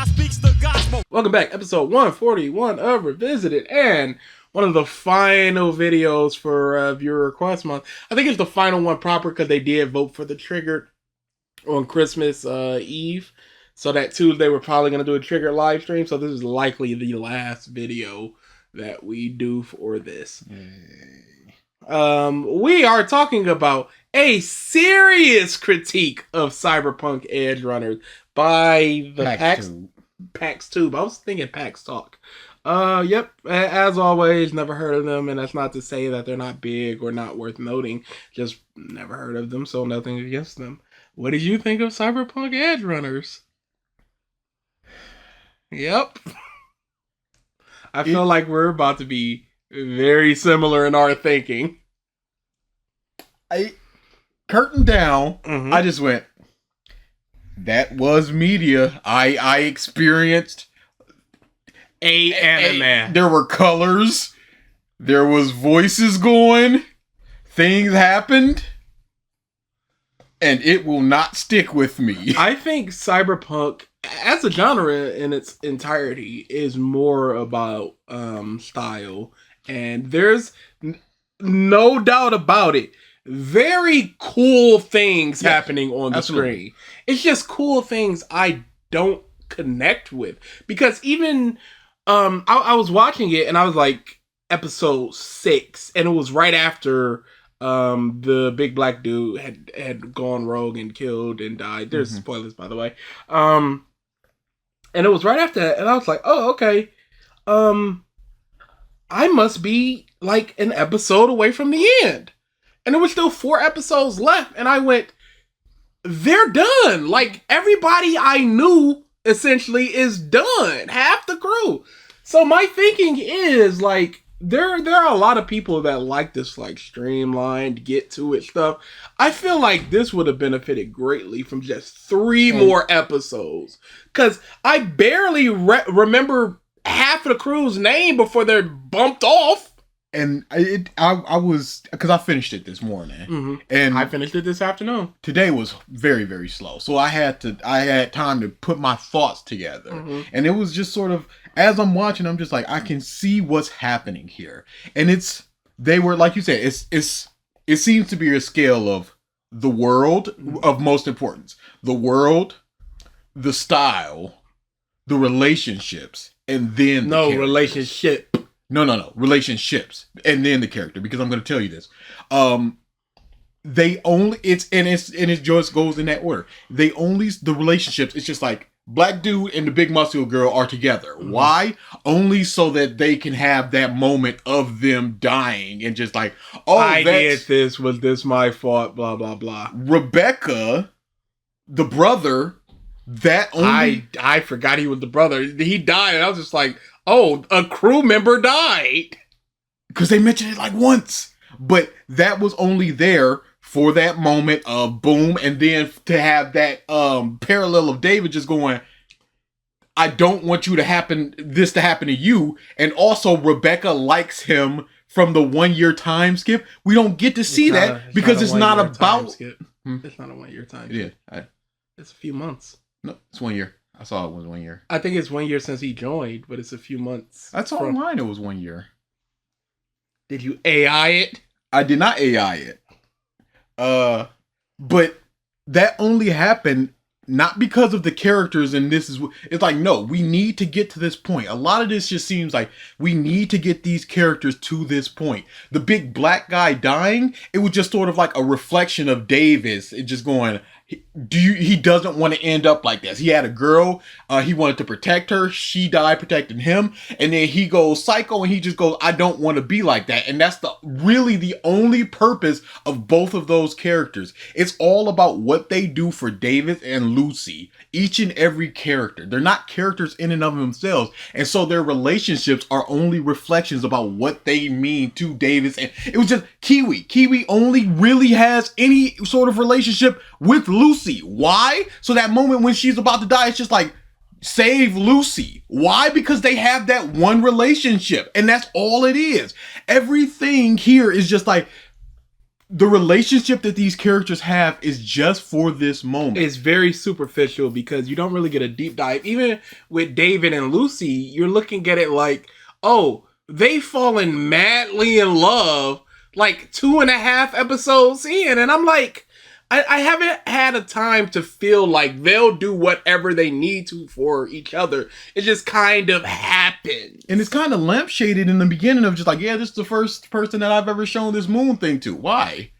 speaks the gospel. Welcome back, episode 141 of Revisited, and one of the final videos for viewer request month. I think it's the final one proper because they did vote for the Triggered on Christmas Eve. So that Tuesday we're probably going to do a Triggered live stream. So this is likely the last video that we do for this. We are talking about a serious critique of Cyberpunk Edgerunners by the Pax Tube. I was thinking Pax Talk. Yep, as always, never heard of them, and that's not to say that they're not big or not worth noting. Just never heard of them, so nothing against them. What did you think of Cyberpunk Edgerunners? Yep. I feel like we're about to be very similar in our thinking. Curtain down, I just went, that was media. I experienced anime. There were colors. There was voices going. Things happened. And it will not stick with me. I think Cyberpunk, as a genre in its entirety, is more about style. And there's no doubt about it. Very cool things happening on the screen. It's just cool things I don't connect with. Because even, I was watching it and I was like, episode 6. And it was right after the big black dude had gone rogue and killed and died. There's spoilers, by the way. And it was right after that. And I was like, oh, okay. I must be like an episode away from the end. And there was still 4 episodes left. And I went, they're done. Like, everybody I knew, essentially, is done. Half the crew. So my thinking is, like, there are a lot of people that like this, like, streamlined, get to it stuff. I feel like this would have benefited greatly from just 3 more episodes. Because I barely remember half of the crew's name before they're bumped off. And I was, because I finished it this morning, and I finished it this afternoon. Today was very, very slow, so I had time to put my thoughts together, and it was just sort of, as I'm watching, I'm just like, I can see what's happening here, and they were, like you said, it seems to be a scale of the world of most importance, the world, the style, the relationships, and then relationship. No. Relationships. And then the character. Because I'm going to tell you this. It just goes in that order. The relationships, it's just like, black dude and the big muscular girl are together. Why? Only so that they can have that moment of them dying and just like, oh, I did this. Was this my fault? Blah, blah, blah. Rebecca, the brother, I forgot he was the brother. He died, and I was just like, oh, a crew member died. Because they mentioned it like once. But that was only there for that moment of boom. And then to have that parallel of David just going, I don't want this to happen to you. And also Rebecca likes him from the 1 year time skip. We don't get to see that because it's not about... It's not a 1 year time skip. Yeah. It's a few months. No, it's 1 year. I saw it was 1 year. I think it's 1 year since he joined, but it's a few months. That's online. It was 1 year. Did you AI it? I did not AI it. But that only happened not because of the characters, and it's like, no, we need to get to this point. A lot of this just seems like we need to get these characters to this point. The big black guy dying, it was just sort of like a reflection of Davis. It just going, he doesn't want to end up like this. He had a girl, he wanted to protect her, she died protecting him, and then he goes psycho and he just goes, I don't want to be like that. And that's really the only purpose of both of those characters. It's all about what they do for David and Lucy. Each and every character. They're not characters in and of themselves, and so their relationships are only reflections about what they mean to Davis. And it was just Kiwi only really has any sort of relationship with Lucy. Why? So that moment when she's about to die, it's just like, save Lucy. Why? Because they have that one relationship, and that's all it is. Everything here is just like, the relationship that these characters have is just for this moment. It's very superficial because you don't really get a deep dive. Even with David and Lucy, you're looking at it like, oh, they've fallen madly in love like 2.5 episodes in. And I'm like, I haven't had a time to feel like they'll do whatever they need to for each other. It just kind of happened. And it's kind of lampshaded in the beginning of just like, yeah, this is the first person that I've ever shown this moon thing to. Why?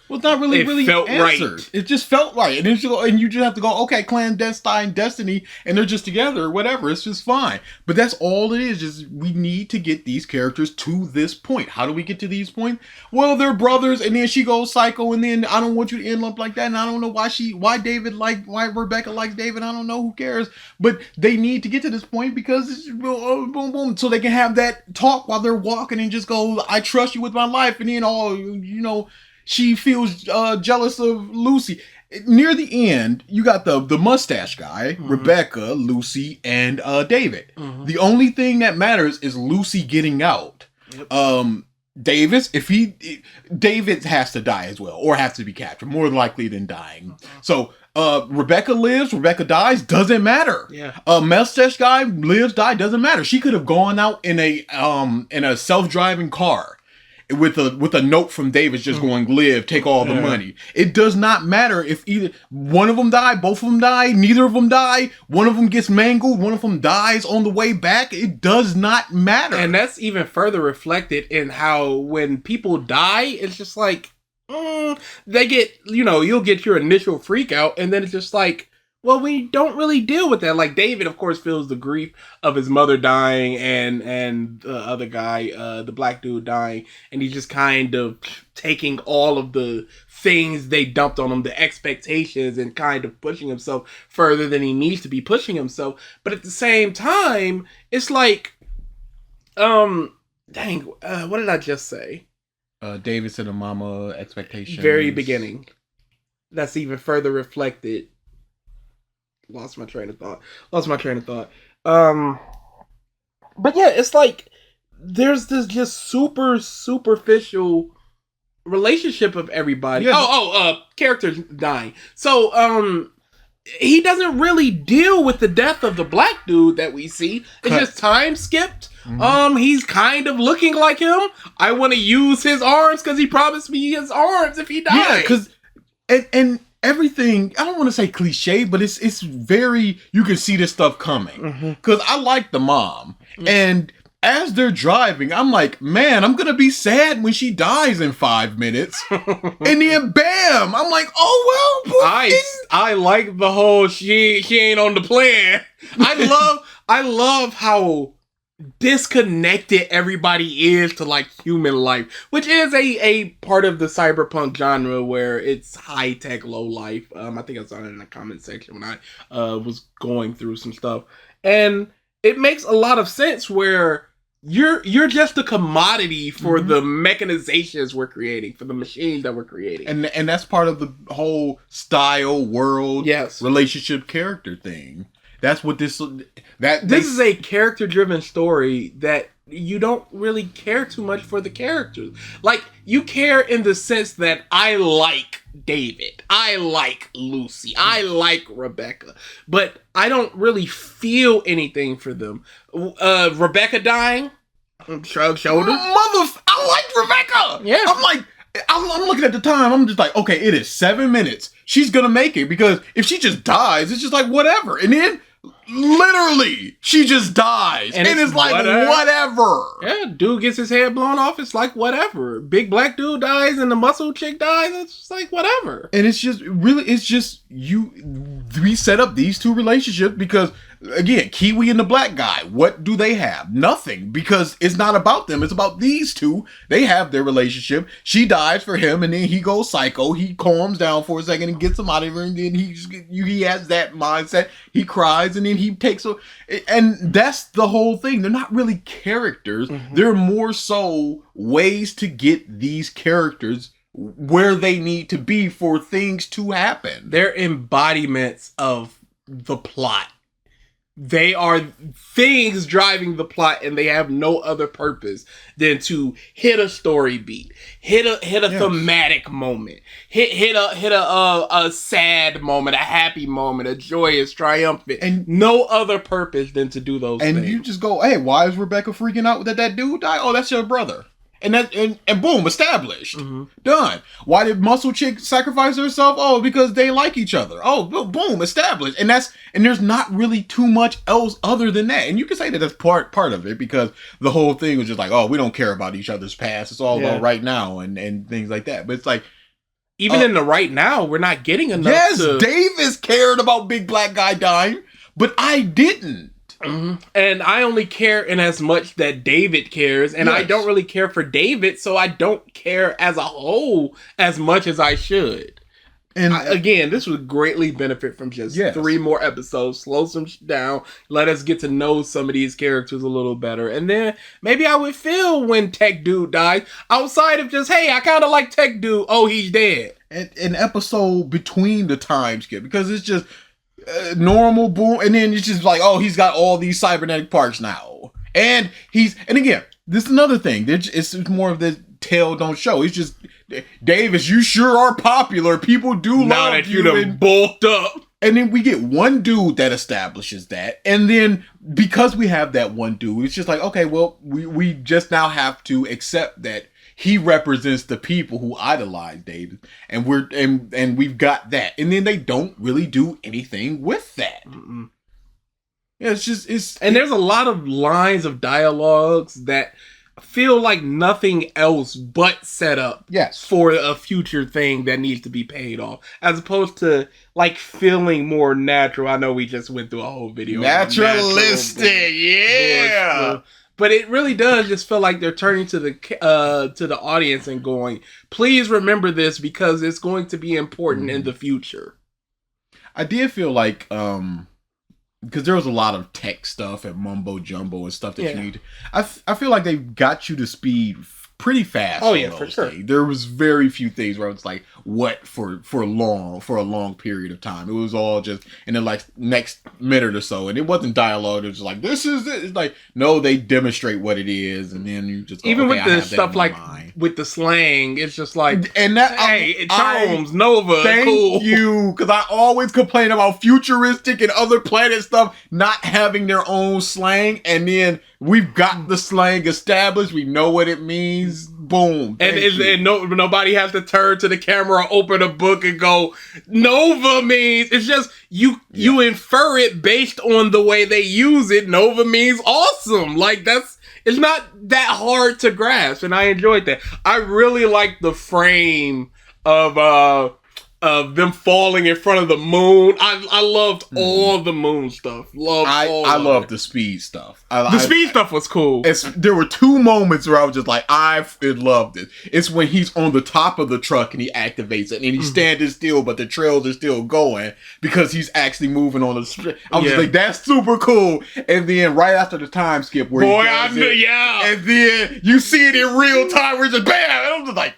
Well, it's not really felt answered. right. It just felt right. And then you just have to go, okay, clandestine destiny, and they're just together or whatever. It's just fine. But that's all it is. Just we need to get these characters to this point. How do we get to these points? Well, they're brothers, and then she goes psycho, and then I don't want you to end up like that, and I don't know why why Rebecca likes David. I don't know, who cares? But they need to get to this point because it's boom, boom, boom, so they can have that talk while they're walking and just go, I trust you with my life, and then she feels jealous of Lucy. Near the end, you got the mustache guy, mm-hmm. Rebecca, Lucy, and David. Mm-hmm. The only thing that matters is Lucy getting out. Yep. David has to die as well, or has to be captured, more likely than dying. Mm-hmm. So Rebecca lives, Rebecca dies, doesn't matter. Yeah. Mustache guy lives, dies, doesn't matter. She could have gone out in a self-driving car. With a note from Davis just going, live, take all the money. It does not matter if either one of them die, both of them die, neither of them die, one of them gets mangled, one of them dies on the way back. It does not matter. And that's even further reflected in how when people die, it's just like, they get, you'll get your initial freak out, and then it's just like, well, we don't really deal with that. Like, David, of course, feels the grief of his mother dying and the other guy, the black dude, dying. And he's just kind of taking all of the things they dumped on him, the expectations, and kind of pushing himself further than he needs to be pushing himself. But at the same time, it's like, what did I just say? David said a mama expectations. Very beginning. That's even further reflected. Lost my train of thought. But yeah, it's like there's this just super superficial relationship of everybody. Yeah. Characters dying. So he doesn't really deal with the death of the black dude that we see. It's just time skipped. Mm-hmm. He's kind of looking like him. I want to use his arms because he promised me his arms if he dies. Yeah, because and everything, I don't want to say cliche, but it's very, you can see this stuff coming. Because I like the mom. Mm-hmm. And as they're driving, I'm like, man, I'm going to be sad when she dies in 5 minutes. And then bam, I'm like, oh, well. I like the whole, she ain't on the plan. I love how disconnected everybody is to like human life, which is a part of the cyberpunk genre where it's high tech, low life. I think I saw it in the comment section when I was going through some stuff, and it makes a lot of sense where you're just a commodity for the mechanizations we're creating, for the machines that we're creating, and that's part of the whole style, world, relationship, character thing. That's what this is a character-driven story that you don't really care too much for the characters. Like, you care in the sense that I like David, I like Lucy, I like Rebecca, but I don't really feel anything for them. Rebecca dying, shrug shoulders. I like Rebecca. Yeah, I'm like, I'm looking at the time. I'm just like, okay, it is 7 minutes. She's gonna make it, because if she just dies, it's just like whatever. And then literally she just dies, and it's like whatever. Yeah, dude gets his head blown off. It's like whatever. Big black dude dies and the muscle chick dies. It's just like whatever. And it's just really, we set up these two relationships because, again, Kiwi and the black guy, what do they have? Nothing, because it's not about them. It's about these two. They have their relationship. She dies for him, and then he goes psycho. He calms down for a second and gets him out of here, and then he has that mindset. He cries, and then he takes her. And that's the whole thing. They're not really characters. They're more so ways to get these characters where they need to be for things to happen. They're embodiments of the plot. They are things driving the plot, and they have no other purpose than to hit a story beat, hit a thematic moment, hit a sad moment, a happy moment, a joyous, triumphant, and no other purpose than to do those things. And you just go, hey, why is Rebecca freaking out that dude died? Oh, that's your brother. And boom, established. Mm-hmm. Done. Why did Muscle Chick sacrifice herself? Oh, because they like each other. Oh, boom, established. And there's not really too much else other than that. And you can say that that's part of it, because the whole thing was just like, oh, we don't care about each other's past. It's all about right now and things like that. But it's like, even in the right now, we're not getting enough. Yes, Davis cared about Big Black Guy dying, but I didn't. Mm-hmm. And I only care in as much that David cares, and I don't really care for David, so I don't care as a whole as much as I should. And again, this would greatly benefit from just 3 more episodes, slow some down, let us get to know some of these characters a little better, and then maybe I would feel when Tech Dude dies, outside of just, hey, I kind of like Tech Dude, oh, he's dead. An episode between the time skip, because it's just normal boom, and then it's just like, oh, he's got all these cybernetic parts now, and again, this is another thing. It's more of the tale don't show. It's just, Davis, you sure are popular. People do now love that you. You done bulked up. And then we get one dude that establishes that, and then because we have that one dude, it's just like, okay, well, we just now have to accept that he represents the people who idolize David, and we've got that. And then they don't really do anything with that. Mm-mm. Yeah, and there's a lot of lines of dialogues that feel like nothing else but set up for a future thing that needs to be paid off, as opposed to like feeling more natural. I know we just went through a whole video. Naturalistic, yeah. But it really does just feel like they're turning to the audience and going, please remember this because it's going to be important in the future. I did feel like, because there was a lot of tech stuff and mumbo jumbo and stuff that you need. I feel like they got you to speed pretty fast. Oh yeah, for sure. There was very few things where I was like, what for a long period of time. It was all just in the like next minute or so, and it wasn't dialogue. It was just like, this is it. It's like, no, they demonstrate what it is, and then you just go, even okay, with the stuff like with the slang, it's just like, and that hey, Charms, Nova, thank cool. you, because I always complain about futuristic and other planet stuff not having their own slang, and then we've got the slang established. We know what it means. Boom. And nobody has to turn to the camera, open a book, and go, Nova means, it's just, you infer it based on the way they use it. Nova means awesome. Like, it's not that hard to grasp, and I enjoyed that. I really liked the frame of them falling in front of the moon. I loved all the moon stuff. I loved the speed stuff. The speed stuff was cool. There were 2 moments where I was just like, I loved it. It's when he's on the top of the truck and he activates it and he's standing still, but the trails are still going because he's actually moving on the street. I was just like, that's super cool. And then right after the time skip where and then you see it in real time where it's just bam, and I'm just like,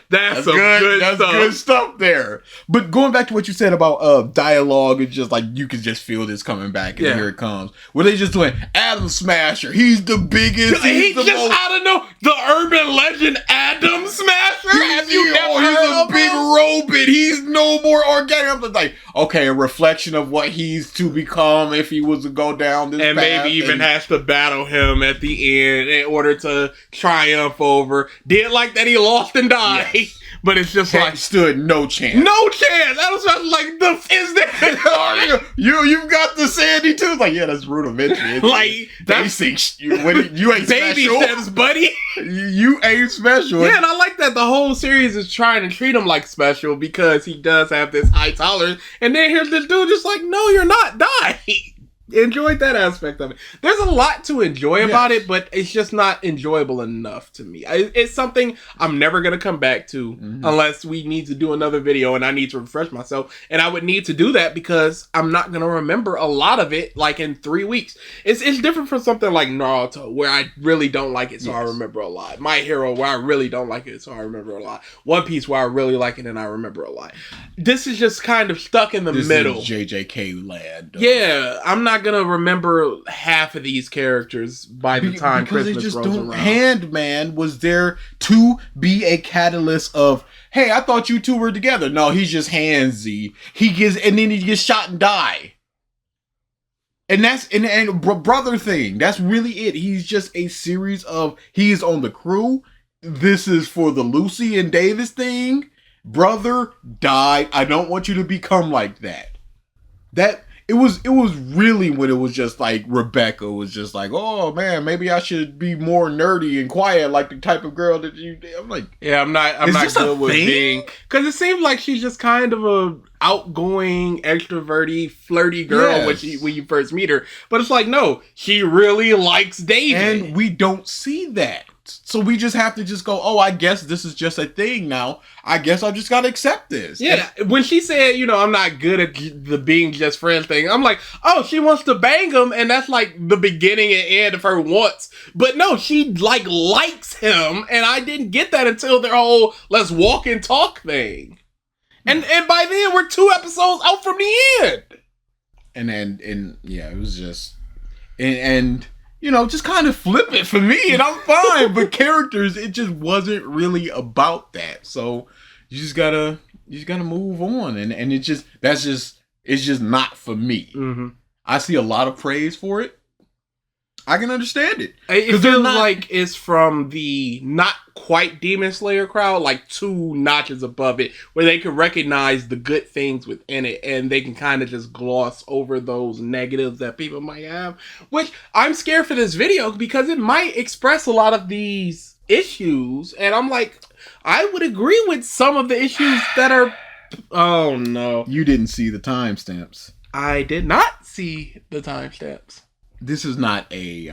That's good stuff there. But going back to what you said about dialogue, it's just like you can just feel this coming back, and here it comes. Where they just doing Adam Smasher. He's the biggest. He's the most, I don't know, the urban legend Adam Smasher. Have you ever heard of a big robot. He's no more organic. I'm just like, okay, a reflection of what he's to become if he was to go down this path. And maybe even has to battle him at the end in order to triumph over. Did like that he lost and died. Yes. But it's just like stood no chance. No chance. That was like is that you've got the Sandy too. It's like, yeah, that's rudimentary. It's like basic. You ain't baby special. steps, buddy. You ain't special. Yeah, and I like that the whole series is trying to treat him like special because he does have this high tolerance. And then here's this dude just like, no, you're not. Die. Enjoyed that aspect of it. There's a lot to enjoy about it, but it's just not enjoyable enough to me. It's something I'm never going to come back to unless we need to do another video and I need to refresh myself. And I would need to do that because I'm not going to remember a lot of it like in 3 weeks. It's different from something like Naruto where I really don't like it, so I remember a lot. My Hero where I really don't like it, so I remember a lot. One Piece where I really like it and I remember a lot. This is just kind of stuck in the middle. This is JJK land. Yeah, I'm not not gonna remember half of these characters by the time Christmas rolls around. Handman was there to be a catalyst of, hey, I thought you two were together. No, he's just handsy. And then he gets shot and die. And that's and brother thing. That's really it. He's just a series of, he's on the crew. This is for the Lucy and Davis thing. Brother died. I don't want you to become like that. It was really when it was just like Rebecca was just like, oh man, maybe I should be more nerdy and quiet like the type of girl that you. I'm like, yeah, I'm not good with being, because it seems like she's just kind of a outgoing, extroverty, flirty girl when you first meet her. But it's like, no, she really likes David, and we don't see that. So we just have to just go, oh, I guess this is just a thing now. I guess I just got to accept this. Yeah, when she said, I'm not good at the being just friends thing, I'm like, oh, she wants to bang him, and that's like the beginning and end of her wants. But no, she likes him, and I didn't get that until their whole let's walk and talk thing. And by then, we're 2 episodes out from the end. And yeah, it was just... And just kind of flip it for me, and I'm fine. But characters, it just wasn't really about that. So you just gotta move on, and it's just not for me. Mm-hmm. I see a lot of praise for it. I can understand it. It feels like it's from the not quite Demon Slayer crowd, like 2 notches above it, where they can recognize the good things within it, and they can kind of just gloss over those negatives that people might have. Which I'm scared for this video because it might express a lot of these issues, and I'm like, I would agree with some of the issues that are. Oh no! You didn't see the timestamps. I did not see the timestamps. This is not a,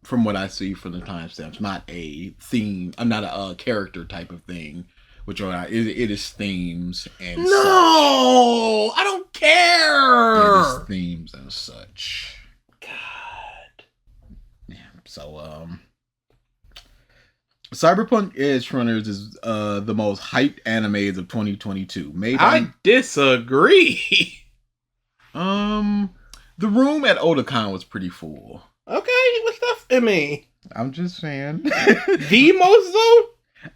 from what I see from the timestamps, not a theme. I'm not a character type of thing, which it is themes and such. No, I don't care. It is themes and such. God. Yeah. So, Cyberpunk Edgerunners is the most hyped animes of 2022. I disagree. The room at Otakon was pretty full. Okay, what's that mean? I'm just saying. The most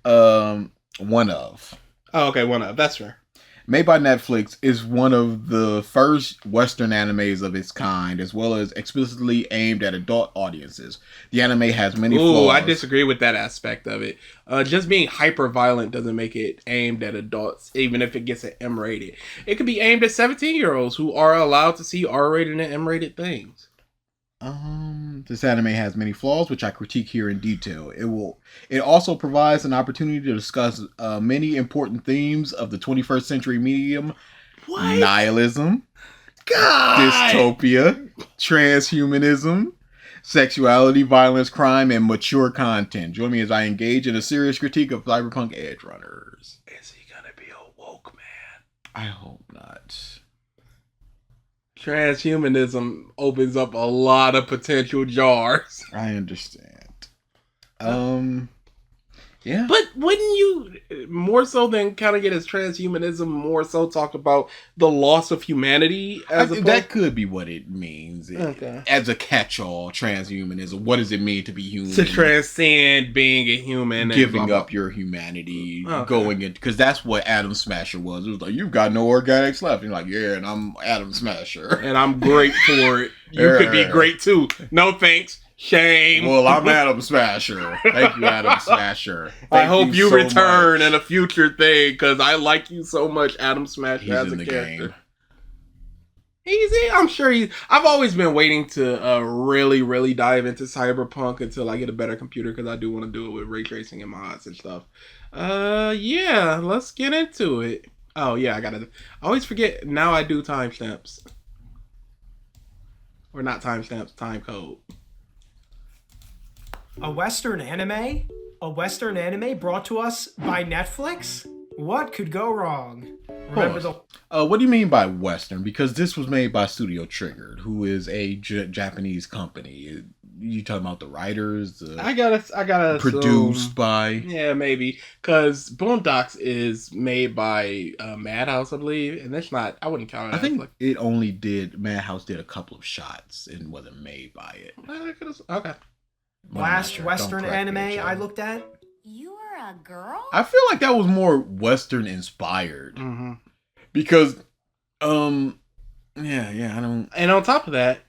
though? One of. Oh, okay, one of. That's fair. Made by Netflix, is one of the first Western animes of its kind, as well as explicitly aimed at adult audiences. The anime has many flaws. I disagree with that aspect of it. Just being hyper-violent doesn't make it aimed at adults, even if it gets an M-rated. It could be aimed at 17-year-olds who are allowed to see R-rated and M-rated things. This anime has many flaws, which I critique here in detail. It also provides an opportunity to discuss many important themes of the 21st century medium. What? Nihilism. God! Dystopia. Transhumanism. Sexuality, violence, crime, and mature content. Join me as I engage in a serious critique of Cyberpunk Edgerunners. Is he gonna be a woke man? I hope not. Transhumanism opens up a lot of potential jars. I understand. Yeah. But wouldn't you, more so than kind of get as transhumanism, more so talk about the loss of humanity as that could be what it means. Okay. As a catch-all, transhumanism. What does it mean to be human? To transcend being a human. Giving up your humanity. Okay. Going in. Because that's what Atom Smasher was. It was like, you've got no organics left. And you're like, yeah, and I'm Atom Smasher. And I'm great for it. You could be great too. No thanks. Shame. Well, I'm Atom Smasher. Thank you, Atom Smasher. I hope you so return in a future thing, because I like you so much, Atom Smasher, as a character. Easy. I'm sure I've always been waiting to really, really dive into Cyberpunk until I get a better computer, because I do want to do it with ray tracing and mods and stuff. Yeah, let's get into it. Oh, yeah, I always forget. Now I do timestamps. Or not timestamps, time code. A Western anime? A Western anime brought to us by Netflix? What could go wrong? Remember what do you mean by Western? Because this was made by Studio Triggered, who is a Japanese company. You talking about the writers? I gotta produced assume, by. yeah, maybe, because Boondocks is made by Madhouse, I believe, and that's not. I wouldn't count it. I think like, it only did. Madhouse did a couple of shots and wasn't made by it. Okay. Last Sure. Western Don't correct me, anime Joe. I looked at. You are a girl? I feel like that was more Western inspired Mm-hmm. because, yeah, I don't. And on top of that,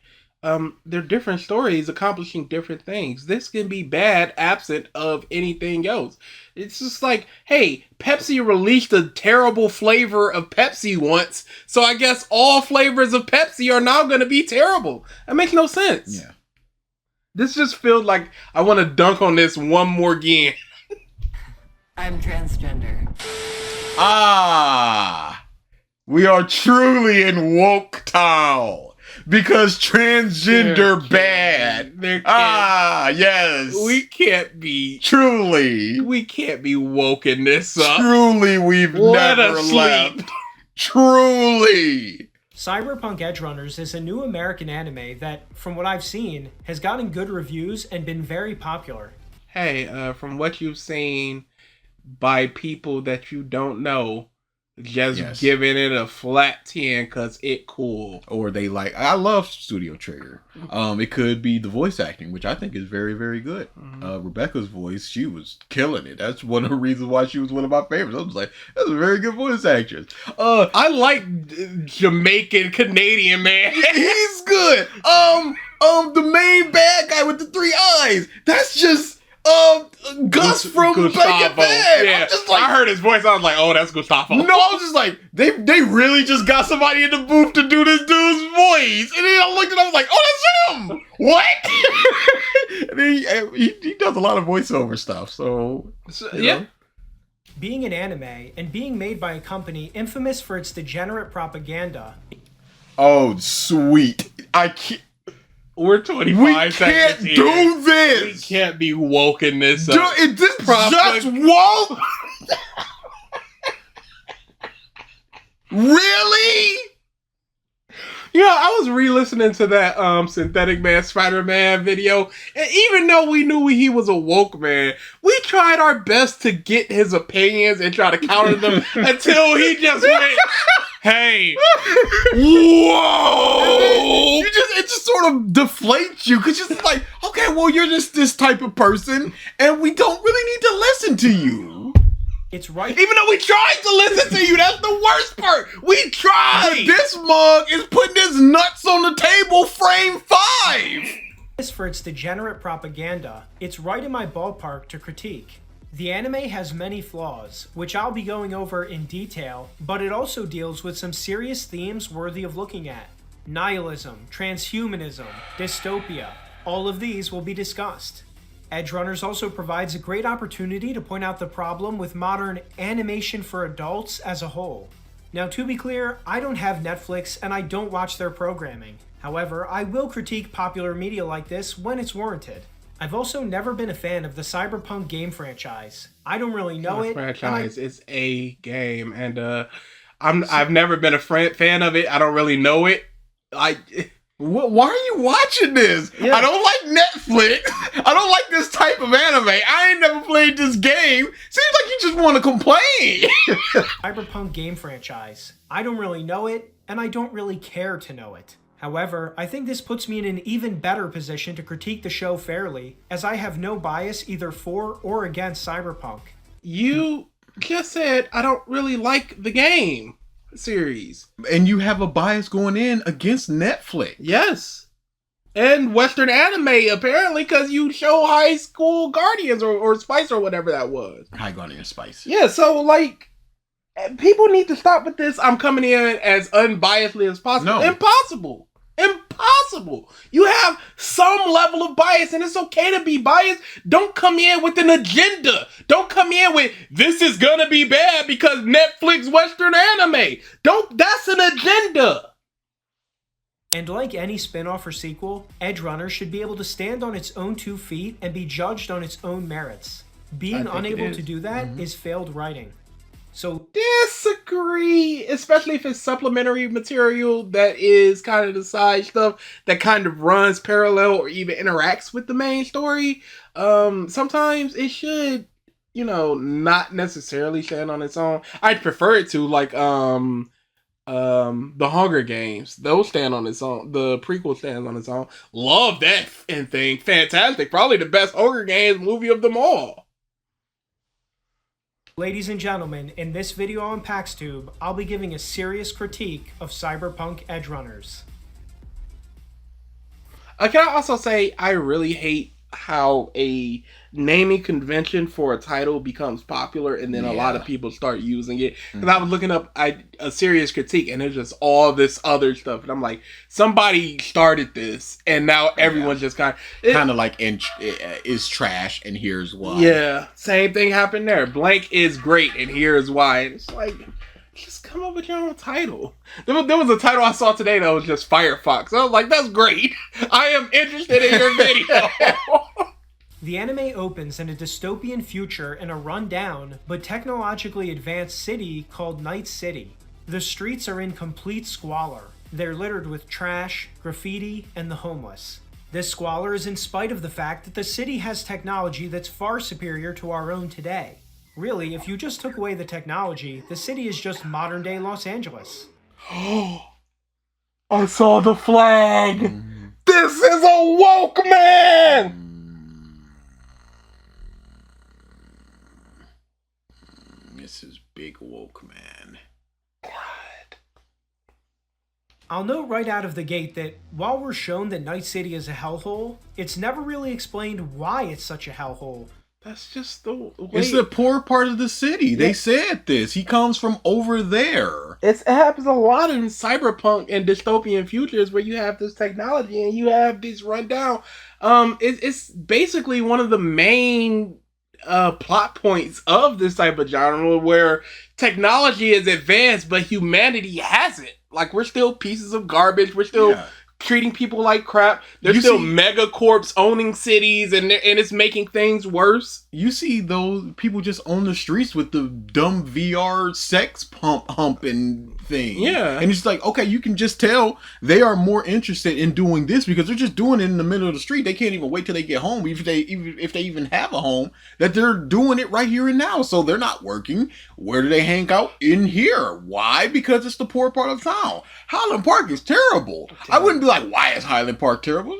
they're different stories accomplishing different things. This can be bad absent of anything else. It's just like, hey, Pepsi released a terrible flavor of Pepsi once, so I guess all flavors of Pepsi are now going to be terrible. That makes no sense. Yeah. This just feels like I want to dunk on this one more again. I'm transgender. Ah, we are truly in woke town because transgender bad. Yes. We can't be Truly. woken this up. Truly, we've Let never us left. sleep. Truly. Cyberpunk Edgerunners is a new American anime that, from what I've seen, has gotten good reviews and been very popular. Hey, from what you've seen by people that you don't know, just Yes. giving it a flat 10 because it cool. Or they like, I love Studio Trigger. It could be the voice acting, which I think is very, very good. Rebecca's voice, she was killing it. That's one of the reasons why she was one of my favorites. I was like, that's a very good voice actress. I like Jamaican Canadian man. He's good. The main bad guy with the 3 eyes. That's just Gus from Breaking Bad. Yeah, I'm just like, I heard his voice. I was like, oh, that's Gustavo. no, I was just like, they really just got somebody in the booth to do this dude's voice. And then I looked and I was like, oh, that's him. What? And then he does a lot of voiceover stuff. So, you yeah. know. Being an anime and being made by a company infamous for its degenerate propaganda, Oh, sweet. I can't. We're 25 We can't seconds here. do We this. can't be woken this up. Dude, this Proper- just won't. Really? You know, I was re-listening to that Synthetic Man Spider-Man video, and even though we knew he was a woke man, we tried our best to get his opinions and try to counter them until he just went, hey, whoa! It just sort of deflates you because you're just like, okay, well, you're just this type of person, and we don't really need to listen to you. it's right. Even though we tried to listen to you, that's the worst part. We tried. This mug is putting his nuts on the table, frame 5. For its degenerate propaganda, it's right in my ballpark to critique. The anime has many flaws, which I'll be going over in detail, but it also deals with some serious themes worthy of looking at. Nihilism, transhumanism, dystopia, all of these will be discussed. Edgerunners also provides a great opportunity to point out the problem with modern animation for adults as a whole. Now, to be clear, I don't have Netflix and I don't watch their programming. However, I will critique popular media like this when it's warranted. I've also never been a fan of the Cyberpunk game franchise. I don't really know it. Franchise. It's a game, and I've never been a fan of it. I don't really know it. Why are you watching this? Yeah. I don't like Netflix. I don't like this type of anime. I ain't never played this game. Seems like you just want to complain. Cyberpunk game franchise. I don't really know it, and I don't really care to know it. However, I think this puts me in an even better position to critique the show fairly, as I have no bias either for or against Cyberpunk. You just said I don't really like the game series. And you have a bias going in against Netflix. Yes. And Western anime, apparently, because you show High School Guardians or Spice or whatever that was. High Guardian Spice. Yeah, so, like, people need to stop with this. I'm coming in as unbiasedly as possible. No. Impossible. You have some level of bias, and it's okay to be biased. Don't come in with an agenda. Don't come in with, this is gonna be bad because Netflix Western anime. That's an agenda. And like any spin-off or sequel, Edgerunners should be able to stand on its own 2 feet and be judged on its own merits. Being I think it unable is. to do that is failed writing. So Disagree, especially if it's supplementary material that is kind of the side stuff that kind of runs parallel or even interacts with the main story. Sometimes it should, not necessarily stand on its own. I'd prefer it to, like, the Hunger Games. Those stand on its own. The prequel stands on its own. Love that thing. Fantastic. Probably the best Hunger Games movie of them all. ladies and gentlemen, in this video on Pax Tube, I'll be giving a serious critique of Cyberpunk Edgerunners. Can I also say I really hate how a naming convention for a title becomes popular and then a lot of people start using it. Because I was looking up a serious critique and there's just all this other stuff. And I'm like, somebody started this and now everyone's just kind of like is trash and here's why. Yeah, same thing happened there. Blank is great and here's why. And it's like, just come up with your own title. There was a title I saw today that was just Firefox. I was like, that's great. I am interested in your video. The anime opens in a dystopian future in a run-down but technologically advanced city called Night City. The streets are in complete squalor. They're littered with trash, graffiti, and the homeless. This squalor is in spite of the fact that the city has technology that's far superior to our own today. Really, if you just took away the technology, the city is just modern-day Los Angeles. I saw the flag! This is a woke man! This is big woke man. God. I'll note right out of the gate that while we're shown that Night City is a hellhole, it's never really explained why it's such a hellhole. That's just the way... It's the poor part of the city. They said this. He comes from over there. It happens a lot in cyberpunk and dystopian futures where you have this technology and you have these rundown. It's basically one of the main plot points of this type of genre where technology is advanced but humanity hasn't. Like, we're still pieces of garbage. We're still treating people like crap. There's still megacorps owning cities and it's making things worse. You see those people just on the streets with the dumb VR sex humping thing. Yeah. And it's like, okay, you can just tell they are more interested in doing this because they're just doing it in the middle of the street. They can't even wait till they get home, if they even have a home, that they're doing it right here and now. So they're not working. Where do they hang out? In here. Why? Because it's the poor part of town. Highland Park is terrible. I wouldn't be like, why is Highland Park terrible?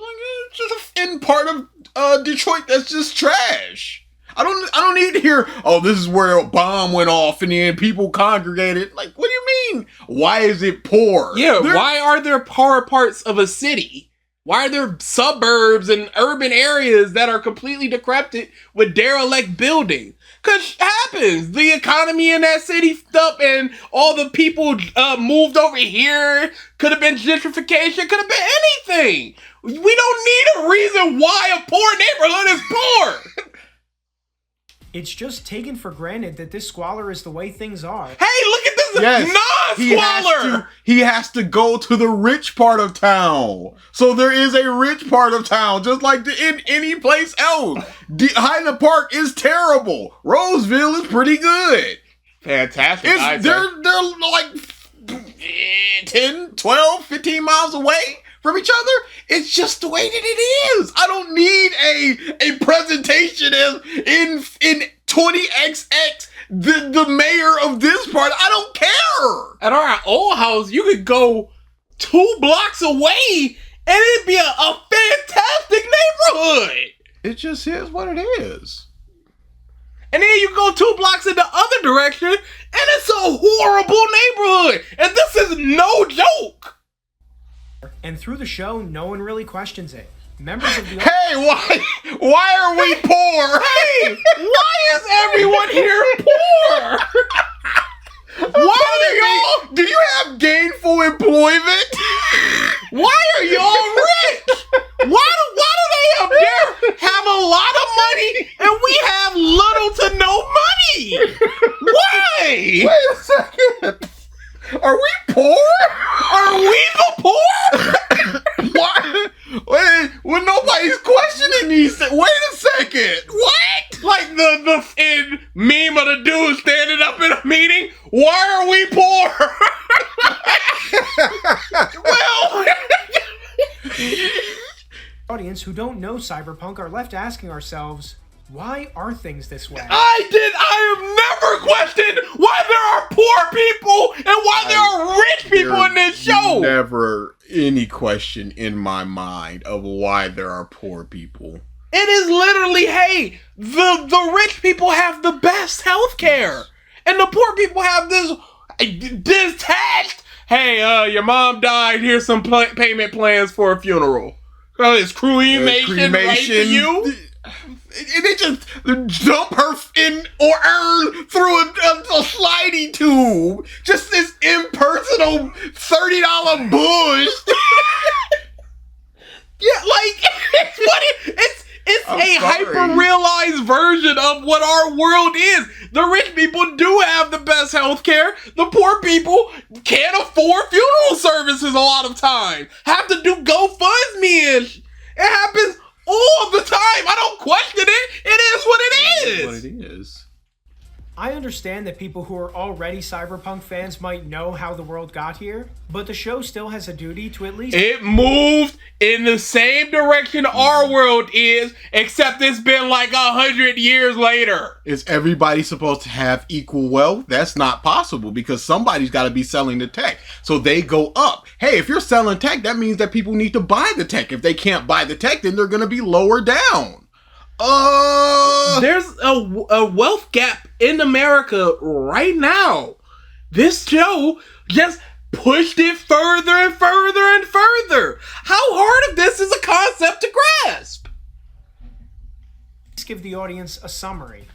It's just in part of Detroit that's just trash. I don't need to hear, oh, this is where a bomb went off and then people congregated. Like, what do you mean? Why is it poor? Yeah, why are there poor parts of a city? Why are there suburbs and urban areas that are completely decrepit with derelict buildings? Because it happens. The economy in that city up and all the people moved over here. Could have been gentrification. Could have been anything. We don't need a reason why a poor neighborhood is poor. It's just taken for granted that this squalor is the way things are. Hey, look at this non-squalor! He has to go to the rich part of town. So there is a rich part of town, just like in any place else. Highland Park is terrible. Roseville is pretty good. Fantastic. They're like 10, 12, 15 miles away from each other. It's just the way that it is. I don't need a presentation as in 20XX the mayor of this part. I don't care. At our old house, you could go 2 blocks away and it'd be a fantastic neighborhood. It just is what it is. And then you go 2 blocks in the other direction and it's a horrible neighborhood. And this is no joke. And through the show, no one really questions it. Members of the Hey, why are we poor? Hey, why is everyone here poor? Why do you have gainful employment? Why are y'all rich? Why do they up there have a lot of money and we have little to no money? Why? Wait a second. Are we poor? Are we the poor? Why? Wait, well, nobody's questioning these. Wait a second. What? Like the meme of the dude standing up in a meeting Audience who don't know Cyberpunk are left asking ourselves, why are things this way? I have never questioned why there are poor people and why there are rich people in this show. Never any question in my mind of why there are poor people. It is literally, hey, the rich people have the best healthcare, and the poor people have this detached. Hey, your mom died. Here's some payment plans for a funeral. Is cremation right for you? They just dump her in or urn through a sliding tube. Just this impersonal $30 bush. Yeah, like it's a hyper-realized version of what our world is. The rich people do have the best healthcare. The poor people can't afford funeral services a lot of time. Have to do GoFundMe-ish. It happens all the time. I don't question it. It is what it is. What it is. I understand that people who are already Cyberpunk fans might know how the world got here, but the show still has a duty to at least... It moved in the same direction our world is, except it's been like 100 years later. Is everybody supposed to have equal wealth? That's not possible because somebody's got to be selling the tech. So they go up. Hey, if you're selling tech, that means that people need to buy the tech. If they can't buy the tech, then they're going to be lower down. There's a wealth gap in America right now. This show just pushed it further and further and further. How hard of this is a concept to grasp? Let's give the audience a summary.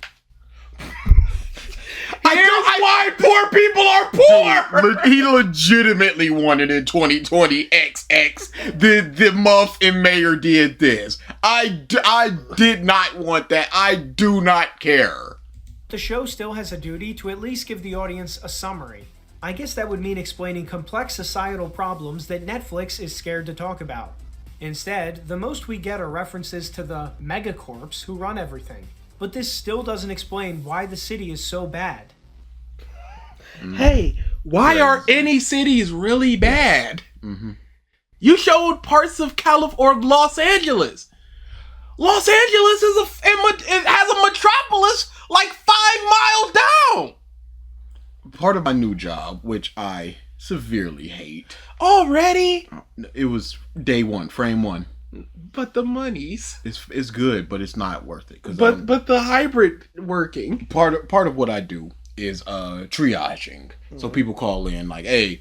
Here's why poor people are poor. He legitimately wanted in 2020 XX. The muffin mayor did this. I did not want that. I do not care. The show still has a duty to at least give the audience a summary. I guess that would mean explaining complex societal problems that Netflix is scared to talk about. Instead, the most we get are references to the megacorps who run everything. But this still doesn't explain why the city is so bad. Hey, why are any cities really bad? Mm-hmm. You showed parts of or Los Angeles. Los Angeles it has a metropolis like 5 miles down. Part of my new job, which I severely hate. Already? It was day one, frame one. But the money's It's good, but it's not worth it. But the hybrid working. Part of what I do is triaging. So people call in like, hey,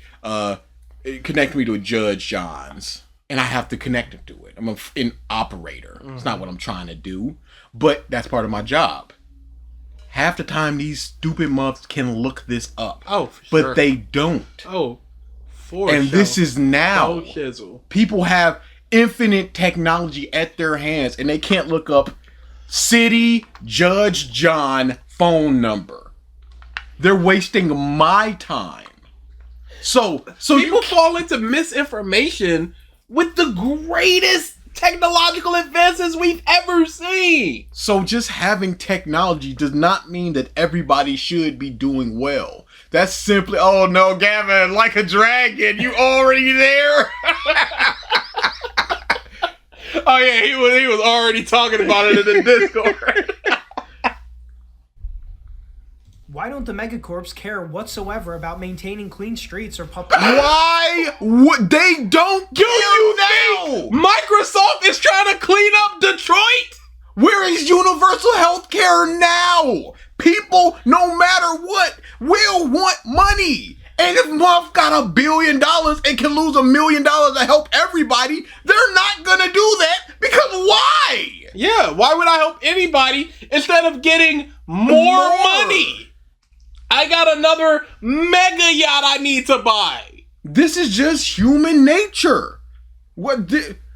connect me to a Judge Johns. And I have to connect him to it. I'm an operator. It's not what I'm trying to do. But that's part of my job. Half the time these stupid months can look this up. Oh, for but sure. they don't. Oh, for and sure. this is now. Oh, shizzle. People have infinite technology at their hands and they can't look up City Judge John phone number. They're wasting my time. So people fall into misinformation with the greatest technological advances we've ever seen. So just having technology does not mean that everybody should be doing well. That's simply, oh no, Gavin, like a dragon, you already there? Oh yeah, he was already talking about it in the Discord. Why don't the megacorps care whatsoever about maintaining clean streets or public... Why? They don't Do care you now. think Microsoft is trying to clean up Detroit? Where is universal health care now? People, no matter what, will want money. And if Muff got $1 billion and can lose $1 million to help everybody, they're not gonna do that because why? Yeah, why would I help anybody instead of getting more money? I got another mega yacht I need to buy. This is just human nature.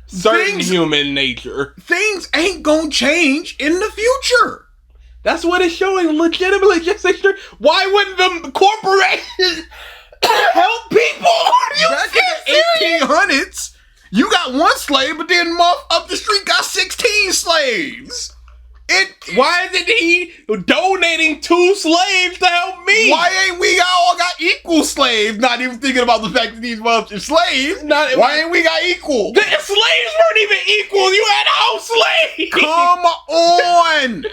Certain human nature. Things ain't gonna change in the future. That's what it's showing. Legitimately, just why wouldn't the corporations help people? Back in the 1800s, you got one slave, but then Muff up the street got 16 slaves. Why isn't he donating 2 slaves to help me? Why ain't we all got equal slaves? Not even thinking about the fact that these motherfuckers slaves. Why ain't we got equal? The slaves weren't even equal. You had house slaves. Come on.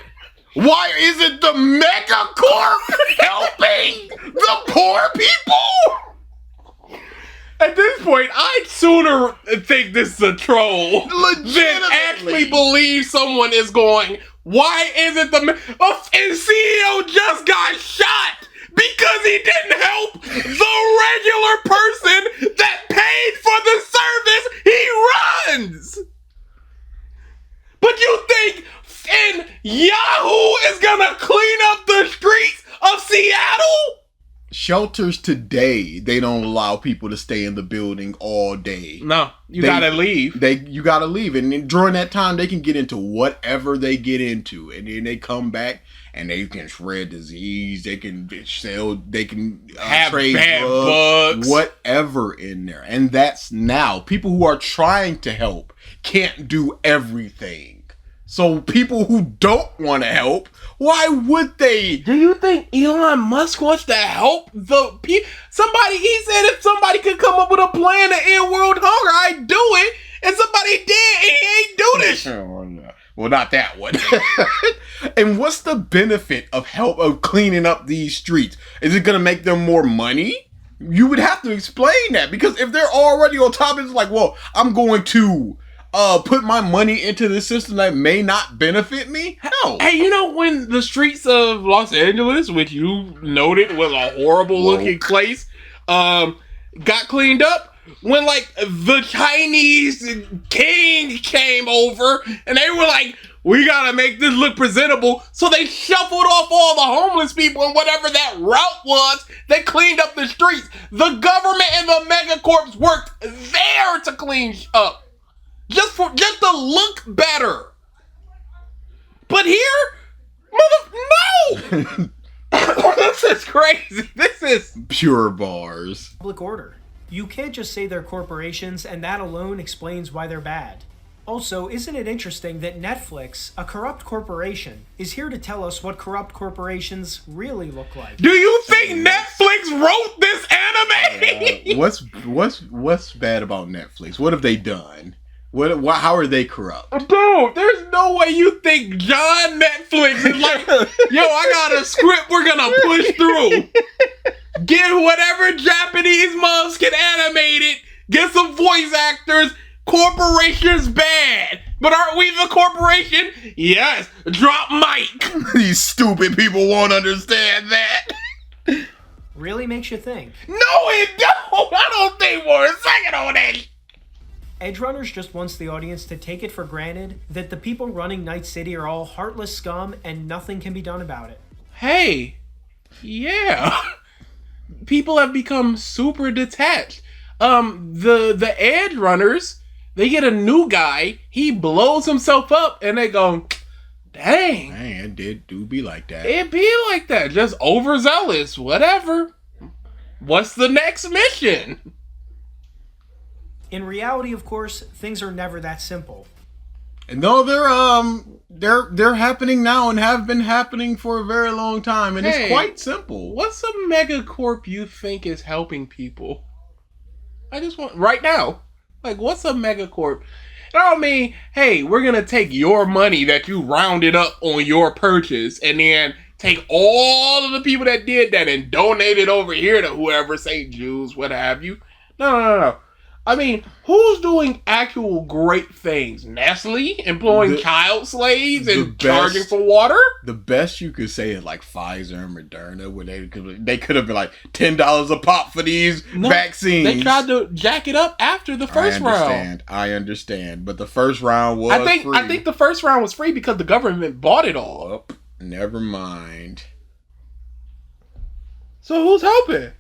Why isn't the megacorp helping the poor people? At this point, I'd sooner think this is a troll than actually believe someone is going, why isn't the... and CEO just got shot because he didn't help the regular person that paid for the service he runs! But you think Yahoo is gonna clean up the streets of Seattle? Shelters today, they don't allow people to stay in the building all day. No, you gotta leave. You gotta leave, and then during that time, they can get into whatever they get into, and then they come back and they can spread disease. They can sell. They can have trade bad drugs, bugs, whatever in there. And that's now people who are trying to help can't do everything. So people who don't want to help, why would they? Do you think Elon Musk wants to help the people? He said if somebody could come up with a plan to end world hunger, I'd do it. And somebody did, and he ain't do this. Well, not that one. And what's the benefit of cleaning up these streets? Is it going to make them more money? You would have to explain that, because if they're already on top, it's like, well, I'm going to put my money into this system that may not benefit me? No. Hey, you know when the streets of Los Angeles, which you noted was a horrible looking place, got cleaned up? When like the Chinese king came over and they were like, we gotta make this look presentable. So they shuffled off all the homeless people and whatever that route was, they cleaned up the streets. The government and the megacorps worked there to clean up. Just to look better. But here, no! This is crazy. This is pure bars. Public order. You can't just say they're corporations and that alone explains why they're bad. Also, isn't it interesting that Netflix, a corrupt corporation, is here to tell us what corrupt corporations really look like? Do you think Netflix wrote this anime? What's bad about Netflix? What have they done? How are they corrupt? Dude, there's no way you think John Netflix is like, yo, I got a script we're gonna push through. Get whatever Japanese moms can animate it. Get some voice actors. Corporation's bad. But aren't we the corporation? Yes. Drop mic. These stupid people won't understand that. Really makes you think. No, it don't. I don't think for a second on that. Edgerunners just wants the audience to take it for granted that the people running Night City are all heartless scum and nothing can be done about it. Hey, yeah. People have become super detached. The Edgerunners, they get a new guy, he blows himself up, and they go, dang. Man, it do be like that. It be like that. Just overzealous. Whatever. What's the next mission? In reality, of course, things are never that simple. No, they're happening now and have been happening for a very long time, and it's quite simple. What's a megacorp you think is helping people? I just want right now. Like, what's a megacorp? I don't mean, hey, we're gonna take your money that you rounded up on your purchase and then take all of the people that did that and donate it over here to whoever, St. Jude's, what have you. No. I mean, who's doing actual great things? Nestle employing child slaves and charging for water? The best you could say is like Pfizer and Moderna, where they could have been like $10 a pop for these vaccines. They tried to jack it up after the first round. I understand, but the first round was free. I think the first round was free because the government bought it all. Oh, never mind. So who's helping?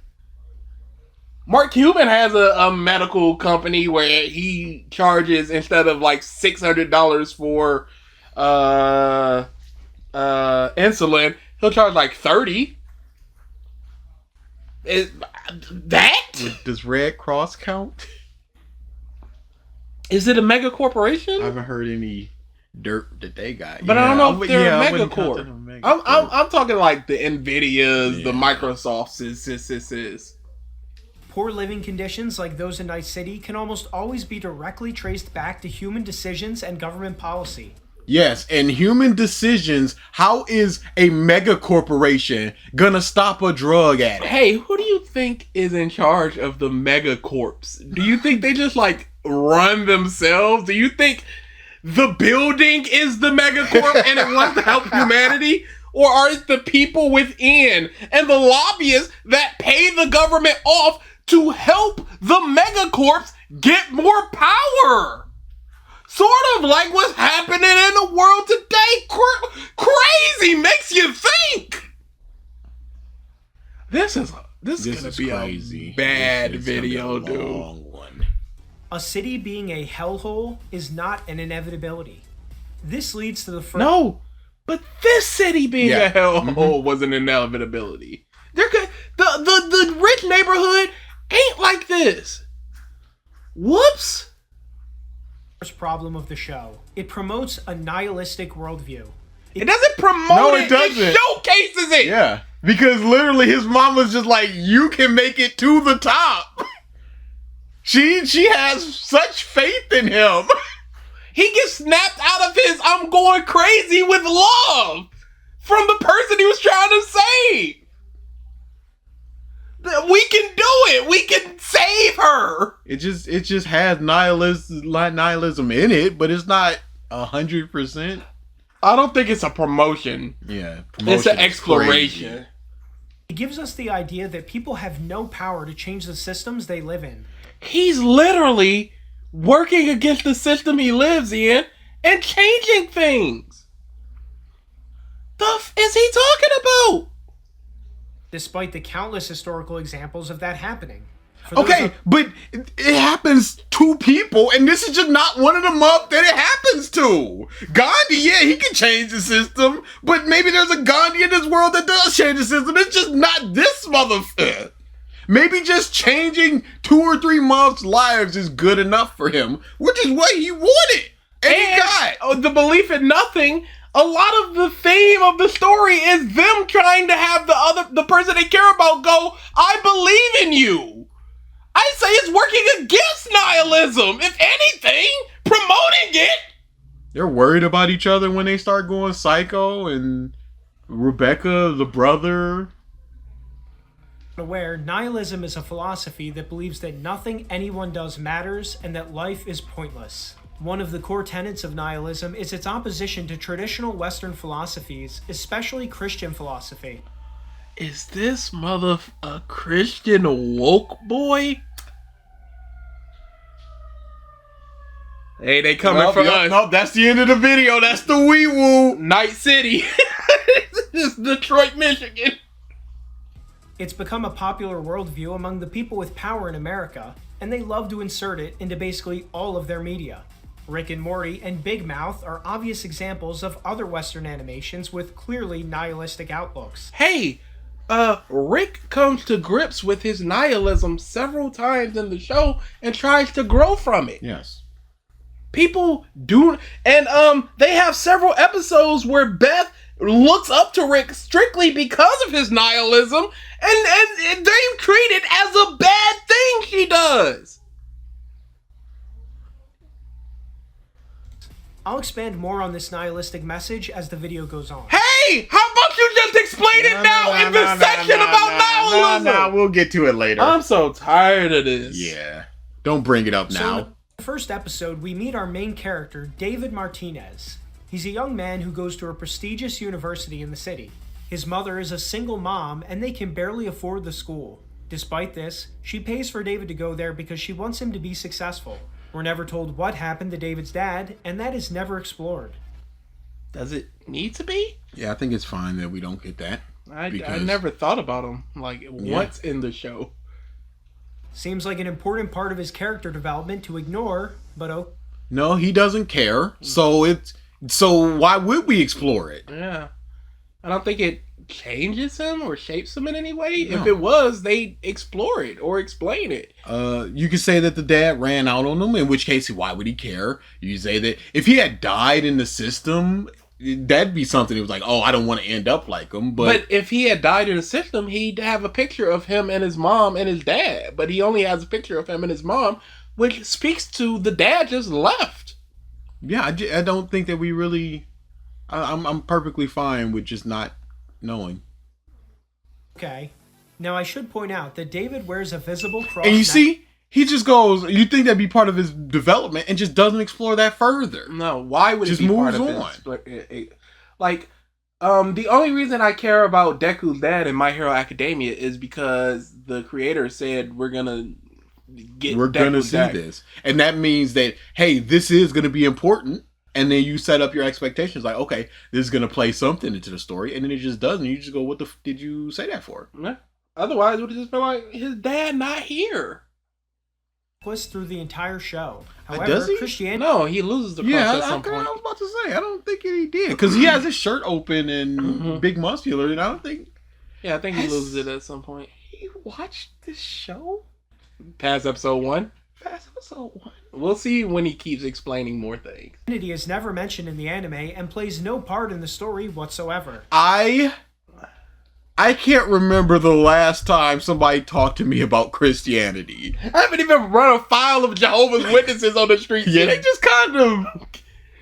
Mark Cuban has a medical company where he charges, instead of like $600 for insulin, he'll charge like $30. Is that? Does Red Cross count? Is it a mega corporation? I haven't heard any dirt that they got. But I don't know if they're a I wouldn't count megacorp. them a megacorp. I'm talking like the Nvidias, the Yeah. Microsofts, is. Poor living conditions like those in Night City can almost always be directly traced back to human decisions and government policy. Yes, and human decisions. How is a mega corporation gonna stop a drug addict? Hey, who do you think is in charge of the megacorps? Do you think they just like run themselves? Do you think the building is the megacorp and it wants to help humanity? Or are it the people within and the lobbyists that pay the government off to help the megacorps get more power? Sort of like what's happening in the world today. Crazy makes you think. This is gonna be crazy. a bad This is gonna be video, a dude. long one. A city being a hellhole is not an inevitability. This leads to the first. No, but this city being Yeah. a hellhole was an inevitability. The rich neighborhood ain't like this. Whoops. First problem of the show. It promotes a nihilistic worldview. It doesn't promote No, it it. doesn't. It showcases it. Yeah, because literally his mom was just like, "You can make it to the top." She has such faith in him. He gets snapped out of his "I'm going crazy with love" from the person he was trying to save. We can do it. We can save her. It just has nihilism in it, but it's not 100%. I don't think it's a promotion. Yeah, It's an promotion is exploration. crazy. It gives us the idea that people have no power to change the systems they live in. He's literally working against the system he lives in and changing things. The is he talking about? Despite the countless historical examples of that happening. For those Okay, of- but it happens to people, and this is just not one of them up that it happens to. Gandhi, yeah, he can change the system, but maybe there's a Gandhi in this world that does change the system. It's just not this motherfucker. Maybe just changing 2 or 3 months' lives is good enough for him, which is what he wanted, and he got. The belief in nothing. A lot of the theme of the story is them trying to have the person they care about go, "I believe in you." I say it's working against nihilism. If anything, promoting it. They're worried about each other when they start going psycho, and Rebecca, the brother. aware, nihilism is a philosophy that believes that nothing anyone does matters and that life is pointless. One of the core tenets of nihilism is its opposition to traditional Western philosophies, especially Christian philosophy. Is this mother a Christian woke boy? Hey, they coming for us. Nope, that's the end of the video. That's the wee woo. Night City. This is Detroit, Michigan. It's become a popular worldview among the people with power in America, and they love to insert it into basically all of their media. Rick and Morty and Big Mouth are obvious examples of other Western animations with clearly nihilistic outlooks. Hey, Rick comes to grips with his nihilism several times in the show and tries to grow from it. Yes. People do, and they have several episodes where Beth looks up to Rick strictly because of his nihilism, and they treat it as a bad thing she does. I'll expand more on this nihilistic message as the video goes on. Hey, how about you just explain it now in the section about nihilism? Nah, we'll get to it later. I'm so tired of this. Yeah. Don't bring it up So now. in the first episode, we meet our main character, David Martinez. He's a young man who goes to a prestigious university in the city. His mother is a single mom, and they can barely afford the school. Despite this, she pays for David to go there because she wants him to be successful. We're never told what happened to David's dad, and that is never explored. Does it need to be? Yeah, I think it's fine that we don't get that. I Because- never thought about him like once in the show. Seems like an important part of his character development to ignore, but oh, No, he doesn't care. So why would we explore it? Yeah. I don't think it changes him or shapes him in any way? No. If it was, they explore it or explain it. You could say that the dad ran out on him, in which case, why would he care? You say that if he had died in the system, that'd be something that was like, oh, I don't want to end up like him. But if he had died in the system, he'd have a picture of him and his mom and his dad. But he only has a picture of him and his mom, which speaks to the dad just left. Yeah, I don't think that we really... I'm perfectly fine with just not knowing. Okay. Now I should point out that David wears a visible cross. And you see, he just goes, you think that'd be part of his development and just doesn't explore that further. No, why would Just it be part moves of it? Like, the only reason I care about Deku's dad in My Hero Academia is because the creator said we're gonna see this. And that means that, hey, this is gonna be important. And then you set up your expectations like, okay, this is going to play something into the story. And then it just doesn't. You just go, what the did you say that for? Yeah. Otherwise, it would have just been like, his dad not here. Through the entire show. However, does he? Christianity... No, he loses the cross at some point. I was about to say, I don't think he did. Because he has his shirt open and big muscular. And I don't think... Yeah, I think he loses it at some point. He watched this show? Past episode 1? Past episode 1. We'll see when he keeps explaining more things. Christianity is never mentioned in the anime and plays no part in the story whatsoever. I can't remember the last time somebody talked to me about Christianity. I haven't even run a file of Jehovah's Witnesses on the street. Yeah, they just kind of...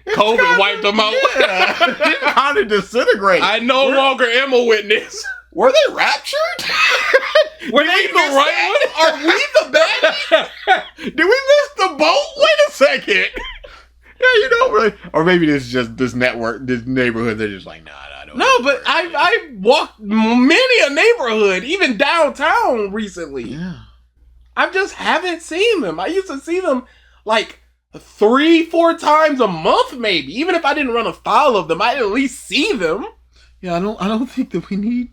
COVID wiped them out. Yeah, it kind of disintegrated. I no longer am a witness. Were they raptured? Were they the right one? Are we the bad? Did we miss the boat? Wait a second. Yeah, you know, really. Or maybe this is just this neighborhood. They're just like, nah, I don't. No, but I walked many a neighborhood, even downtown recently. Yeah. I just haven't seen them. I used to see them like 3-4 times a month, maybe. Even if I didn't run a file of them, I'd at least see them. Yeah, I don't think that we need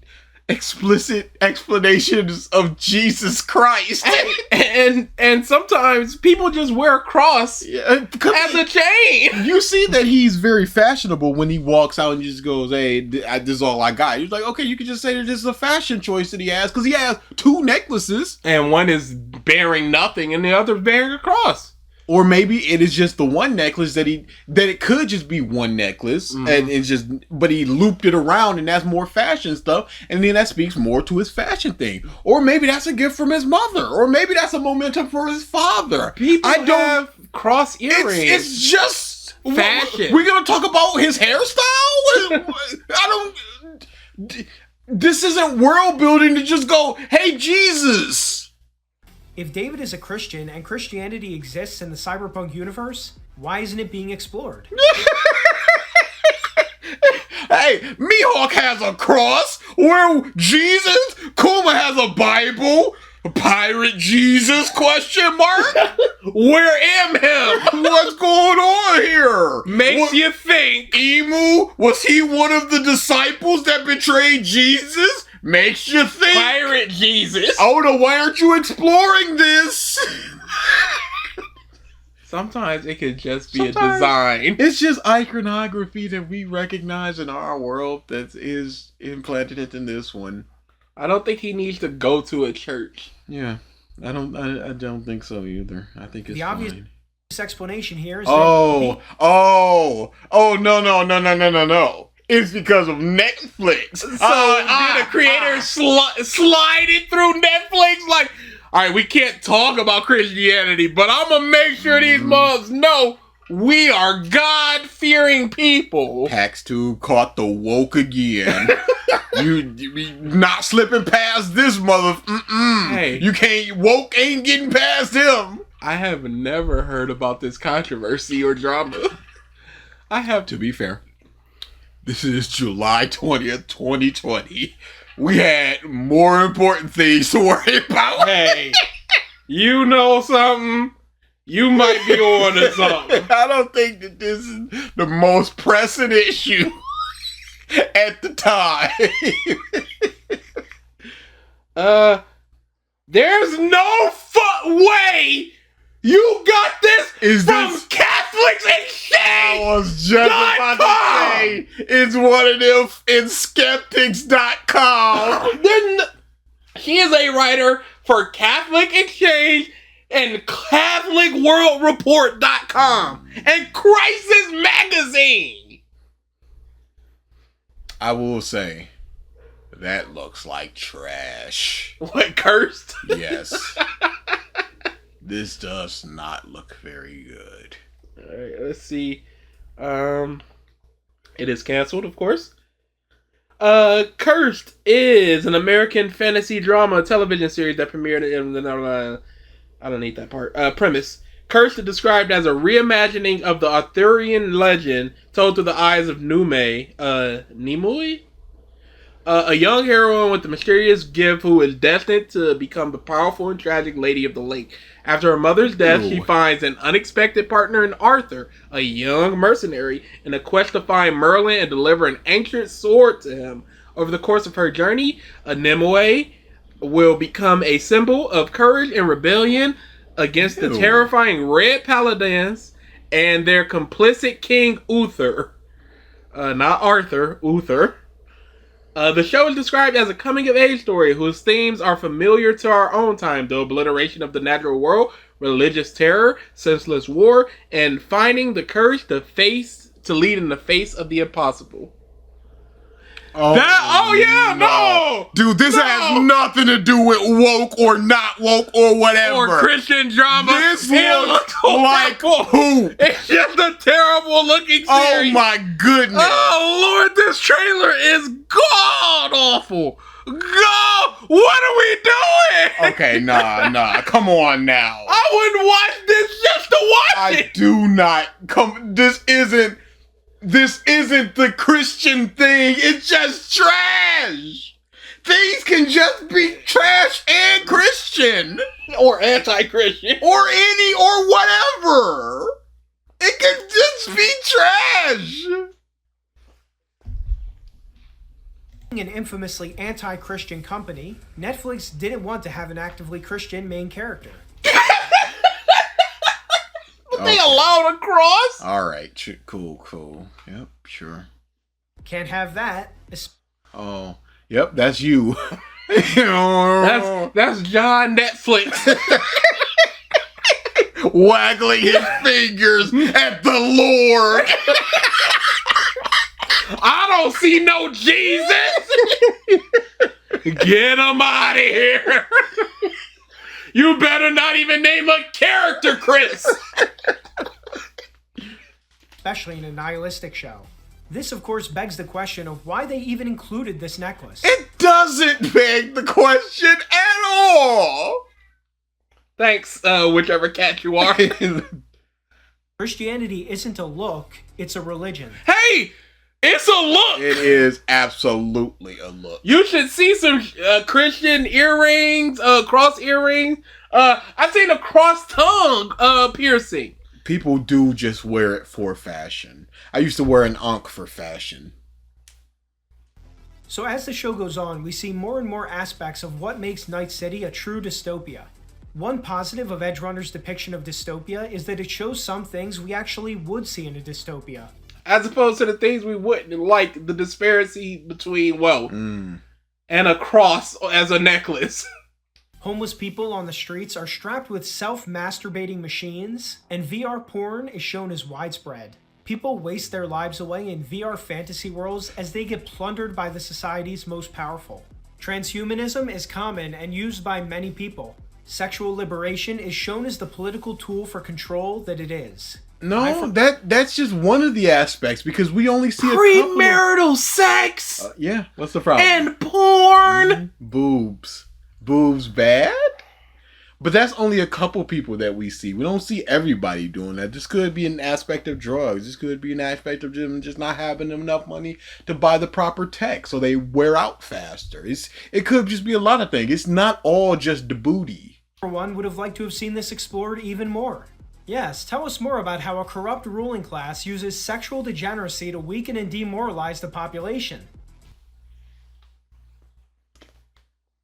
explicit explanations of Jesus Christ. and sometimes people just wear a cross as a chain. You see that he's very fashionable when he walks out and just goes, hey, this is all I got. He's like, okay, you could just say that this is a fashion choice that he has because he has 2 necklaces. And one is bearing nothing and the other is bearing a cross. Or maybe it is just the one necklace that it could just be one necklace and it's just, but he looped it around and that's more fashion stuff. And then that speaks more to his fashion thing. Or maybe that's a gift from his mother. Or maybe that's a momentum for his father. People have cross earrings. It's just fashion. We're going to talk about his hairstyle? This isn't world building to just go, hey, Jesus. If David is a Christian and Christianity exists in the Cyberpunk universe, why isn't it being explored? Hey, Mihawk has a cross. Where Jesus? Kuma has a Bible. Pirate Jesus? Question mark. Where am him? What's going on here? Makes you think. Emu? Was he one of the disciples that betrayed Jesus? Makes you think. Pirate Jesus. Oh no, why aren't you exploring this? Sometimes it could just be a design. It's just iconography that we recognize in our world that is implanted in this one. I don't think he needs to go to a church. Yeah, I don't think so either. I think it's the fine. obvious explanation here is no. It's because of Netflix. So did the creator slide it through Netflix? Like, all right, we can't talk about Christianity, but I'm going to make sure these mugs know we are God-fearing people. Pax Tube caught the woke again. you not slipping past this mother. Hey. You can't, woke ain't getting past him. I have never heard about this controversy or drama. To be fair. This is July 20th, 2020. We had more important things to worry about. Hey, you know something? You might be on to something. I don't think that this is the most pressing issue at the time. There's no way you got this from Catholics and Shame. I was just about to say. Hey, it's one of them in skeptics.com. She is a writer for Catholic Exchange and CatholicWorldReport.com and Crisis Magazine. I will say, that looks like trash. What, Cursed? Yes. This does not look very good. Alright, let's see. It is canceled, of course. Cursed is an American fantasy drama television series that premiered in the... I don't need that part. Premise. Cursed is described as a reimagining of the Arthurian legend told through the eyes of Nimue? A young heroine with a mysterious gift who is destined to become the powerful and tragic Lady of the Lake. After her mother's death, she finds an unexpected partner in Arthur, a young mercenary, in a quest to find Merlin and deliver an ancient sword to him. Over the course of her journey, Nimue will become a symbol of courage and rebellion against the terrifying Red Paladins and their complicit King Uther. Not Arthur, Uther. The show is described as a coming-of-age story whose themes are familiar to our own time: the obliteration of the natural world, religious terror, senseless war, and finding the courage to lead in the face of the impossible. No! Dude, this has nothing to do with woke or not woke or whatever. Or Christian drama. This looks like who? It's just a terrible looking series. Oh my goodness. Oh Lord, this trailer is god awful. What are we doing? Okay, nah. Come on now. I wouldn't watch this just to watch it. I do not This isn't the Christian thing. It's just trash. Things can just be trash and Christian. Or anti-Christian. Or whatever. It can just be trash. An infamously anti-Christian company, Netflix didn't want to have an actively Christian main character. But they allowed a cross? Alright, cool. Yep, sure. Can't have that. Oh, yep, that's you. That's John Netflix. Waggling his fingers at the Lord. I don't see no Jesus. Get him out of here. You better not even name a character, Chris. Especially in a nihilistic show. This, of course, begs the question of why they even included this necklace. It doesn't beg the question at all. Thanks, whichever cat you are. Christianity isn't a look, it's a religion. Hey! It's a look! It is absolutely a look. You should see some Christian earrings, cross earrings. I've seen a cross tongue piercing. People do just wear it for fashion. I used to wear an ankh for fashion. So as the show goes on, we see more and more aspects of what makes Night City a true dystopia. One positive of Edgerunners' depiction of dystopia is that it shows some things we actually would see in a dystopia. As opposed to the things we wouldn't, like the disparity between wealth and a cross as a necklace. Homeless people on the streets are strapped with self-masturbating machines, and VR porn is shown as widespread. People waste their lives away in VR fantasy worlds as they get plundered by the society's most powerful. Transhumanism is common and used by many people. Sexual liberation is shown as the political tool for control that it is. No, that's just one of the aspects, because we only see premarital sex. Yeah, what's the problem? And porn. Boobs bad, but that's only a couple people that we see. We don't see everybody doing that. This could be an aspect of drugs. This could be an aspect of them just not having enough money to buy the proper tech, so they wear out faster. It could just be a lot of things. It's not all just the booty. For one, would have liked to have seen this explored even more. Yes, tell us more about how a corrupt ruling class uses sexual degeneracy to weaken and demoralize the population.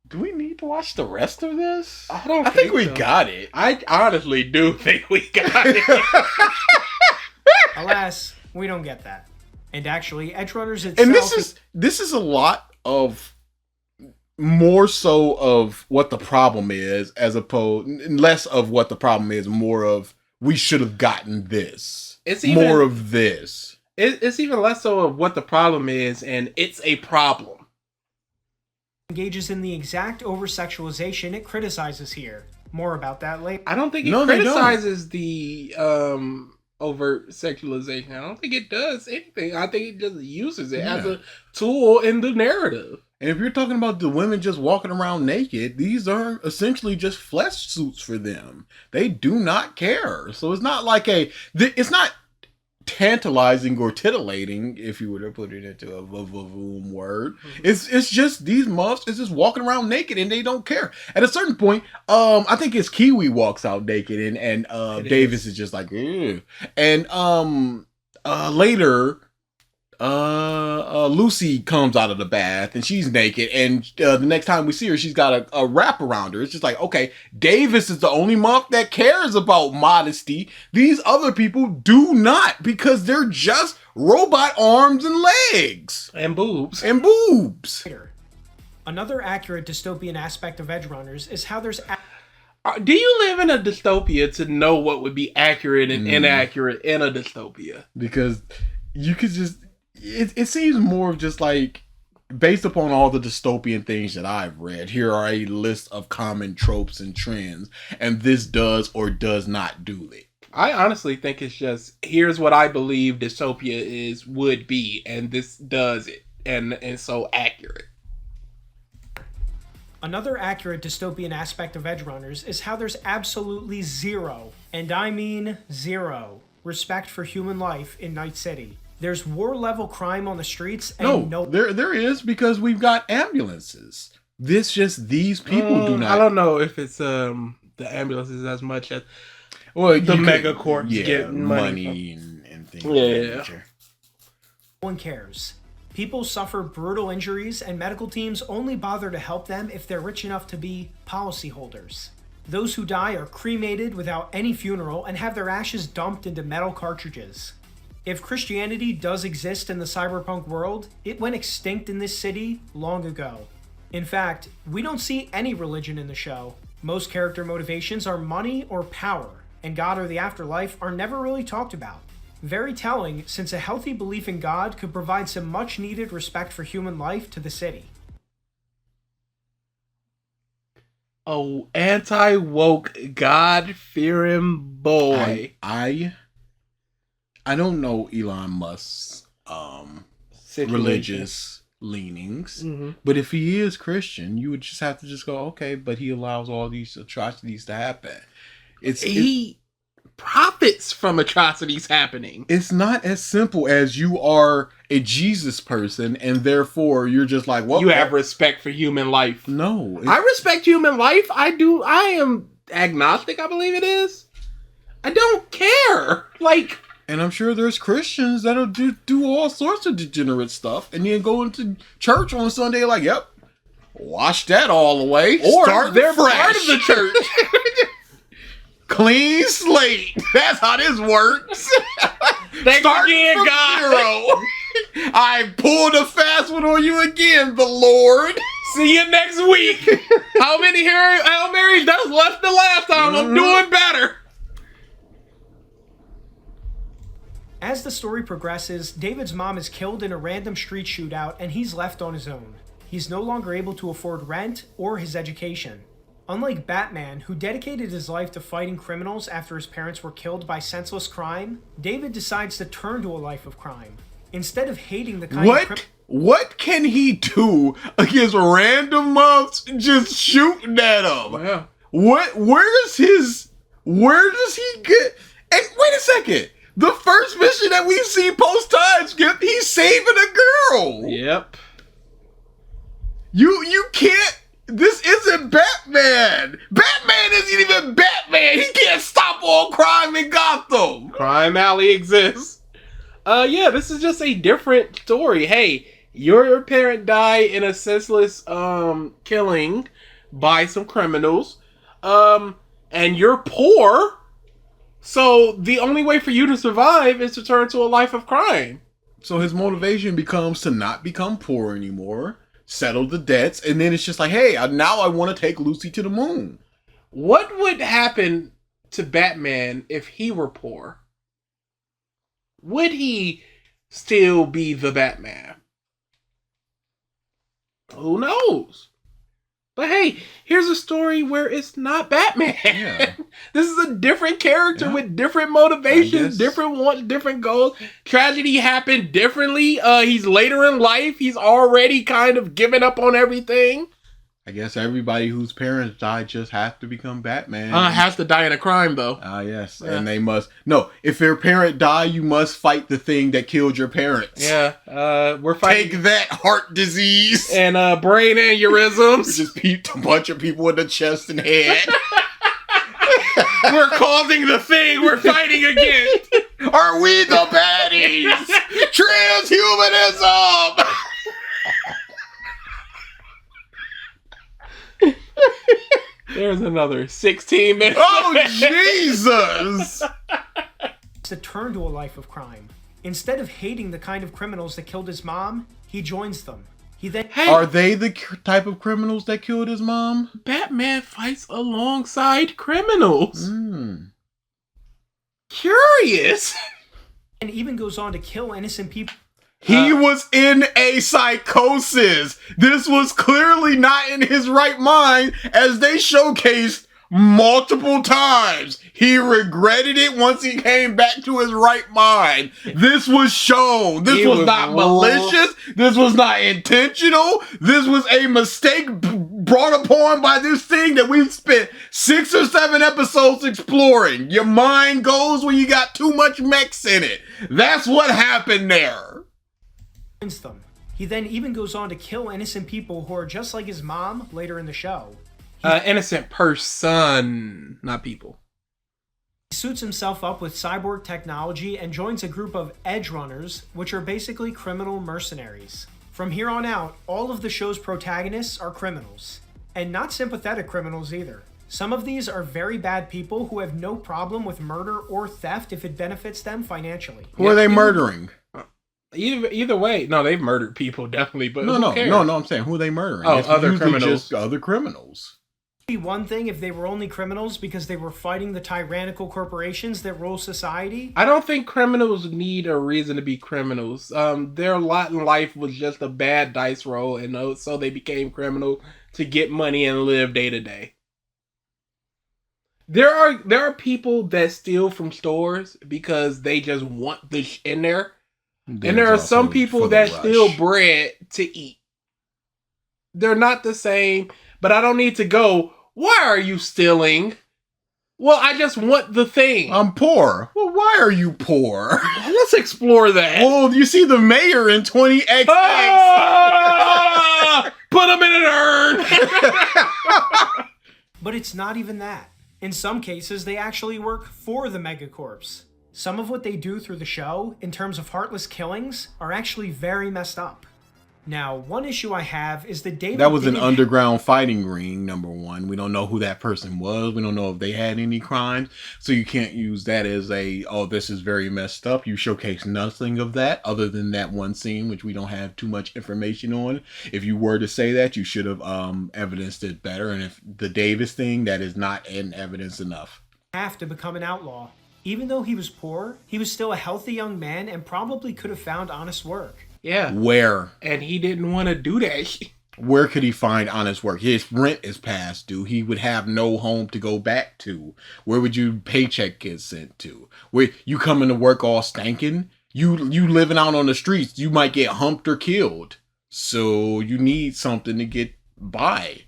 Do we need to watch the rest of this? I think we got it. I honestly do think we got it. Alas, we don't get that. And actually, Edgerunners itself... And this is a lot of more so of what the problem is, as opposed less of what the problem is, more of we should have gotten this. It's even, more of this. It's even less so of what the problem is, and it's a problem. Engages in the exact over-sexualization it criticizes here. More about that later. I don't think it criticizes the overt sexualization. I don't think it does anything. I think it just uses it as a tool in the narrative. And if you're talking about the women just walking around naked, these are essentially just flesh suits for them. They do not care. So it's not like it's not tantalizing or titillating, if you were to put it into a vavoom word. It's just these muffs is just walking around naked and they don't care. At a certain point, I think it's Kiwi walks out naked and Davis is just like, ugh. And later Lucy comes out of the bath and she's naked, and the next time we see her she's got a wrap around her. It's just like, okay, Davis is the only monk that cares about modesty. These other people do not, because they're just robot arms and legs and boobs. Another accurate dystopian aspect of Edgerunners is how there's do you live in a dystopia to know what would be accurate and inaccurate in a dystopia? Because you could just it seems more of just like, based upon all the dystopian things that I've read, here are a list of common tropes and trends, and this does or does not do it. I honestly think it's just, here's what I believe dystopia would be, and this does it, and so accurate. Another accurate dystopian aspect of Edgerunners is how there's absolutely zero, and I mean zero, respect for human life in Night City. There's war-level crime on the streets, and there is, because we've got ambulances. These people do not. I don't know if it's the ambulances as much as the megacorps get money and things of that nature. No one cares. People suffer brutal injuries, and medical teams only bother to help them if they're rich enough to be policyholders. Those who die are cremated without any funeral and have their ashes dumped into metal cartridges. If Christianity does exist in the cyberpunk world, it went extinct in this city long ago. In fact, we don't see any religion in the show. Most character motivations are money or power, and God or the afterlife are never really talked about. Very telling, since a healthy belief in God could provide some much needed respect for human life to the city. Oh, anti-woke, God-fearing boy. I don't know Elon Musk's religious leanings, but if he is Christian, you would just have to just go, okay, but he allows all these atrocities to happen. He profits from atrocities happening. It's not as simple as you are a Jesus person and therefore you're just like, well, you have respect for human life. No. I respect human life. I do. I am agnostic, I believe it is. I don't care. And I'm sure there's Christians that'll do all sorts of degenerate stuff and then go into church on Sunday like, yep, wash that all away. Or start they're fresh. part of the church. Clean slate. That's how this works. Thanks again, God. Zero. I pulled a fast one on you again, the Lord. See you next week. How many Hail Marys does left the last time? I'm doing better. As the story progresses, David's mom is killed in a random street shootout and he's left on his own. He's no longer able to afford rent or his education. Unlike Batman, who dedicated his life to fighting criminals after his parents were killed by senseless crime, David decides to turn to a life of crime. Instead of hating the kind of what can he do against random mobs just shooting at him? Wow. Where does he get? And wait a second. The first mission that we see post-time skip, he's saving a girl. Yep. You can't. This isn't Batman. Batman isn't even Batman. He can't stop all crime in Gotham. Crime Alley exists. Yeah, this is just a different story. Hey, your parent died in a senseless killing by some criminals. And you're poor. So the only way for you to survive is to turn to a life of crime. So his motivation becomes to not become poor anymore, settle the debts, and then it's just like, hey, now I want to take Lucy to the moon. What would happen to Batman if he were poor? Would he still be the Batman? Who knows? But hey, here's a story where it's not Batman. Yeah. This is a different character with different motivations, different wants, different goals. Tragedy happened differently. He's later in life. He's already kind of given up on everything. I guess everybody whose parents died just have to become Batman. Has to die in a crime, though. Yes. Yeah. And they must... No, if your parent died, you must fight the thing that killed your parents. Yeah. We're fighting... Take that, heart disease! And brain aneurysms. Just peeped a bunch of people in the chest and head. We're causing the thing we're fighting against. Are we the baddies? Transhumanism! There's another 16 minutes. Oh, Jesus! To turn to a life of crime. Instead of hating the kind of criminals that killed his mom, he joins them. He then... Hey, are they the type of criminals that killed his mom? Batman fights alongside criminals. Curious. And even goes on to kill innocent people. He was in a psychosis. This was clearly not in his right mind, as they showcased multiple times. He regretted it once he came back to his right mind. This was shown. This was not malicious. This was not intentional. This was a mistake brought upon by this thing that we've spent 6 or 7 episodes exploring. Your mind goes when you got too much mechs in it. That's what happened there. Them. He then even goes on to kill innocent people who are just like his mom later in the show. Innocent person, not people. He suits himself up with cyborg technology and joins a group of Edgerunners, which are basically criminal mercenaries. From here on out, all of the show's protagonists are criminals. And not sympathetic criminals either. Some of these are very bad people who have no problem with murder or theft if it benefits them financially. Who are they murdering? Either way, no, they've murdered people definitely, but no, I'm saying who are they murdering? Oh, it's other criminals. Just other criminals. It'd be one thing if they were only criminals because they were fighting the tyrannical corporations that rule society. I don't think criminals need a reason to be criminals. Their lot in life was just a bad dice roll, and so they became criminal to get money and live day to day. There are people that steal from stores because they just want the in there. And there are some people that steal bread to eat. They're not the same, but I don't need to go, why are you stealing? Well, I just want the thing. I'm poor. Well, why are you poor? Let's explore that. Well, you see the mayor in 20XX. Put him in an urn. But it's not even that. In some cases, they actually work for the megacorps. Some of what they do through the show, in terms of heartless killings, are actually very messed up. Now, one issue I have is that David... That was an underground fighting ring, number one. We don't know who that person was. We don't know if they had any crimes. So you can't use that as this is very messed up. You showcase nothing of that other than that one scene, which we don't have too much information on. If you were to say that, you should have evidenced it better. And if the Davis thing, that is not in evidence enough. ...have to become an outlaw. Even though he was poor, he was still a healthy young man and probably could have found honest work. Yeah. Where? And he didn't want to do that. Where could he find honest work? His rent is past due. He would have no home to go back to. Where would your paycheck get sent to? Where you coming to work all stankin'? You living out on the streets, you might get humped or killed. So you need something to get by.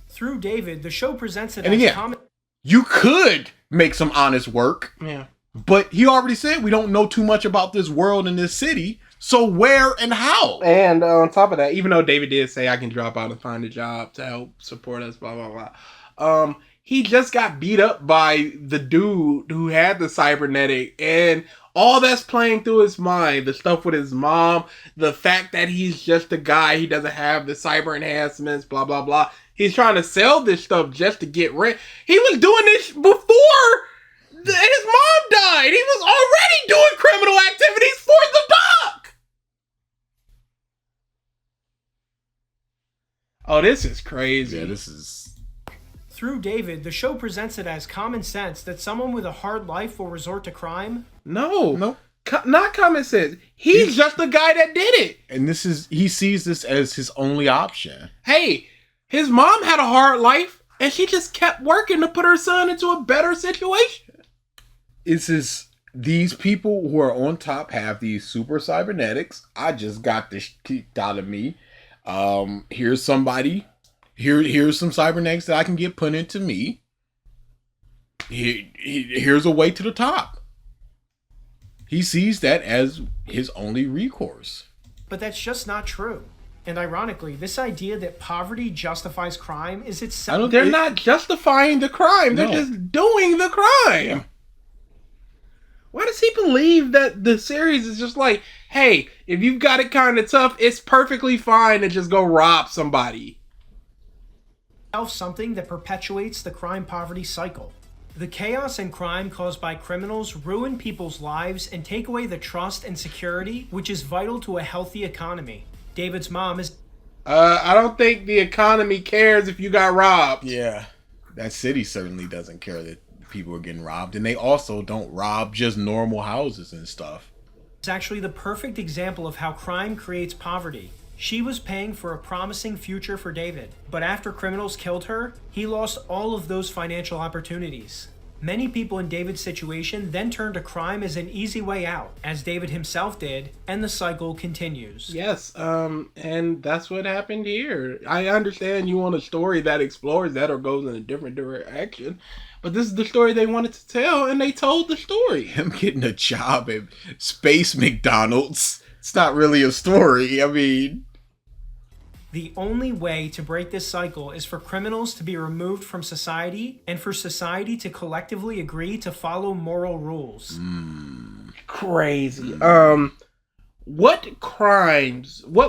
Through David, the show presents it and as again, common... You could make some honest work. Yeah. But he already said we don't know too much about this world and this city. So where and how? And on top of that, even though David did say I can drop out and find a job to help support us, blah, blah, blah. He just got beat up by the dude who had the cybernetic, and all that's playing through his mind. The stuff with his mom, the fact that he's just a guy, he doesn't have the cyber enhancements, blah, blah, blah. He's trying to sell this stuff just to get rent. He was doing this before his mom died. He was already doing criminal activities for the doc. Oh, this is crazy. Yeah, this is... Through David, the show presents it as common sense that someone with a hard life will resort to crime. No. Not common sense. He's just the guy that did it. And he sees this as his only option. Hey, his mom had a hard life, and she just kept working to put her son into a better situation. These people who are on top have these super cybernetics. I just got this kicked out of me. Here's somebody. Here's some cybernetics that I can get put into me. Here's a way to the top. He sees that as his only recourse. But that's just not true. And ironically, this idea that poverty justifies crime is itself... They're not justifying the crime. They're just doing the crime. Why does he believe that the series is just like, hey, if you've got it kind of tough, it's perfectly fine to just go rob somebody? Something that perpetuates the crime-poverty cycle. The chaos and crime caused by criminals ruin people's lives and take away the trust and security which is vital to a healthy economy. David's mom is... I don't think the economy cares if you got robbed. Yeah. That city certainly doesn't care that people are getting robbed. And they also don't rob just normal houses and stuff. It's actually the perfect example of how crime creates poverty. She was paying for a promising future for David, but after criminals killed her, he lost all of those financial opportunities. Many people in David's situation then turn to crime as an easy way out, as David himself did, and the cycle continues. Yes, and that's what happened here. I understand you want a story that explores that or goes in a different direction, but this is the story they wanted to tell, and they told the story. Him getting a job at Space McDonald's. It's not really a story. I mean... The only way to break this cycle is for criminals to be removed from society and for society to collectively agree to follow moral rules. Crazy. What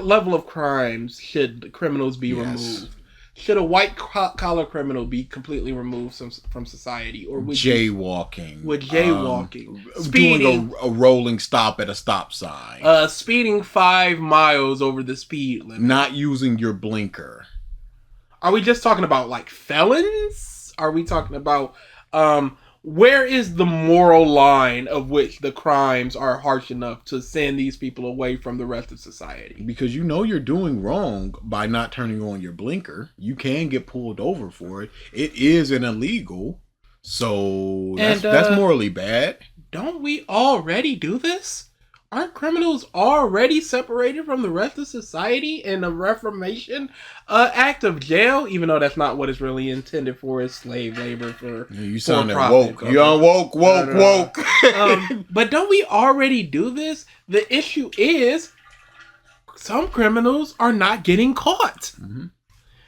level of crimes should criminals be removed? Should a white collar criminal be completely removed from society, or would jaywalking? Speeding, doing a rolling stop at a stop sign, speeding 5 miles over the speed limit, not using your blinker. Are we just talking about like felons? Are we talking about where is the moral line of which the crimes are harsh enough to send these people away from the rest of society? Because you know you're doing wrong by not turning on your blinker. You can get pulled over for it. It is an illegal. So that's morally bad. Don't we already do this? Aren't criminals already separated from the rest of society in the Reformation Act of jail? Even though that's not what it's really intended for, is slave labor for... You sounded woke. You're woke. But don't we already do this? The issue is some criminals are not getting caught. Mm-hmm.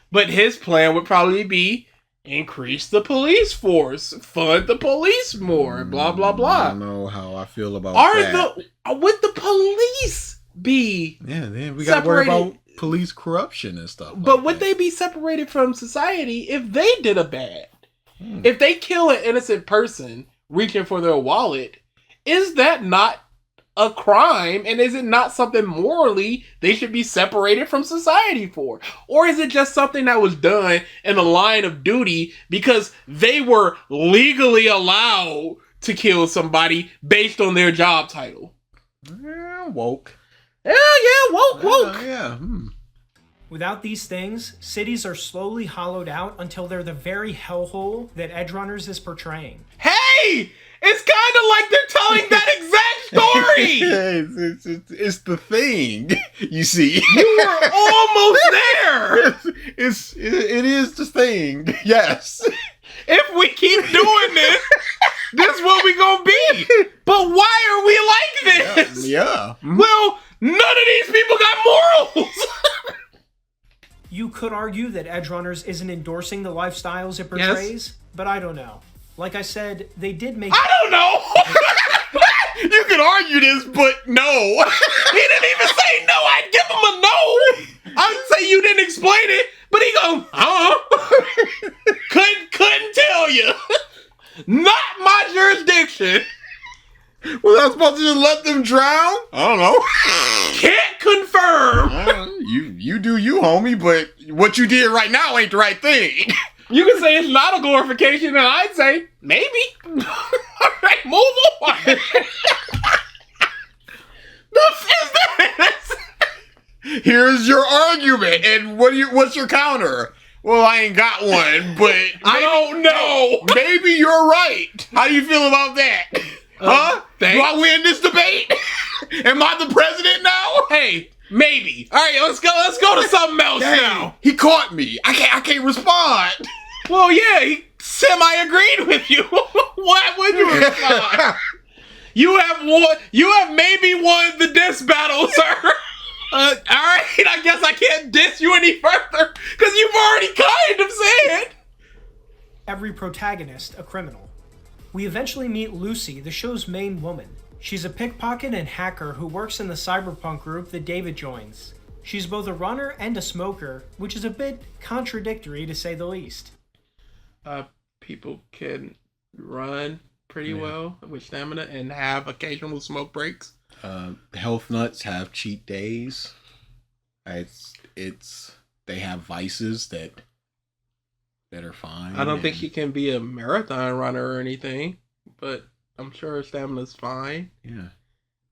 But his plan would probably be increase the police force, fund the police more, blah, blah, blah. I don't know how I feel about that. Would the police be then we got to worry about police corruption and stuff. But would they be separated from society if they did a bad? If they kill an innocent person reaching for their wallet, is that not a crime? And is it not something morally they should be separated from society for? Or is it just something that was done in the line of duty because they were legally allowed to kill somebody based on their job title? Woke. Woke. Without these things, cities are slowly hollowed out until they're the very hellhole that Edgerunners is portraying. Hey! It's kind of like they're telling that exact it's story! it's the thing, you see. You were almost there! It is the thing, yes. If we keep doing this is what we gonna be. But why are we like this? Yeah. Well, none of these people got morals. You could argue that Edgerunners isn't endorsing the lifestyles it portrays, but I don't know. Like I said, they did make... I don't know! You can argue this, but no. He didn't even say no. I'd give him a no. I'd say you didn't explain it, but he go, couldn't tell you. Not my jurisdiction. Was I supposed to just let them drown? I don't know. Can't confirm. You do you, homie, but what you did right now ain't the right thing. You can say it's not a glorification, and I'd say maybe. All right, move on. Here's your argument, and what's your counter? Well, I ain't got one, but I don't know. Maybe you're right. How do you feel about that? Huh? Do I win this debate? Am I the president now? Hey, maybe. All right, let's go to something else now. He caught me. I can't respond. Well, yeah, he semi-agreed with you. Why would you respond? You have maybe won the diss battle, sir. All right, I guess I can't diss you any further because you've already kind of said. Every protagonist a criminal. We eventually meet Lucy, the show's main woman. She's a pickpocket and hacker who works in the cyberpunk group that David joins. She's both a runner and a smoker, which is a bit contradictory to say the least. People can run pretty well with stamina and have occasional smoke breaks. Health nuts have cheat days. They have vices that are fine. I don't think she can be a marathon runner or anything, but I'm sure her stamina's fine. Yeah.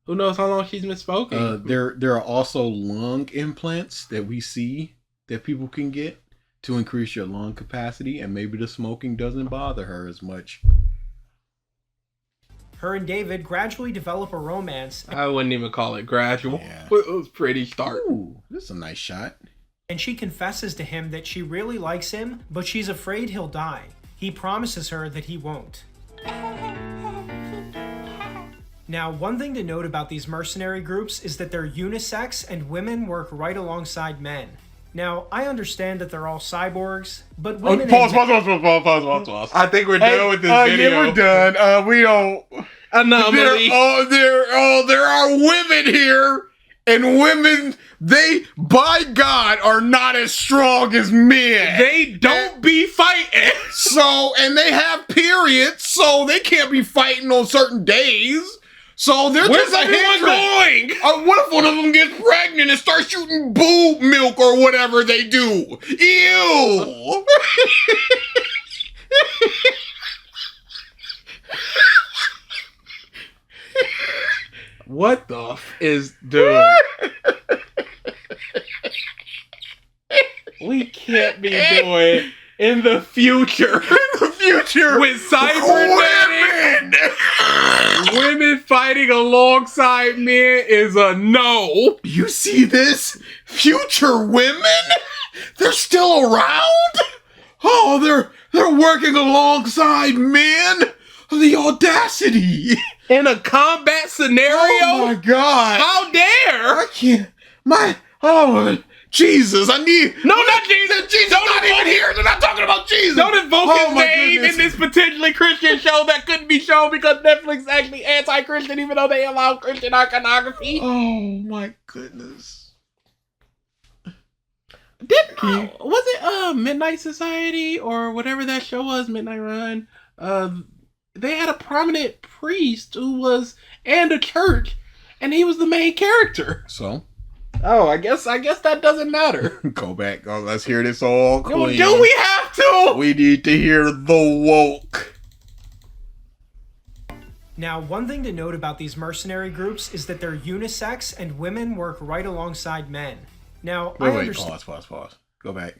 Who knows how long she's been smoking? There are also lung implants that we see that people can get to increase your lung capacity, and maybe the smoking doesn't bother her as much. Her and David gradually develop a romance. I wouldn't even call it gradual. Yeah. It was pretty start. Ooh, this is a nice shot. And she confesses to him that she really likes him, but she's afraid he'll die. He promises her that he won't. Now, one thing to note about these mercenary groups is that they're unisex and women work right alongside men. Now, I understand that they're all cyborgs, but women... Pause. I think we're done with this video. Yeah, we're done. We don't... Anomaly. There are women here, and women, they, by God, are not as strong as men. They don't be fighting. So, and they have periods, so they can't be fighting on certain days. So they're Where's just everyone going? What if one of them gets pregnant and starts shooting boob milk or whatever they do? Ew! What the is dude? We can't be doing in the future. With cybernetic women fighting alongside men is a no. You see this? Future women? They're still around? Oh, they're working alongside men? The audacity! In a combat scenario? Oh my God! How dare! I can't. Jesus! I need. No, not Jesus! Jesus! Don't not even here. They're not talking about Jesus. Don't invoke Oh his my name goodness. in this potentially Christian show that couldn't be shown because Netflix is actually anti-Christian, even though they allow Christian iconography. Oh my goodness! Was it Midnight Society or whatever that show was, Midnight Run? They had a prominent priest and a church, and he was the main character. So. Oh, I guess that doesn't matter. Go back. Oh, let's hear this all clean. Do we have to? We need to hear the woke. Now, one thing to note about these mercenary groups is that they're unisex and women work right alongside men. Now, I understand. Pause. Go back.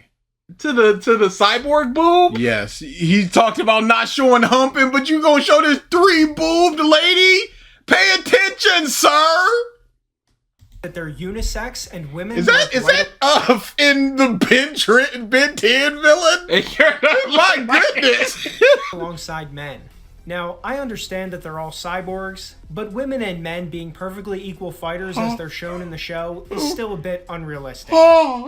To the cyborg boob? Yes, he talked about not showing humping, but you gonna show this 3-boobed lady? Pay attention, sir. That they're unisex and women. Is that in the Ben 10 villain? My goodness! Alongside men. Now, I understand that they're all cyborgs, but women and men being perfectly equal fighters as they're shown in the show is still a bit unrealistic. Ain't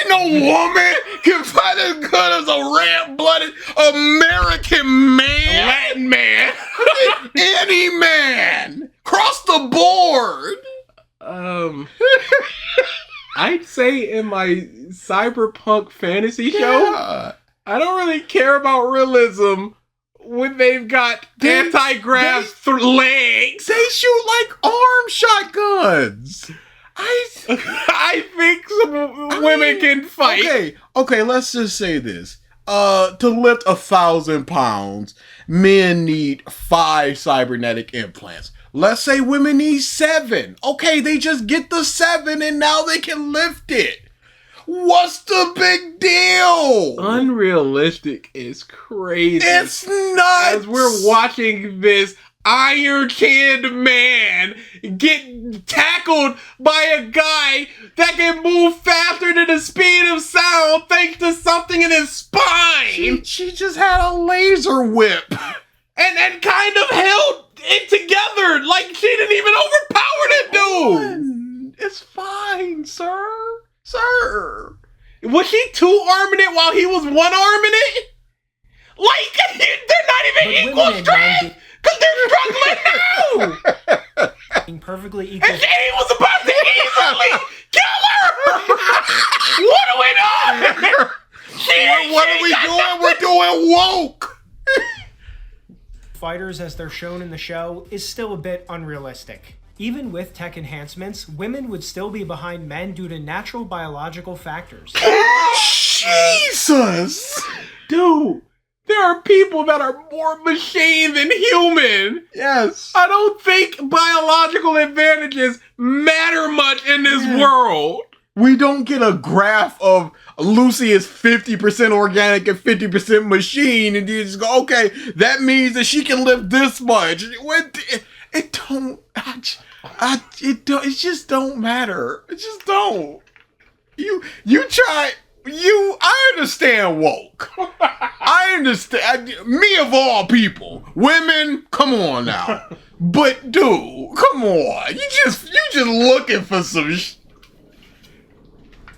no woman can fight as good as a red-blooded American man. Latin man. Any man. Cross the board. I'd say in my cyberpunk fantasy show, I don't really care about realism when they've got anti-grav legs. They shoot like arm shotguns. I think some women can fight. Okay, let's just say this. To lift 1,000 pounds, men need 5 cybernetic implants. Let's say women need 7. Okay, they just get the 7 and now they can lift it. What's the big deal? Unrealistic is crazy. It's nuts. As we're watching this iron-canned man get tackled by a guy that can move faster than the speed of sound thanks to something in his spine. She just had a laser whip. And kind of held it together like she didn't even overpower that dude. It's fine, sir. Sir. Was she 2-arming it while he was 1-arming it? Like, they're not even equal strength! Because they're struggling now! Being perfectly equal. And she was about to easily kill her! What are we doing? What are we doing? We're doing woke! Fighters as they're shown in the show is still a bit unrealistic. Even with tech enhancements, women would still be behind men due to natural biological factors. Jesus! Dude, there are people that are more machine than human. Yes. I don't think biological advantages matter much in this world. We don't get a graph of Lucy is 50% organic and 50% machine, and you just go, okay, that means that she can lift this much. It just don't matter. It just don't. I understand woke. I understand. Me of all people. Women, come on now. But dude, come on. You just looking for some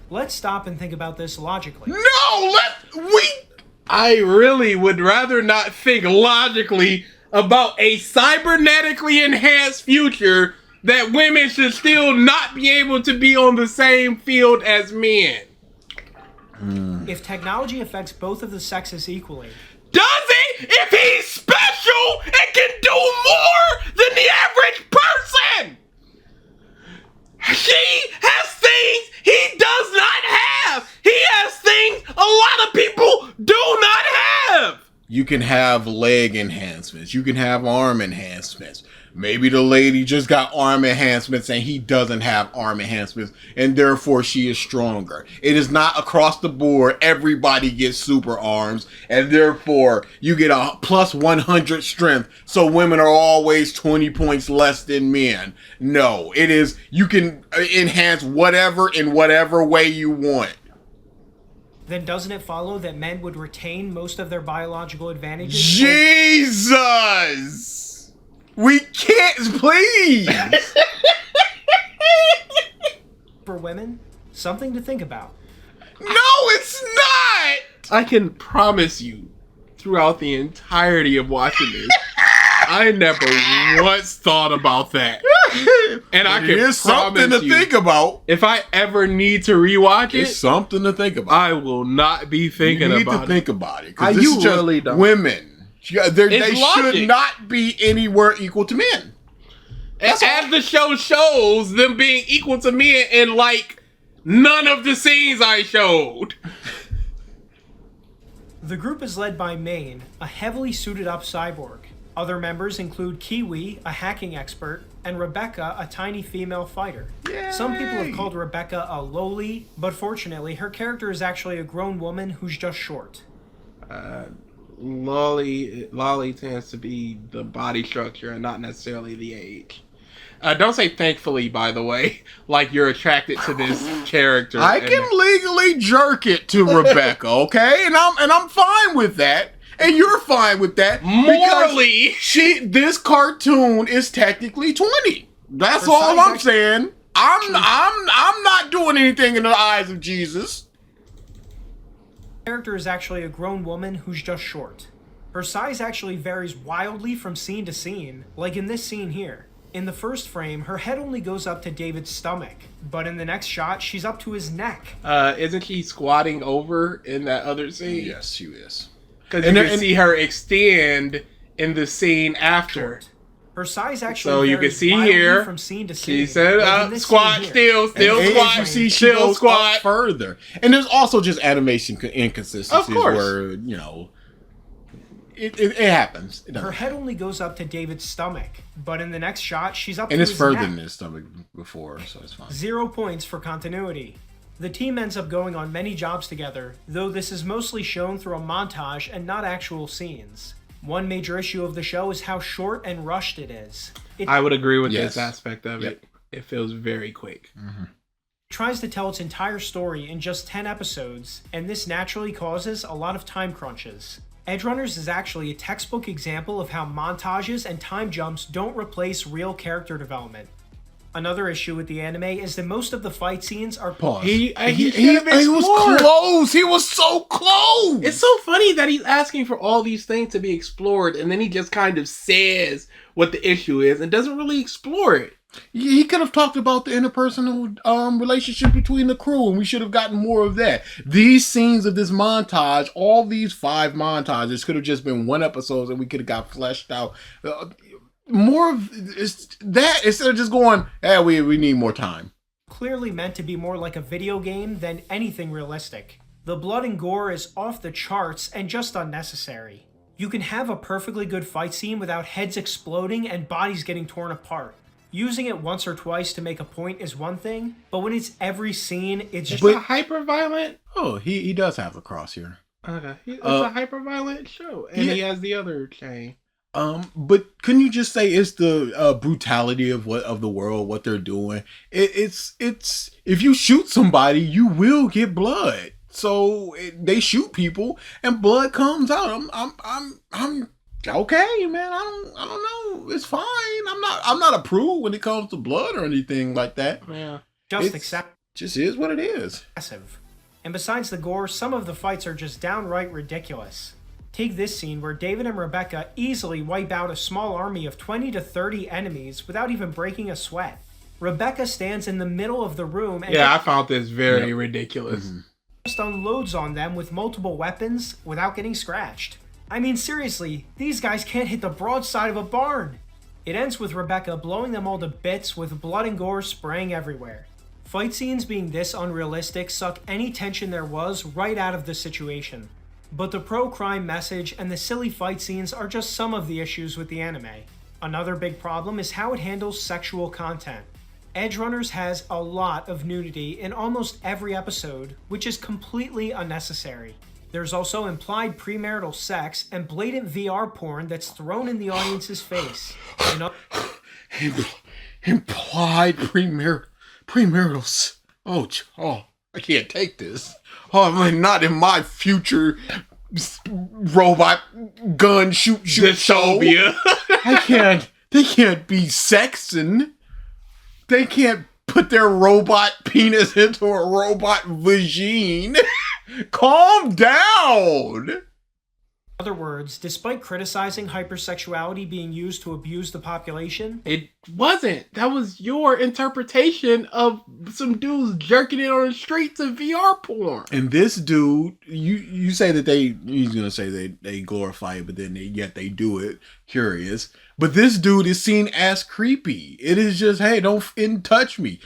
Let's stop and think about this logically. No, I really would rather not think logically about a cybernetically enhanced future that women should still not be able to be on the same field as men. If technology affects both of the sexes equally, does it? If he's special and can do more than the average person! She has things he does not have! He has things a lot of people do not have! You can have leg enhancements. You can have arm enhancements. Maybe the lady just got arm enhancements and he doesn't have arm enhancements, and therefore she is stronger. It is not across the board. Everybody gets super arms, and therefore you get a plus 100 strength, so women are always 20 points less than men. No, it is, you can enhance whatever in whatever way you want. then doesn't it follow that men would retain most of their biological advantages? Jesus! We can't, please! For women, something to think about. No, it's not! I can promise you, throughout the entirety of watching this, I never once thought about that. And I can promise something to you, think about. if I ever need to rewatch It's it, something to think about. I will not be thinking you need about to it. think about it. 'Cause this You is just really don't. women. They logic. should not be anywhere equal to men. As the show shows, them being equal to men in like none of the scenes I showed. The group is led by Maine, a heavily suited up cyborg. Other members include Kiwi, a hacking expert, and Rebecca, a tiny female fighter. Yay. Some people have called Rebecca a loli, but fortunately, her character is actually a grown woman who's just short. Lolly tends to be the body structure and not necessarily the age. Don't say thankfully, by the way, like you're attracted to this character. I can legally jerk it to Rebecca, okay? And I'm fine with that. And you're fine with that. Morally, this cartoon is technically 20. That's all I'm saying. I'm not doing anything in the eyes of Jesus. The character is actually a grown woman who's just short. Her size actually varies wildly from scene to scene, like in this scene here. In the first frame, her head only goes up to David's stomach, but in the next shot, she's up to his neck. Isn't she squatting over in that other scene? Yes, she is. Because you can see her extend in the scene after. Her Her size actually So you varies can see wildly here, from scene to scene. she said, like in this squat, scene here. still And squat. you see, she still goes squat. up further. And there's also just animation inconsistencies Of course. where, it happens. It Her doesn't. head only goes up to David's stomach, but in the next shot, she's up And to it's his further neck. than his stomach before, so it's fine. 0 points for continuity. The team ends up going on many jobs together, though this is mostly shown through a montage and not actual scenes. One major issue of the show is how short and rushed it is. It I would agree with Yes. this aspect of it. It feels very quick. tries to tell its entire story in just 10 episodes, and this naturally causes a lot of time crunches. Edgerunners is actually a textbook example of how montages and time jumps don't replace real character development. Another issue with the anime is that most of the fight scenes are Pause. He He was close. He was so close. It's so funny that he's asking for all these things to be explored, and then he just kind of says what the issue is and doesn't really explore it. He could have talked about the interpersonal relationship between the crew, and we should have gotten more of that. These scenes of this montage, all these 5 montages, could have just been one episode, and we could have got fleshed out. More of that instead of just going, we need more time. clearly meant to be more like a video game than anything realistic. The blood and gore is off the charts and just unnecessary. You can have a perfectly good fight scene without heads exploding and bodies getting torn apart. Using it once or twice to make a point is one thing, but when it's every scene, it's just It's a hyper-violent... Oh, he does have a cross here. Okay. It's a hyper-violent show. And he has the other chain. But couldn't you just say it's the brutality of the world, what they're doing? It's if you shoot somebody, you will get blood. So they shoot people and blood comes out. I'm okay, man. I don't know. It's fine. I'm not a prude when it comes to blood or anything like that. Yeah. just Just is what it is. excessive. And besides the gore, some of the fights are just downright ridiculous. Take this scene where David and Rebecca easily wipe out a small army of 20 to 30 enemies without even breaking a sweat. Rebecca stands in the middle of the room and Yeah, I found this very ridiculous. just unloads on them with multiple weapons without getting scratched. I mean, seriously, these guys can't hit the broadside of a barn. It ends with Rebecca blowing them all to bits with blood and gore spraying everywhere. Fight scenes being this unrealistic suck any tension there was right out of the situation. But the pro-crime message and the silly fight scenes are just some of the issues with the anime. Another big problem is how it handles sexual content. Edgerunners has a lot of nudity in almost every episode, which is completely unnecessary. There's also implied premarital sex and blatant VR porn that's thrown in the audience's face. Implied premaritals. Oh, I can't take this. Oh, I mean, not in my future robot gun shoot show. Dystopia. They can't be sexing. They can't put their robot penis into a robot vagine. Calm down. In other words, despite criticizing hypersexuality being used to abuse the population, It wasn't. That was your interpretation of some dudes jerking it on the streets of VR porn. And this dude, you say that he's gonna say they glorify it, but then yet they do it. Curious. But this dude is seen as creepy. It is just, hey, don't touch me.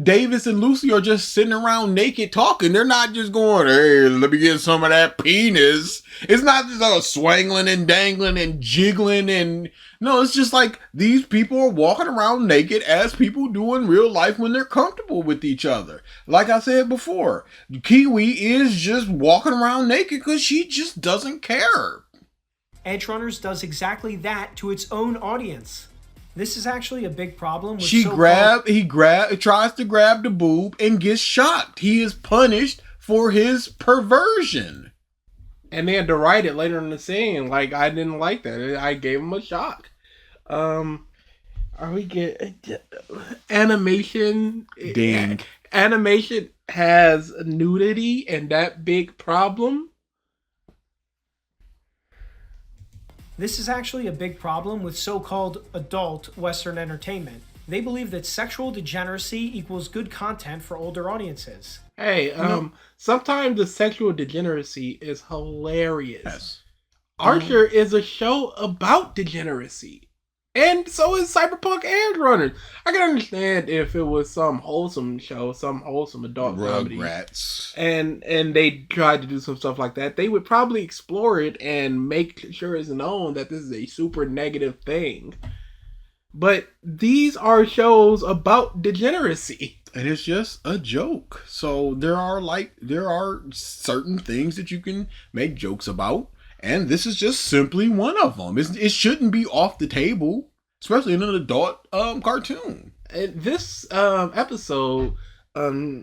Davis and Lucy are just sitting around naked talking. They're not just going, hey, let me get some of that penis. It's not just swangling and dangling and jiggling and no, it's just like these people are walking around naked as people do in real life when they're comfortable with each other. Like I said before, Kiwi is just walking around naked because she just doesn't care. Edgerunners does exactly that to its own audience. This is actually a big problem with He tries to grab the boob and gets shocked. He is punished for his perversion. And they had to write it later in the scene. Like, I didn't like that. I gave him a shock. Are we get animation? Ding. Animation has nudity and that big problem. This is actually a big problem with so-called adult Western entertainment. They believe that sexual degeneracy equals good content for older audiences. Hey, sometimes the sexual degeneracy is hilarious. Yes. Archer is a show about degeneracy. And so is Cyberpunk Edgerunners. I can understand if it was some wholesome show, some wholesome adult comedy. Rugrats. And they tried to do some stuff like that. They would probably explore it and make sure it's known that this is a super negative thing. But these are shows about degeneracy. And it's just a joke. So there are certain things that you can make jokes about. And this is just simply one of them. It shouldn't be off the table, especially in an adult cartoon. And this episode,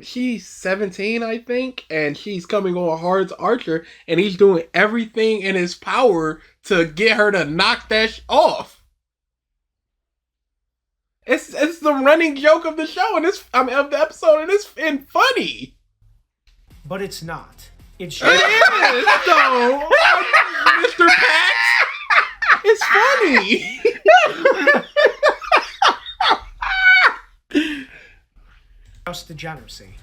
she's 17, I think, and she's coming on hard to Archer, and he's doing everything in his power to get her to knock that off. It's the running joke of the show, and of the episode, and it's funny. But it's not. It is, though. Mr. Pax. It's funny. Just degeneracy.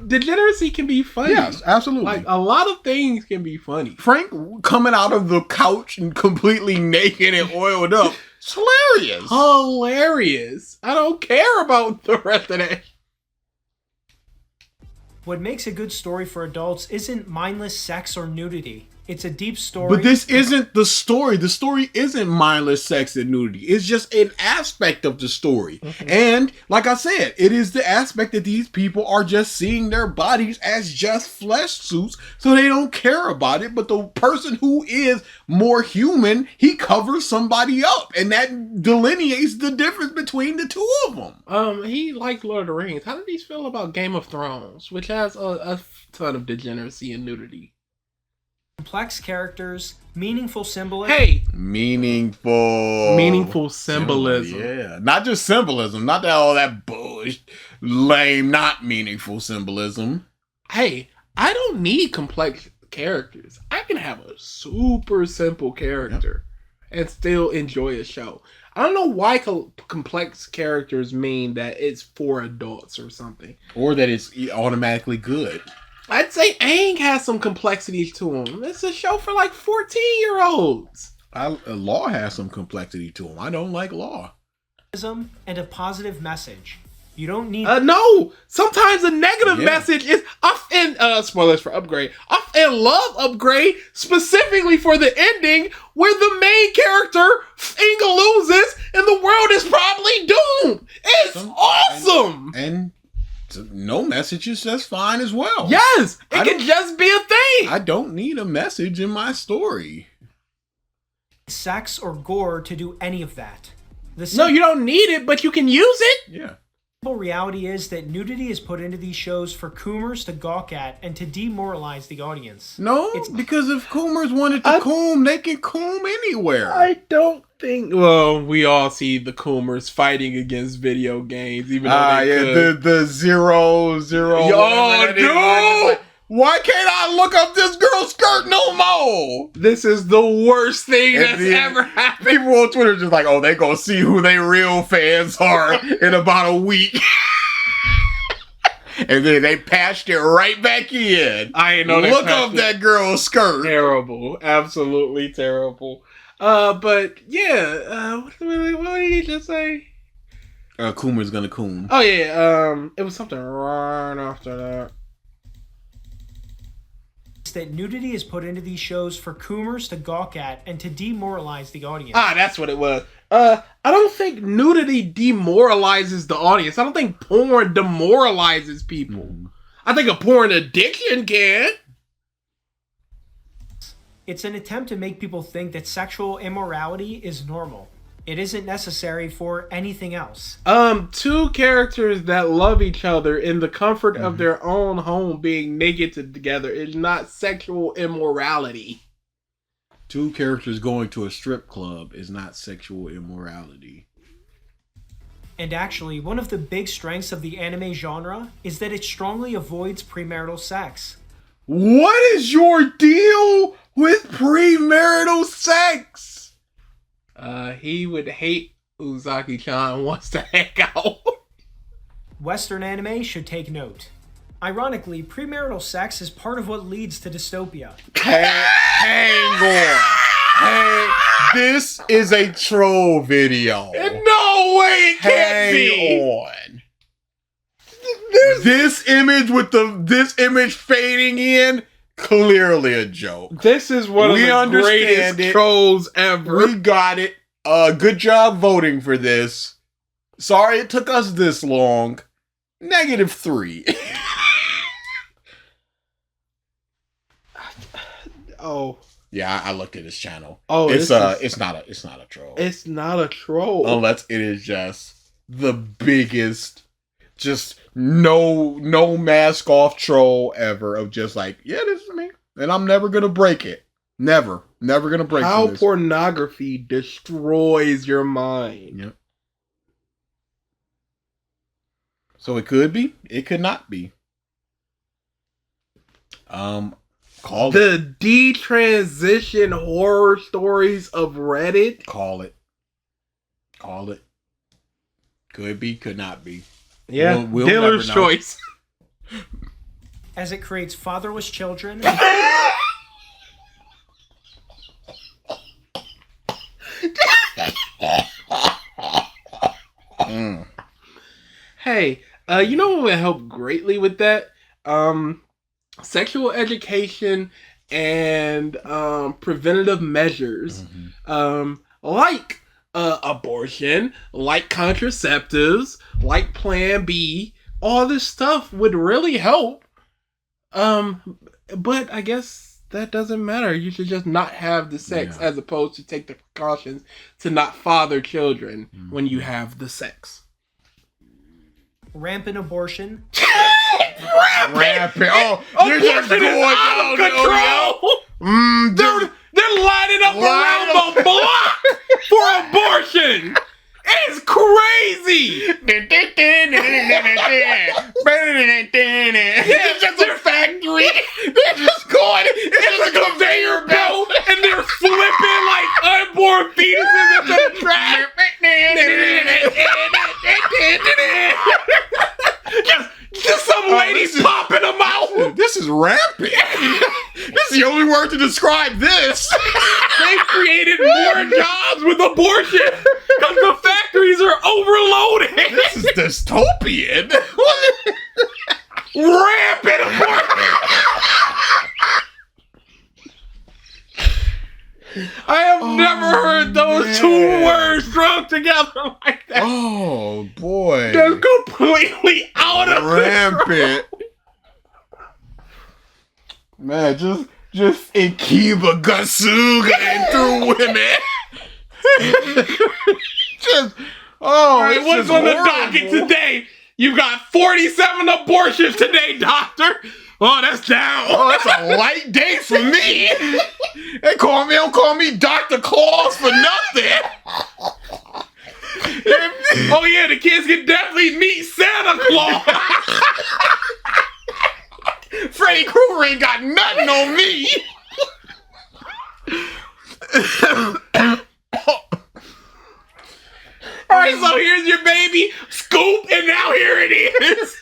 Degeneracy can be funny. Yes, absolutely. Like, a lot of things can be funny. Frank coming out of the couch and completely naked and oiled up. It's hilarious. Hilarious. I don't care about the rest of that. What makes a good story for adults isn't mindless sex or nudity. It's a deep story. But this isn't the story. The story isn't mindless sex and nudity. It's just an aspect of the story. Mm-hmm. And like I said, it is the aspect that these people are just seeing their bodies as just flesh suits, so they don't care about it. But the person who is more human, he covers somebody up. And that delineates the difference between the two of them. He liked Lord of the Rings. How did he feel about Game of Thrones, which has a ton of degeneracy and nudity? Complex characters, meaningful symbolism. Hey! Meaningful symbolism. Yeah. Not just symbolism. Not that all that bullshit, lame, not meaningful symbolism. Hey, I don't need complex characters. I can have a super simple character and still enjoy a show. I don't know why complex characters mean that it's for adults or something. Or that it's automatically good. I'd say Aang has some complexity to him. It's a show for like 14-year-olds. Law has some complexity to him. I don't like Law. And a positive message. You don't need... No! Sometimes a negative message is... spoilers for Upgrade. I love Upgrade specifically for the ending where the main character, Inga, loses and the world is probably doomed. It's awesome! And no messages, that's fine as well. Yes! It can just be a thing! I don't need a message in my story. Sex or gore to do any of that. No, you don't need it, but you can use it! Yeah. The reality is that nudity is put into these shows for coomers to gawk at and to demoralize the audience. No, because if coomers wanted to coom, they can coom anywhere. I don't think... Well, we all see the coomers fighting against video games, even though they could. The zero. Oh, dude! Why can't I look up this girl's skirt no more? This is the worst thing that's ever happened. People on Twitter just like, oh, they gonna see who they real fans are in about a week. And then they patched it right back in. I ain't know. Look up that girl's skirt. Terrible, absolutely terrible. But yeah, what did he just say? Coomer's gonna coom. Oh yeah, it was something right after that. That nudity is put into these shows for coomers to gawk at and to demoralize the audience. That's what it was. I don't think nudity demoralizes the audience. I don't think porn demoralizes people. I think a porn addiction can. It's an attempt to make people think that sexual immorality is normal. It isn't necessary for anything else. Two characters that love each other in the comfort of their own home being naked together is not sexual immorality. Two characters going to a strip club is not sexual immorality. And actually, one of the big strengths of the anime genre is that it strongly avoids premarital sex. What is your deal with premarital sex? He would hate Uzaki-chan wants to hang out. Western anime should take note. Ironically, premarital sex is part of what leads to dystopia. Hang on. This is a troll video. No way it can't be. Hang on. This image fading in, clearly a joke. This is one of the greatest trolls ever. We got it. Good job voting for this. Sorry it took us this long. -3. Oh. Yeah, I looked at his channel. Oh, it's not a troll. It's not a troll. Unless it is just the biggest, just no mask off troll ever of just like, yeah, this is me. And I'm never gonna break it. Never gonna break How this. pornography destroys your mind. Yep. So it could be, it could not be. Call the it. detransition horror stories of Reddit. Call it. Could be, could not be. Yeah, We'll dealer's never know. choice. As it creates fatherless children. Hey, you know what would help greatly with that? Sexual education and preventative measures, like abortion, like contraceptives, like Plan B. All this stuff would really help. But I guess that doesn't matter. You should just not have the sex, as opposed to take the precautions to not father children when you have the sex. Rampant abortion. Rampant. Oh, you're just Abortion is going out of downhill. control. They're lining up around the block for abortion. It's crazy. It's just a factory. They're just going. It's just a conveyor belt, and they're flipping like unborn fetuses in the trash. Just some ladies popping them out. This is rampant. This is the only word to describe this. They've created more jobs with abortion because the factories are overloaded. This is dystopian. Rampant abortion. I have never heard those two words strung together like that. Oh boy. They're completely out of rampant. Man, just Ikiba Gasuga through women. Just Alright, it's what's just on the horrible. docket today? You got 47 abortions today, doctor. Oh, that's down. Oh, that's a light day for me. They don't call me Dr. Claus for nothing. Oh yeah, the kids can definitely meet Santa Claus. Freddy Krueger ain't got nothing on me. Alright, so here's your baby, scoop, and now here it is.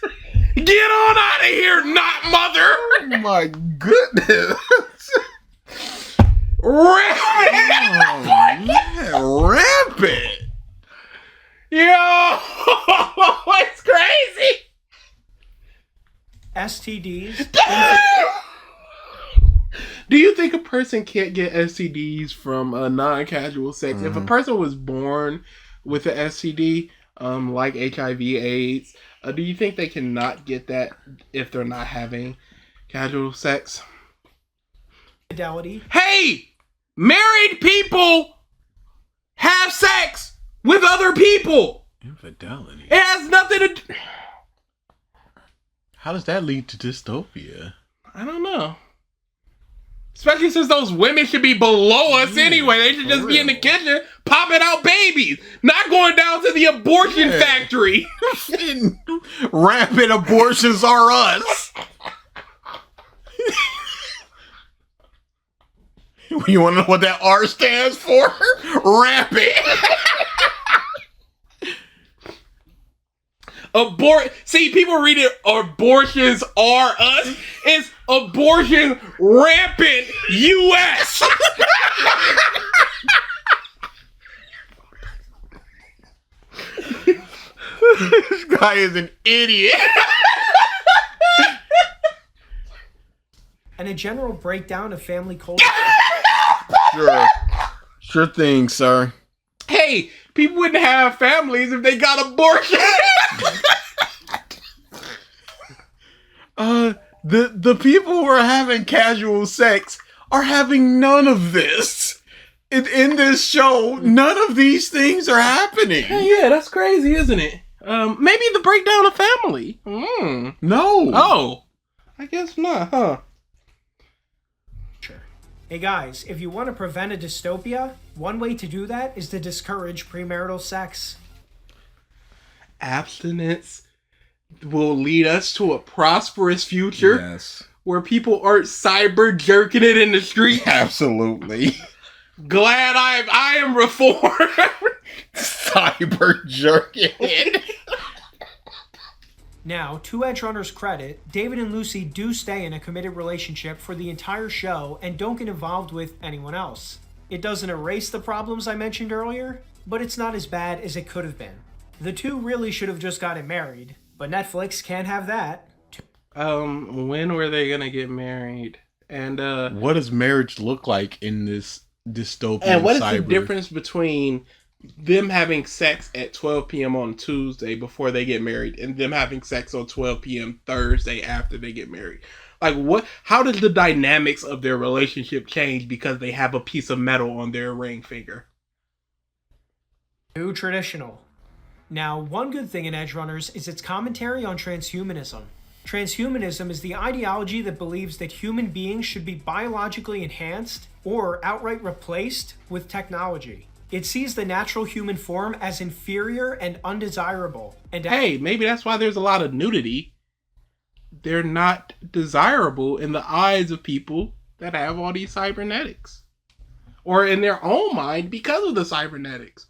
Get on out of here, not mother. Oh my goodness. Rampant. Yo, it's crazy. STDs. Do you think a person can't get STDs from non-casual sex? If a person was born with an STD, like HIV/AIDS, do you think they cannot get that if they're not having casual sex? Fidelity. Hey! Married people have sex with other people! Infidelity. It has nothing to do... How does that lead to dystopia? I don't know. Especially since those women should be below us anyway. They should just be in the kitchen popping out babies. Not going down to the abortion factory. Rampant abortions are us. You want to know what that R stands for? Rampant. See, people read it, abortions are us. It's abortion rampant US. This guy is an idiot. And a general breakdown of family culture. Sure thing, sir. Hey, people wouldn't have families if they got abortion. The people who are having casual sex are having none of this. In this show, none of these things are happening. Hey, yeah, that's crazy, isn't it? Maybe the breakdown of family. No. Oh, I guess not, huh? Hey guys, if you want to prevent a dystopia, one way to do that is to discourage premarital sex. Abstinence will lead us to a prosperous future. Yes. Where people aren't cyber jerking it in the street. Absolutely. Glad I am reformed. Cyber jerking it. Now, to Edgerunners' credit, David and Lucy do stay in a committed relationship for the entire show and don't get involved with anyone else. It doesn't erase the problems I mentioned earlier, but it's not as bad as it could have been. The two really should have just gotten married, but Netflix can't have that. When were they gonna get married? And what does marriage look like in this dystopian and what is cyber? the difference between them having sex at 12 p.m. on Tuesday before they get married and them having sex on 12 p.m. Thursday after they get married? Like, how does the dynamics of their relationship change because they have a piece of metal on their ring finger? Too traditional. Now, one good thing in Edgerunners is its commentary on transhumanism. Transhumanism is the ideology that believes that human beings should be biologically enhanced or outright replaced with technology. It sees the natural human form as inferior and undesirable. And hey, maybe that's why there's a lot of nudity. They're not desirable in the eyes of people that have all these cybernetics. Or in their own mind because of the cybernetics.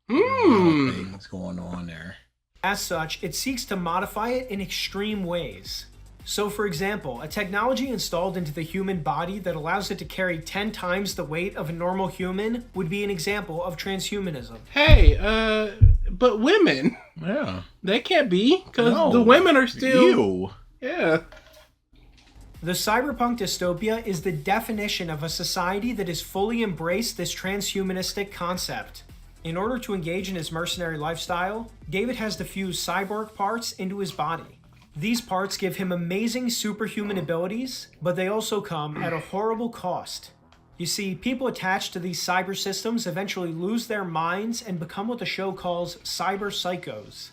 Things going on there. as such, it seeks to modify it in extreme ways. So for example, a technology installed into the human body that allows it to carry 10 times the weight of a normal human would be an example of transhumanism. Hey, but women, Yeah. they can't be, because No. the women are still... Ew. Yeah. The cyberpunk dystopia is the definition of a society that has fully embraced this transhumanistic concept. In order to engage in his mercenary lifestyle, David has to fuse cyborg parts into his body. These parts give him amazing superhuman abilities, but they also come at a horrible cost. You see, people attached to these cyber systems eventually lose their minds and become what the show calls cyber psychos.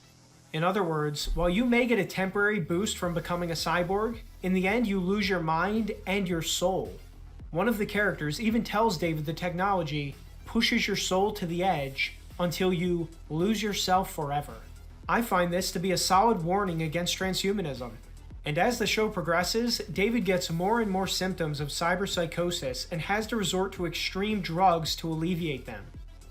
In other words, while you may get a temporary boost from becoming a cyborg, in the end you lose your mind and your soul. One of the characters even tells David the technology pushes your soul to the edge until you lose yourself forever. I find this to be a solid warning against transhumanism. And as the show progresses, David gets more and more symptoms of cyberpsychosis and has to resort to extreme drugs to alleviate them.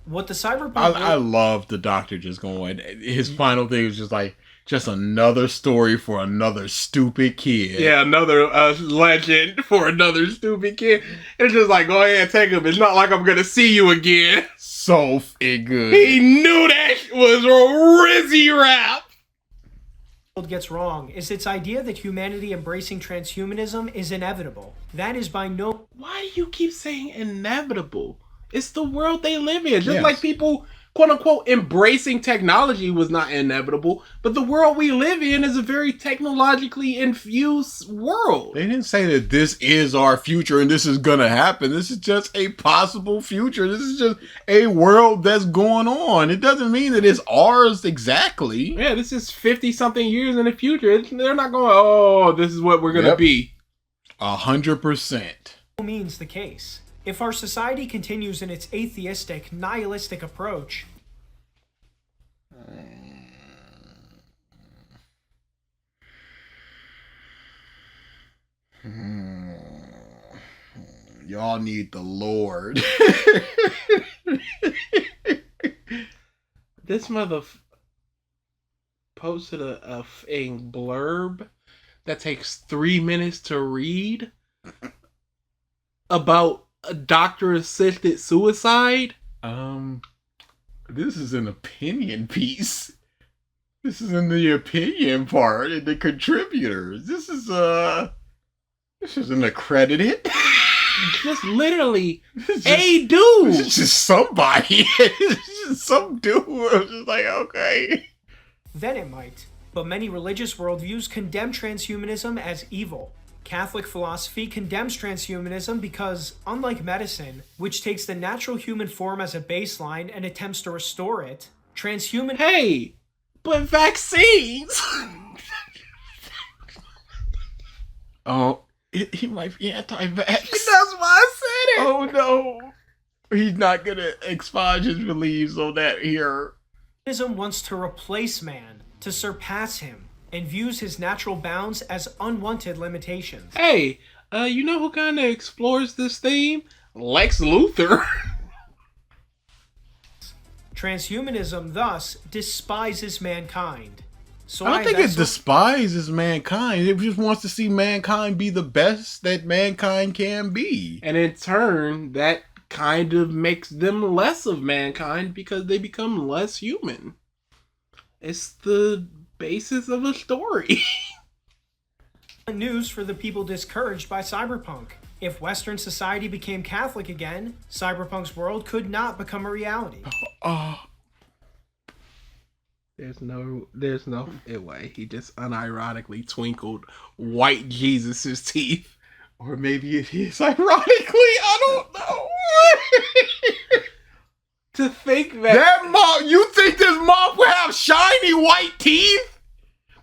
What the cyberpunk... I love the doctor just going. His final thing was just like, just another story for another stupid kid. Yeah, another legend for another stupid kid. It's just like, go ahead and take him. It's not like I'm going to see you again. So good. He knew that was a rizzy rap. Gets wrong is its idea that humanity embracing transhumanism is inevitable. That is by no... Why do you keep saying inevitable? It's the world they live in. Just Yes. like people, quote unquote, embracing technology was not inevitable, but the world we live in is a very technologically infused world. They didn't say that this is our future and this is gonna happen. This is just a possible future. This is just a world that's going on. It doesn't mean that it's ours exactly. Yeah, this is 50-something years in the future. They're not going, oh, this is what we're going to Yep. be. 100%. means the case. If our society continues in its atheistic, nihilistic approach, Y'all need the Lord. This mother posted a blurb that takes 3 minutes to read about a doctor-assisted suicide. This is an opinion piece. This is in the opinion part, and the contributors. This isn't accredited. Just literally This a is dude. just somebody. It's just some dude. I'm just like, okay. Then it might. But many religious worldviews condemn transhumanism as evil. Catholic philosophy condemns transhumanism because, unlike medicine, which takes the natural human form as a baseline and attempts to restore it, transhuman... Hey, but vaccines. Oh, he might be anti-vax. That's why I said it. Oh no. He's not gonna expunge his beliefs on that here. Transhumanism wants to replace man, to surpass him, and views his natural bounds as unwanted limitations. Hey, you know who kind of explores this theme? Lex Luthor. Transhumanism, thus, despises mankind. So I don't think it that's what- despises mankind. It just wants to see mankind be the best that mankind can be. And in turn, that kind of makes them less of mankind because they become less human. It's the basis of a story. news for the people discouraged by cyberpunk. If Western society became Catholic again, Cyberpunk's world could not become a reality. There's no way. He just unironically twinkled white Jesus' teeth. Or maybe it is ironically. I don't know. To think that That moth, you think this moth would have shiny white teeth?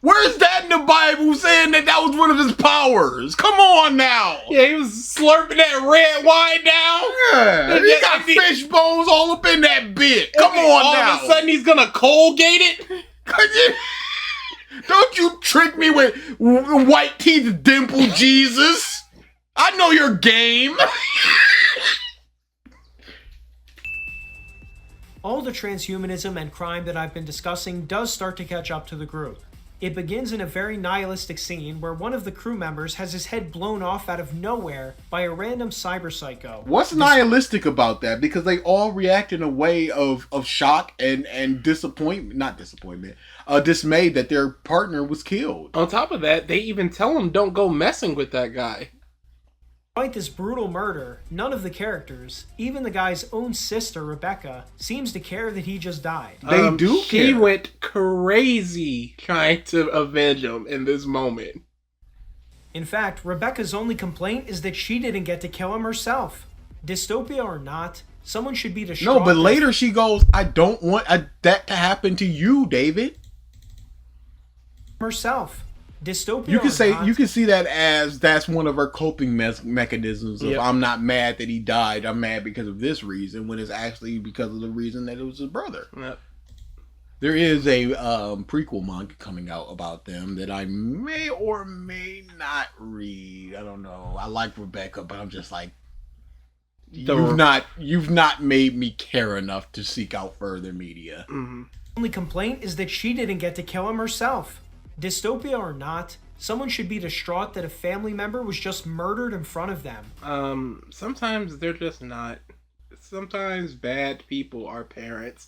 Where's that in the Bible saying that was one of his powers? Come on now. yeah, he was slurping that red wine down. Yeah, he got and the- fish bones all up in that bit. Come And on all now. of a sudden he's gonna Colgate it. Don't you trick me with white teeth dimple Jesus. I know your game. All the transhumanism and crime that I've been discussing does start to catch up to the group. It begins in a very nihilistic scene where one of the crew members has his head blown off out of nowhere by a random cyber psycho. What's nihilistic about that? Because they all react in a way of shock and disappointment. Not disappointment. Dismay that their partner was killed. On top of that, they even tell him don't go messing with that guy. Despite this brutal murder, none of the characters, even the guy's own sister, Rebecca, seems to care that he just died. They do She care. went crazy trying to avenge him in this moment. In fact, Rebecca's only complaint is that she didn't get to kill him herself. Dystopia or not, someone should be distraught. No, but later she goes, I don't want that to happen to you, David. herself. Dystopia You can or say not, you can see that as that's one of her coping mechanisms of Yep. I'm not mad that he died. I'm mad because of this reason when it's actually because of the reason that it was his brother. Yep. There is a prequel manga coming out about them that I may or may not read. I don't know. I like Rebecca, but I'm just like you've not made me care enough to seek out further media. Mm-hmm. only complaint is that she didn't get to kill him herself. Dystopia or not, someone should be distraught that a family member was just murdered in front of them. Sometimes they're just not. Sometimes bad people are parents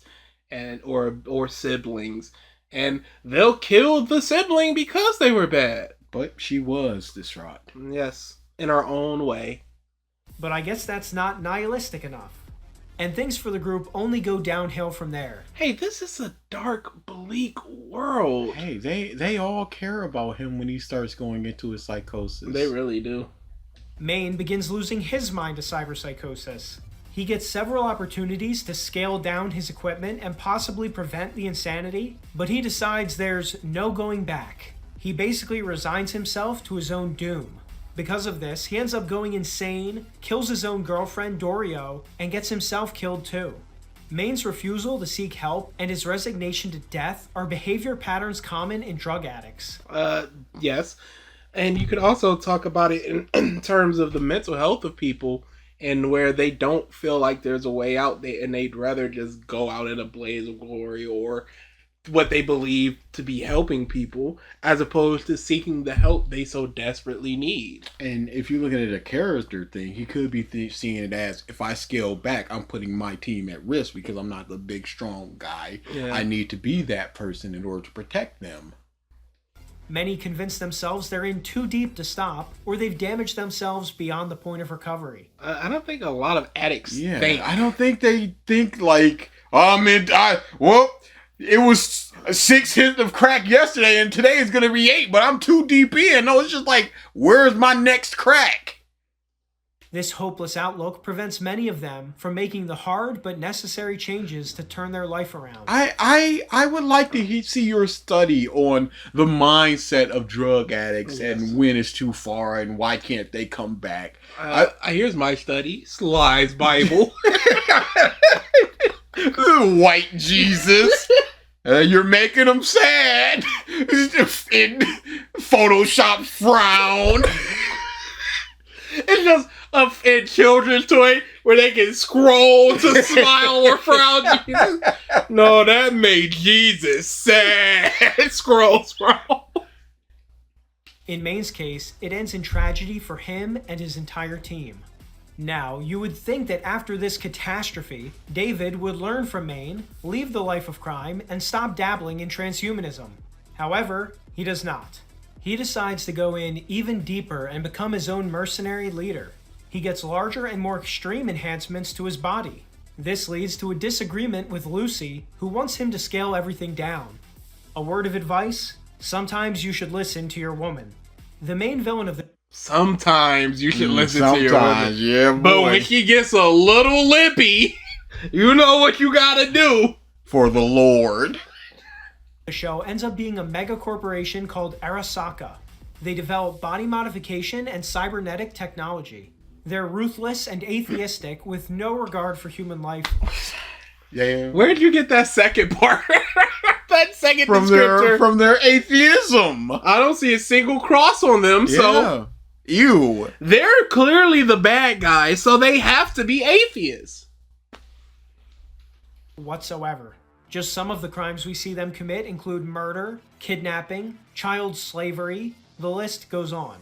and or siblings, and they'll kill the sibling because they were bad. But she was distraught. Yes, in our own way. But I guess that's not nihilistic enough. And things for the group only go downhill from there. Hey, this is a dark, bleak world. Hey, they all care about him when he starts going into his psychosis. They really do. Maine begins losing his mind to cyberpsychosis. He gets several opportunities to scale down his equipment and possibly prevent the insanity, but he decides there's no going back. He basically resigns himself to his own doom. Because of this, he ends up going insane, kills his own girlfriend, Dorio, and gets himself killed too. Maine's refusal to seek help and his resignation to death are behavior patterns common in drug addicts. Yes. And you could also talk about it in terms of the mental health of people and where they don't feel like there's a way out and they'd rather just go out in a blaze of glory or what they believe to be helping people, as opposed to seeking the help they so desperately need. And if you look at it a character thing, he could be seeing it as, if I scale back, I'm putting my team at risk because I'm not the big strong guy. Yeah. I need to be that person in order to protect them. Many convince themselves they're in too deep to stop, or they've damaged themselves beyond the point of recovery. I don't think a lot of addicts think. I don't think they think like, it was 6 hits of crack yesterday and today is going to be 8, but I'm too deep in. No, it's just like, where's my next crack? This hopeless outlook prevents many of them from making the hard but necessary changes to turn their life around. I would like to see your study on the mindset of drug addicts and when it's too far and why can't they come back. Here's my study, Sly's Bible. White Jesus. You're making them sad. In Photoshop frown. It's just a children's toy where they can scroll to smile or frown. Jesus. No, that made Jesus sad. Scroll. In Maine's case, it ends in tragedy for him and his entire team. Now, you would think that after this catastrophe, David would learn from Maine, leave the life of crime, and stop dabbling in transhumanism. However, he does not. He decides to go in even deeper and become his own mercenary leader. He gets larger and more extreme enhancements to his body. This leads to a disagreement with Lucy, who wants him to scale everything down. A word of advice? Sometimes you should listen to your woman. The main villain of the Sometimes you should listen to your woman. Yeah, boy. But when she gets a little lippy, you know what you gotta do. For the Lord. The show ends up being a mega corporation called Arasaka. They develop body modification and cybernetic technology. They're ruthless and atheistic with no regard for human life. Yeah. Where did you get that second part? That second descriptor? From their atheism. I don't see a single cross on them, so ew. They're clearly the bad guys, so they have to be atheists. Whatsoever. Just some of the crimes we see them commit include murder, kidnapping, child slavery, the list goes on.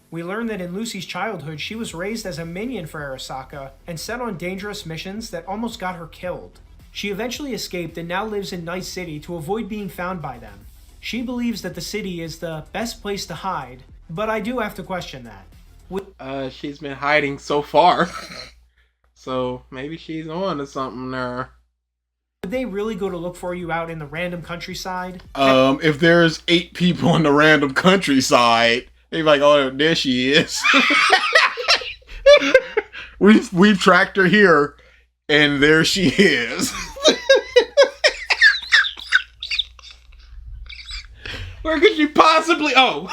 We learn that in Lucy's childhood, she was raised as a minion for Arasaka and sent on dangerous missions that almost got her killed. She eventually escaped and now lives in Night City to avoid being found by them. She believes that the city is the best place to hide, but I do have to question that. She's been hiding so far. So maybe she's on to something there. Would they really go to look for you out in the random countryside? If there's 8 people in the random countryside, they're like, oh, there she is. We've tracked her here, and there she is. Where could she possibly... Oh.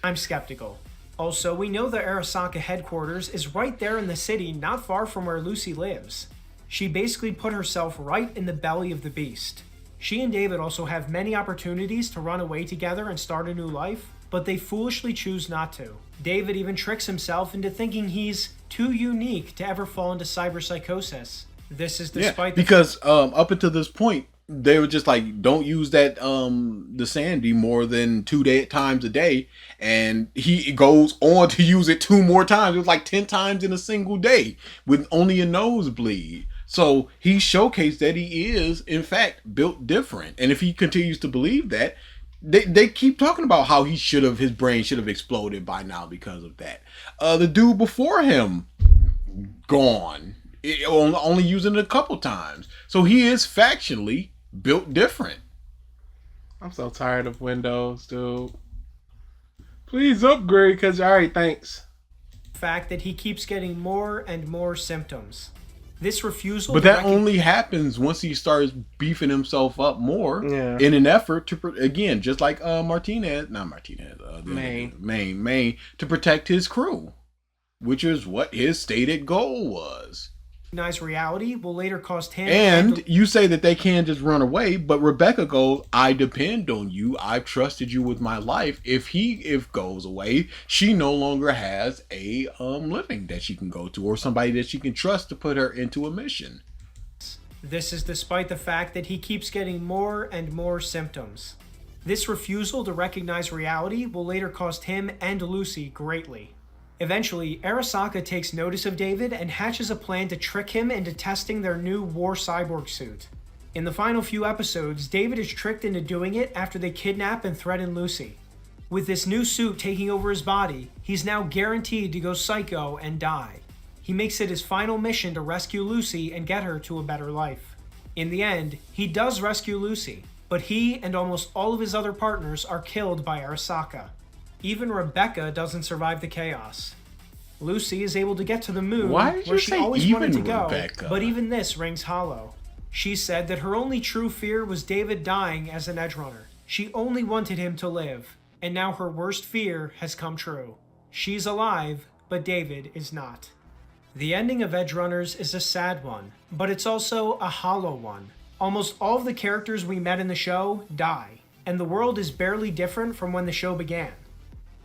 I'm skeptical. Also, we know the Arasaka headquarters is right there in the city, not far from where Lucy lives. She basically put herself right in the belly of the beast. She and David also have many opportunities to run away together and start a new life, but they foolishly choose not to. David even tricks himself into thinking he's too unique to ever fall into cyberpsychosis. This is despite because up until this point, they were just like, don't use that the Sandy more than 2 times a day, and he goes on to use it 2 more times. It was like 10 times in a single day with only a nosebleed. So he showcased that he is in fact built different, and if he continues to believe that, they keep talking about how his brain should have exploded by now because of that. The dude before him, gone. Only using it a couple times. So he is factually built different. I'm so tired of Windows, dude. Please upgrade, because alright, thanks. Fact that he keeps getting more and more symptoms. This refusal... But that only happens once he starts beefing himself up more in an effort to, again, just like Maine, to protect his crew, which is what his stated goal was. Recognize reality will later cost him... And you say that they can't just run away, but Rebecca goes, I depend on you. I've trusted you with my life. If goes away, she no longer has a living that she can go to or somebody that she can trust to put her into a mission. This is despite the fact that he keeps getting more and more symptoms. This refusal to recognize reality will later cost him and Lucy greatly. Eventually, Arasaka takes notice of David and hatches a plan to trick him into testing their new war cyborg suit. In the final few episodes, David is tricked into doing it after they kidnap and threaten Lucy. With this new suit taking over his body, he's now guaranteed to go psycho and die. He makes it his final mission to rescue Lucy and get her to a better life. In the end, he does rescue Lucy, but he and almost all of his other partners are killed by Arasaka. Even Rebecca doesn't survive the chaos. Lucy is able to get to the moon, where she always wanted to go, but even this rings hollow. She said that her only true fear was David dying as an Edgerunner. She only wanted him to live, and now her worst fear has come true. She's alive, but David is not. The ending of Edgerunners is a sad one, but it's also a hollow one. Almost all of the characters we met in the show die, and the world is barely different from when the show began.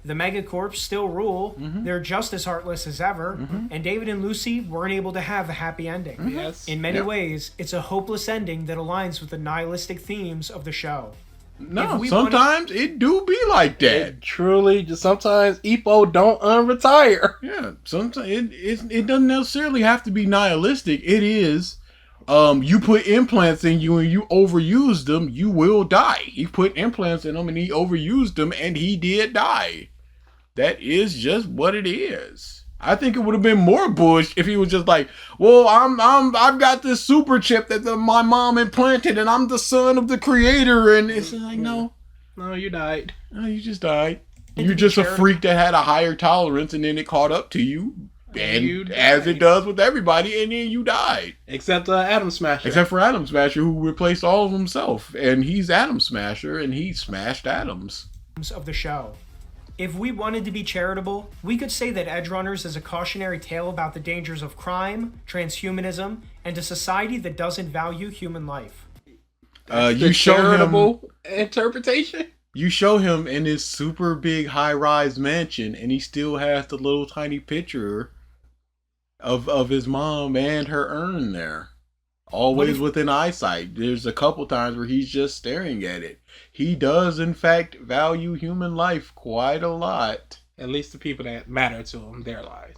The Megacorps still rule, they're just as heartless as ever, and David and Lucy weren't able to have a happy ending. Yes. In many ways, it's a hopeless ending that aligns with the nihilistic themes of the show. No, sometimes it do be like that. It truly, just sometimes Ippo don't unretire. Yeah, sometimes it doesn't necessarily have to be nihilistic. It is, you put implants in you and you overuse them, you will die. He put implants in him and he overused them and he did die. That is just what it is. I think it would have been more bush if he was just like, well, I've got this super chip that my mom implanted and I'm the son of the creator. And it's like, no, you died. No, you just died. You're just a freak that had a higher tolerance and then it caught up to you. And as it does with everybody, and then you died. Except Atom Smasher. Except for Atom Smasher, who replaced all of himself. And he's Atom Smasher, and he smashed atoms. Of the show. If we wanted to be charitable, we could say that Edgerunners is a cautionary tale about the dangers of crime, transhumanism, and a society that doesn't value human life. You show charitable interpretation? You show him in his super big high-rise mansion, and he still has the little tiny picture of his mom and her urn there. Always within eyesight. There's a couple times where he's just staring at it. He does, in fact, value human life quite a lot. At least the people that matter to him, their lives.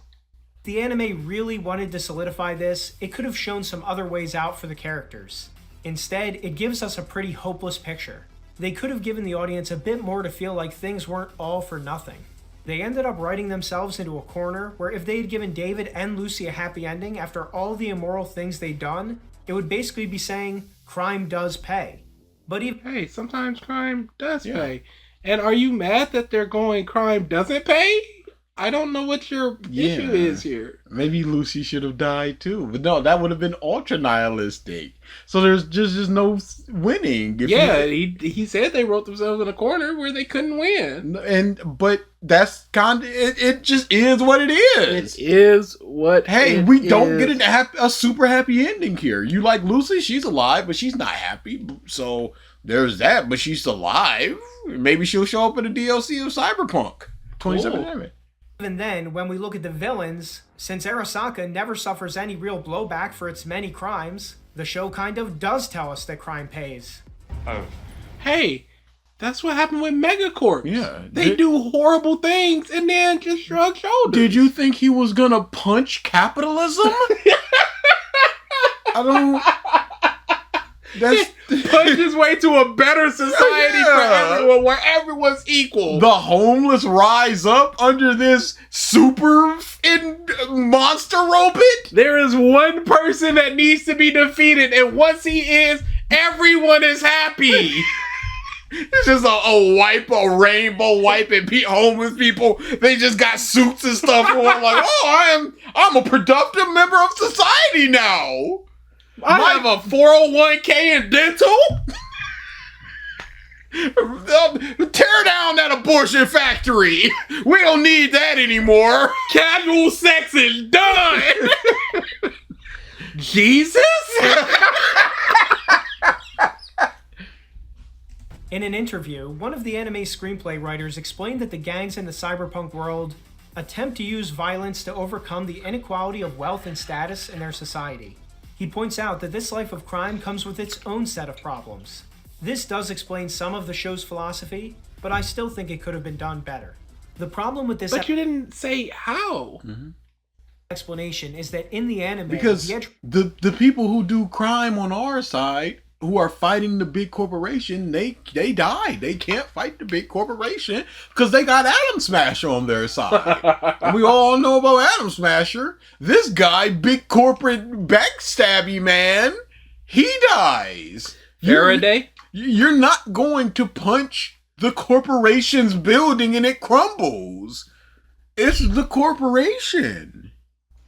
If the anime really wanted to solidify this, it could have shown some other ways out for the characters. Instead, it gives us a pretty hopeless picture. They could have given the audience a bit more to feel like things weren't all for nothing. They ended up writing themselves into a corner where if they had given David and Lucy a happy ending after all the immoral things they'd done, it would basically be saying crime does pay. But hey, sometimes crime does pay. And are you mad that they're going crime doesn't pay? I don't know what your issue is here. Maybe Lucy should have died too. But no, that would have been ultra nihilistic. So there's just no winning. He said they wrote themselves in a corner where they couldn't win. But that's kind of it just is what it is. It is what we don't get a super happy ending here. You like Lucy, she's alive, but she's not happy. So there's that, but she's alive. Maybe she'll show up in the DLC of Cyberpunk 2077. Even then, when we look at the villains, since Arasaka never suffers any real blowback for its many crimes, the show kind of does tell us that crime pays. Oh. Hey, that's what happened with Megacorp. Yeah. They do horrible things and then just shrug shoulders. Did you think he was gonna punch capitalism? I don't... That's... punch his way to a better society for everyone, where everyone's equal. The homeless rise up under this super monster robot? There is one person that needs to be defeated, and once he is, everyone is happy. It's just a rainbow wipe, and homeless people, they just got suits and stuff on, like, I'm a productive member of society now. I have a 401k and dental. Tear down that abortion factory. We don't need that anymore. Casual sex is done. Jesus? In an interview, one of the anime screenplay writers explained that the gangs in the cyberpunk world attempt to use violence to overcome the inequality of wealth and status in their society. He points out that this life of crime comes with its own set of problems. This does explain some of the show's philosophy, but I still think it could have been done better. The problem with this But you didn't say how. explanation is that in the anime, Because the people who do crime on our side, who are fighting the big corporation, they die. They can't fight the big corporation because they got Atom Smasher on their side. And we all know about Atom Smasher. This guy, big corporate backstabby man, he dies. Faraday? You're not going to punch the corporation's building and it crumbles. It's the corporation.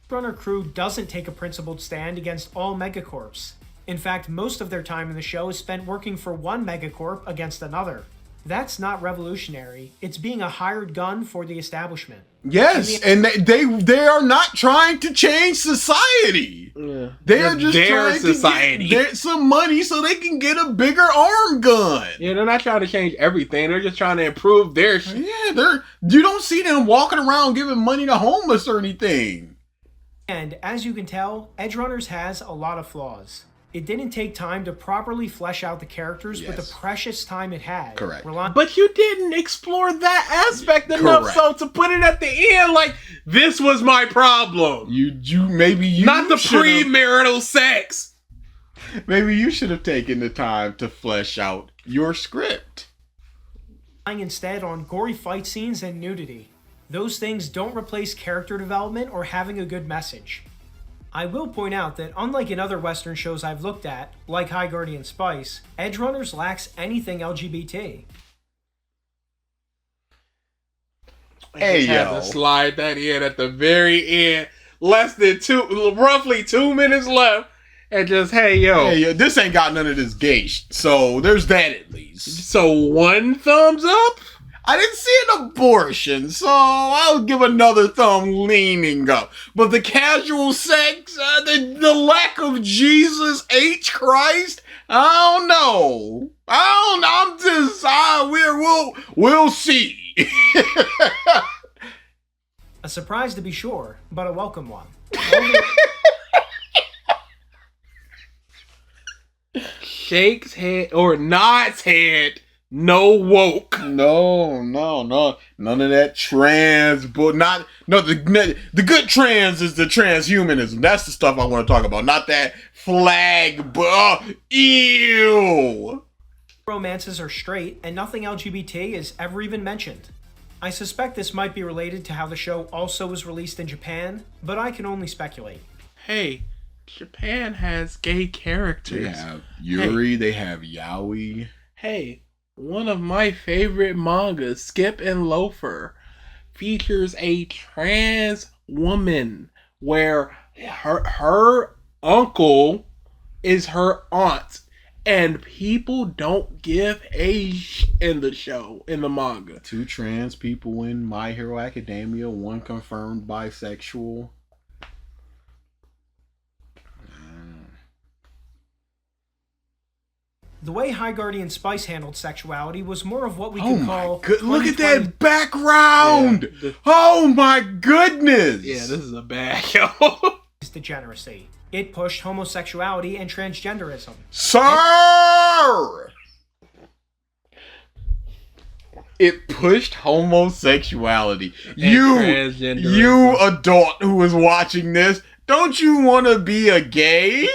Runner crew doesn't take a principled stand against all megacorps. In fact, most of their time in the show is spent working for one megacorp against another. That's not revolutionary. It's being a hired gun for the establishment. Yes, and they are not trying to change society. Yeah. They are just Their trying society. to get some money so they can get a bigger arm gun. Yeah, they're not trying to change everything. They're just trying to improve their shit. Yeah, you don't see them walking around giving money to homeless or anything. And as you can tell, Edgerunners has a lot of flaws. It didn't take time to properly flesh out the characters with the precious time it had. Correct. But you didn't explore that aspect enough, Correct. so to put it at the end, like, this was my problem. Maybe you Not the should've- premarital sex. Maybe you should have taken the time to flesh out your script. Relying instead on gory fight scenes and nudity. Those things don't replace character development or having a good message. I will point out that unlike in other Western shows I've looked at, like High Guardian Spice, Edgerunners lacks anything LGBT. Hey, Had yo. to slide that in at the very end. Roughly 2 minutes left. And just, hey, yo. Hey, this ain't got none of this gay so there's that at least. So 1 thumbs up? I didn't see an abortion, so I'll give another thumb leaning up. But the casual sex, the lack of Jesus H. Christ, I don't know. I'm just, we'll see. A surprise to be sure, but a welcome one. Shakes head, or nods head, no woke. No. None of that trans, but the good trans is the transhumanism. That's the stuff I want to talk about. Not that flag, but ew. Romances are straight, and nothing LGBT is ever even mentioned. I suspect this might be related to how the show also was released in Japan, but I can only speculate. Hey, Japan has gay characters. They have Yuri, they have Yaoi. Hey, one of my favorite mangas, Skip and Loafer, features a trans woman where her uncle is her aunt. And people don't give a in the show, in the manga. 2 trans people in My Hero Academia, 1 confirmed bisexual. The way High Guardian Spice handled sexuality was more of what we could call... Look at 2020 that background! Yeah, Oh my goodness! Yeah, this is a bad show. degeneracy. It pushed homosexuality and transgenderism. Sir! It pushed homosexuality. You transgenderism. adult who is watching this, don't you want to be a gay?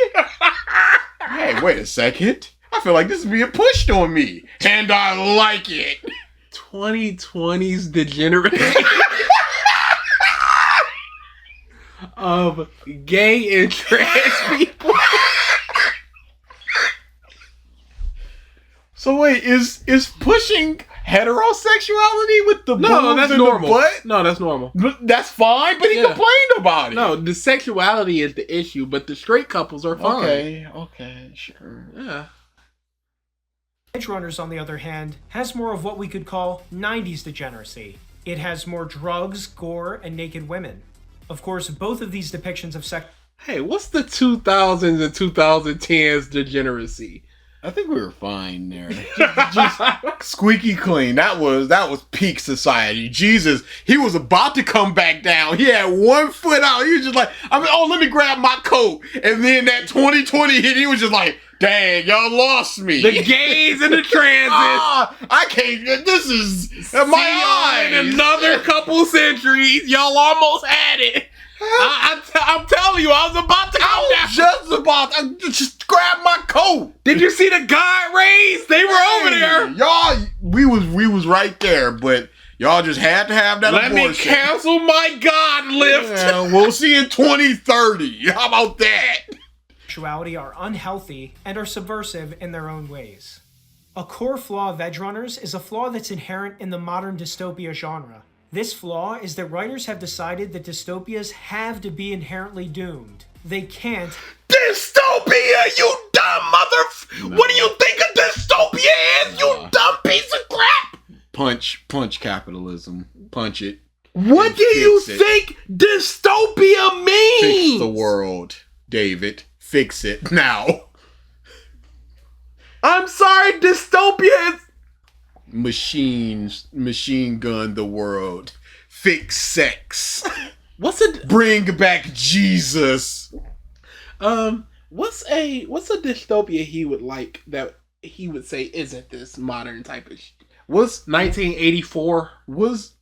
Hey, wait a second. I feel like this is being pushed on me, and I like it. 2020's degeneracy of gay and trans people. So wait, is pushing heterosexuality with the No, boobs that's and normal. the butt? No, that's normal. But that's fine, but he Yeah. complained about it. No, the sexuality is the issue, but the straight couples are fine. Okay, sure. Yeah. Edgerunners, on the other hand, has more of what we could call 90s degeneracy. It has more drugs, gore, and naked women. Of course, both of these depictions of sex... Hey, what's the 2000s and 2010s degeneracy? I think we were fine there. Just squeaky clean. That was peak society. Jesus, he was about to come back down. He had 1 foot out. He was just like, let me grab my coat. And then that 2020 hit. He was just like, dang, y'all lost me. The gays and the transit. I can't. This is my eyes. In another couple centuries, y'all almost had it. I'm telling you, I was about to come down. Just grab my coat. Did you see the guard rays? They were over there. Y'all, we was right there, but y'all just had to have that Let abortion. me cancel my God lift. Yeah, we'll see in 2030. How about that? Sexuality are unhealthy and are subversive in their own ways. A core flaw of Edgerunners is a flaw that's inherent in the modern dystopia genre. This flaw is that writers have decided that dystopias have to be inherently doomed. They can't. Dystopia, you dumb mother... What do you think a dystopia is, you dumb piece of crap? Punch capitalism. Punch it. What do you think dystopia means? Fix the world, David. Fix it now. I'm sorry, dystopia is... Machine gun the world. Fix sex. What's a... Bring back Jesus. What's a dystopia he would like that he would say isn't this modern type of shit? Was 1984? Was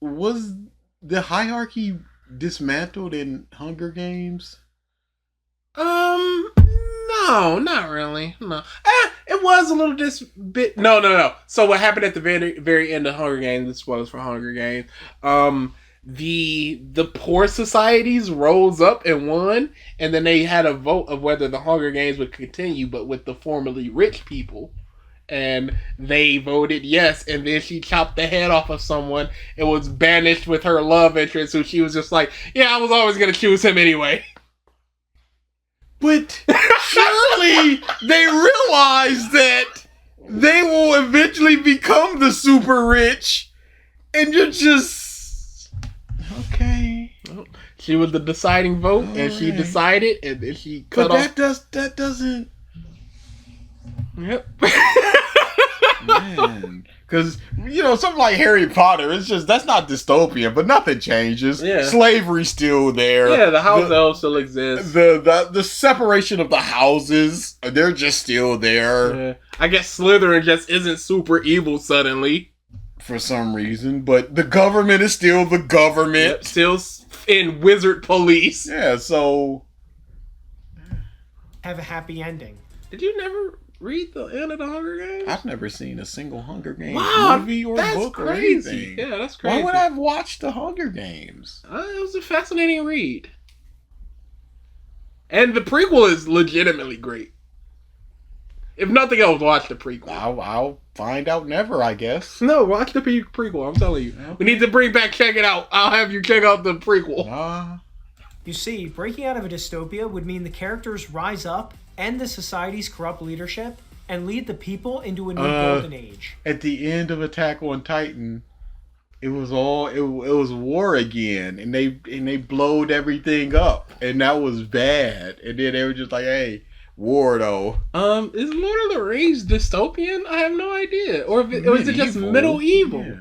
the hierarchy dismantled in Hunger Games? No, not really. No. It was a little bit. No. So what happened at the very end of Hunger Games? This was for Hunger Games. The poor societies rose up and won, and then they had a vote of whether the Hunger Games would continue, but with the formerly rich people. And they voted yes, and then she chopped the head off of someone and was banished with her love interest, who she was just like, yeah, I was always going to choose him anyway. But surely they realize that they will eventually become the super rich, and you're just okay. She was the deciding vote, and she decided, and then she cut off. That doesn't. Yep. Man, because something like Harry Potter, it's just that's not dystopian, but nothing changes. Yeah. Slavery's still there. Yeah, the house elves still exist. The separation of the houses, they're just still there. Yeah. I guess Slytherin just isn't super evil suddenly for some reason, but the government is still the government. Yep, still in wizard police. Yeah, so have a happy ending. Did you never read the end of the Hunger Games? I've never seen a single Hunger Games movie or book or anything. Yeah, that's crazy. Why would I have watched the Hunger Games? It was a fascinating read. And the prequel is legitimately great. If nothing else, watch the prequel. I'll find out never, I guess. No, watch the prequel. I'm telling you. Okay. We need to bring back Check It Out. I'll have you check out the prequel. You see, breaking out of a dystopia would mean the characters rise up, end the society's corrupt leadership, and lead the people into a new golden age. At the end of Attack on Titan, it was war again, and they blowed everything up, and that was bad. And then they were just like, "Hey, war though." Is Lord of the Rings dystopian? I have no idea. Or is it just medieval? Yeah.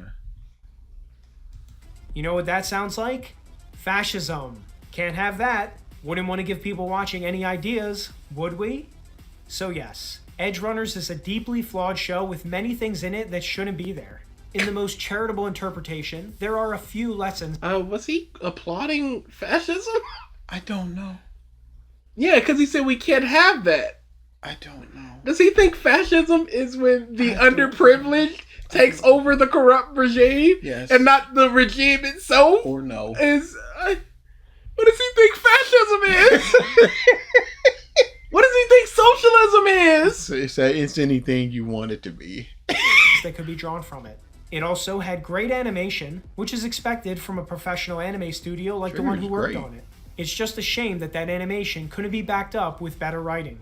You know what that sounds like? Fascism. Can't have that. Wouldn't want to give people watching any ideas, would we? So yes, Edgerunners is a deeply flawed show with many things in it that shouldn't be there. In the most charitable interpretation, there are a few lessons. Was he applauding fascism? I don't know. Yeah, because he said we can't have that. I don't know. Does he think fascism is when the underprivileged takes over the corrupt regime? Yes. And not the regime itself? Or no. What does he think fascism is? What does he think socialism is? It's anything you want it to be. That could be drawn from it. It also had great animation, which is expected from a professional anime studio like the one who worked on it. It's just a shame that animation couldn't be backed up with better writing.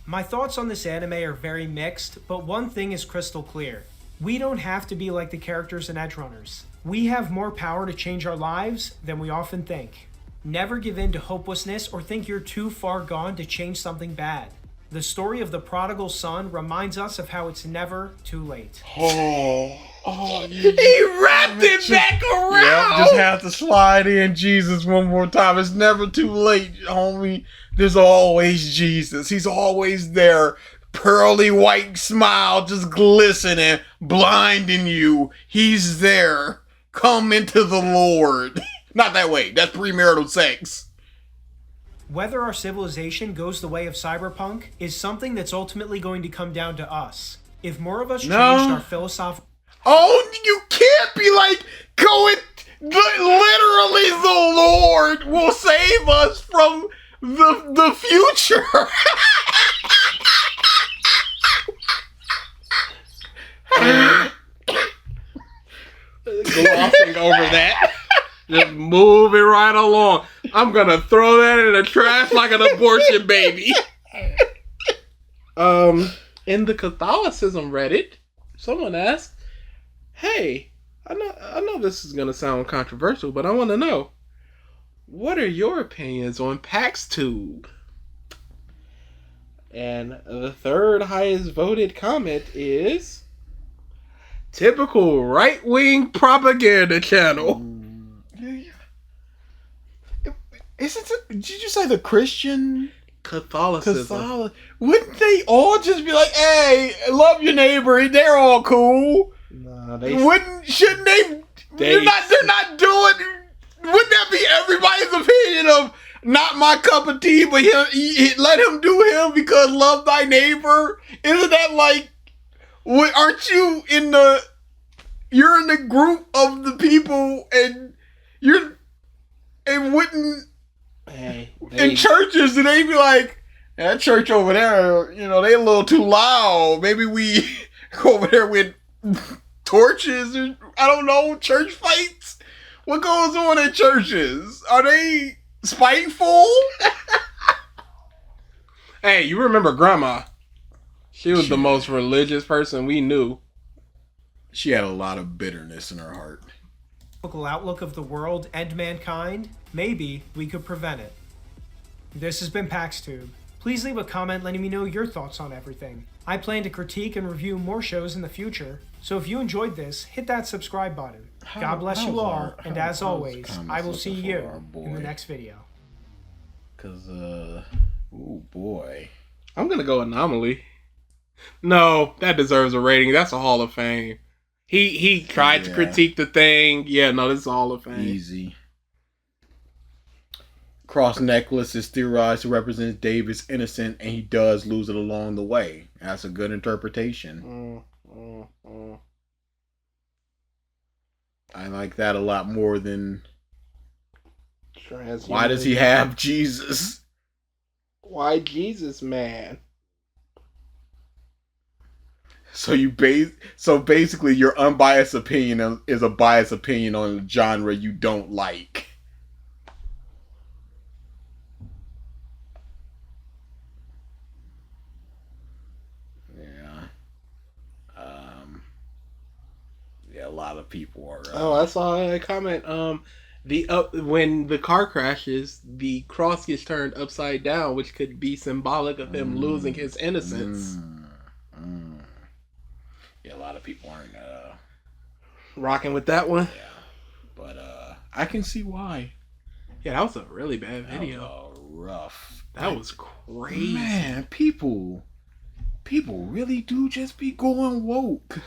My thoughts on this anime are very mixed, but one thing is crystal clear. We don't have to be like the characters in Edgerunners. We have more power to change our lives than we often think. Never give in to hopelessness or think you're too far gone to change something bad. The story of the prodigal son reminds us of how it's never too late. Oh, He wrapped it back around. yeah, just have to slide in Jesus one more time. It's never too late, homie. There's always Jesus. He's always there. Pearly white smile just glistening, blinding you. He's there. Come into the Lord. Not that way. That's premarital sex. Whether our civilization goes the way of cyberpunk is something that's ultimately going to come down to us. If more of us changed our philosophical... Oh, you can't be like going. Literally, the Lord will save us from the future. Glossing over that. Just moving right along. I'm gonna throw that in the trash like an abortion baby. In the Catholicism Reddit, someone asked, "Hey, I know this is gonna sound controversial, but I want to know, what are your opinions on Pax Tube?" And the third highest voted comment is, "Typical right-wing propaganda channel." Did you say the Christian Catholicism. Wouldn't they all just be like, "Hey, love your neighbor"? They're all cool. Nah, Shouldn't they? They're not doing. Wouldn't that be everybody's opinion of not my cup of tea, but let him do him because love thy neighbor? Isn't that like? Aren't you you're in the group of the people and wouldn't. In churches, do they be like, that church over there, they a little too loud. Maybe we go over there with torches or, I don't know, church fights? What goes on in churches? Are they spiteful? Hey, you remember Grandma? She was the most religious person we knew. She had a lot of bitterness in her heart. Outlook of the world and mankind, maybe we could prevent it. This has been Pax Tube. Please leave a comment letting me know your thoughts on everything. I plan to critique and review more shows in the future, so if you enjoyed this, hit that subscribe button. God bless you all, and as always, I will see you in the next video. Oh boy. I'm gonna go Anomaly. No, that deserves a rating. That's a Hall of Fame. He tried to critique the thing. Yeah, no, this is a Hall of Fame. Easy. Cross necklace is theorized to represent David's innocent, and he does lose it along the way. That's a good interpretation. I like that a lot more than why does he have Jesus? Why Jesus, man? So basically your unbiased opinion is a biased opinion on a genre you don't like. Yeah, a lot of people are. I saw a comment. When the car crashes, the cross gets turned upside down, which could be symbolic of him losing his innocence. Yeah, a lot of people aren't rocking with that one. Yeah, but I can see why. Yeah, that was a really bad video. That was rough. That was crazy. Man, people really do just be going woke.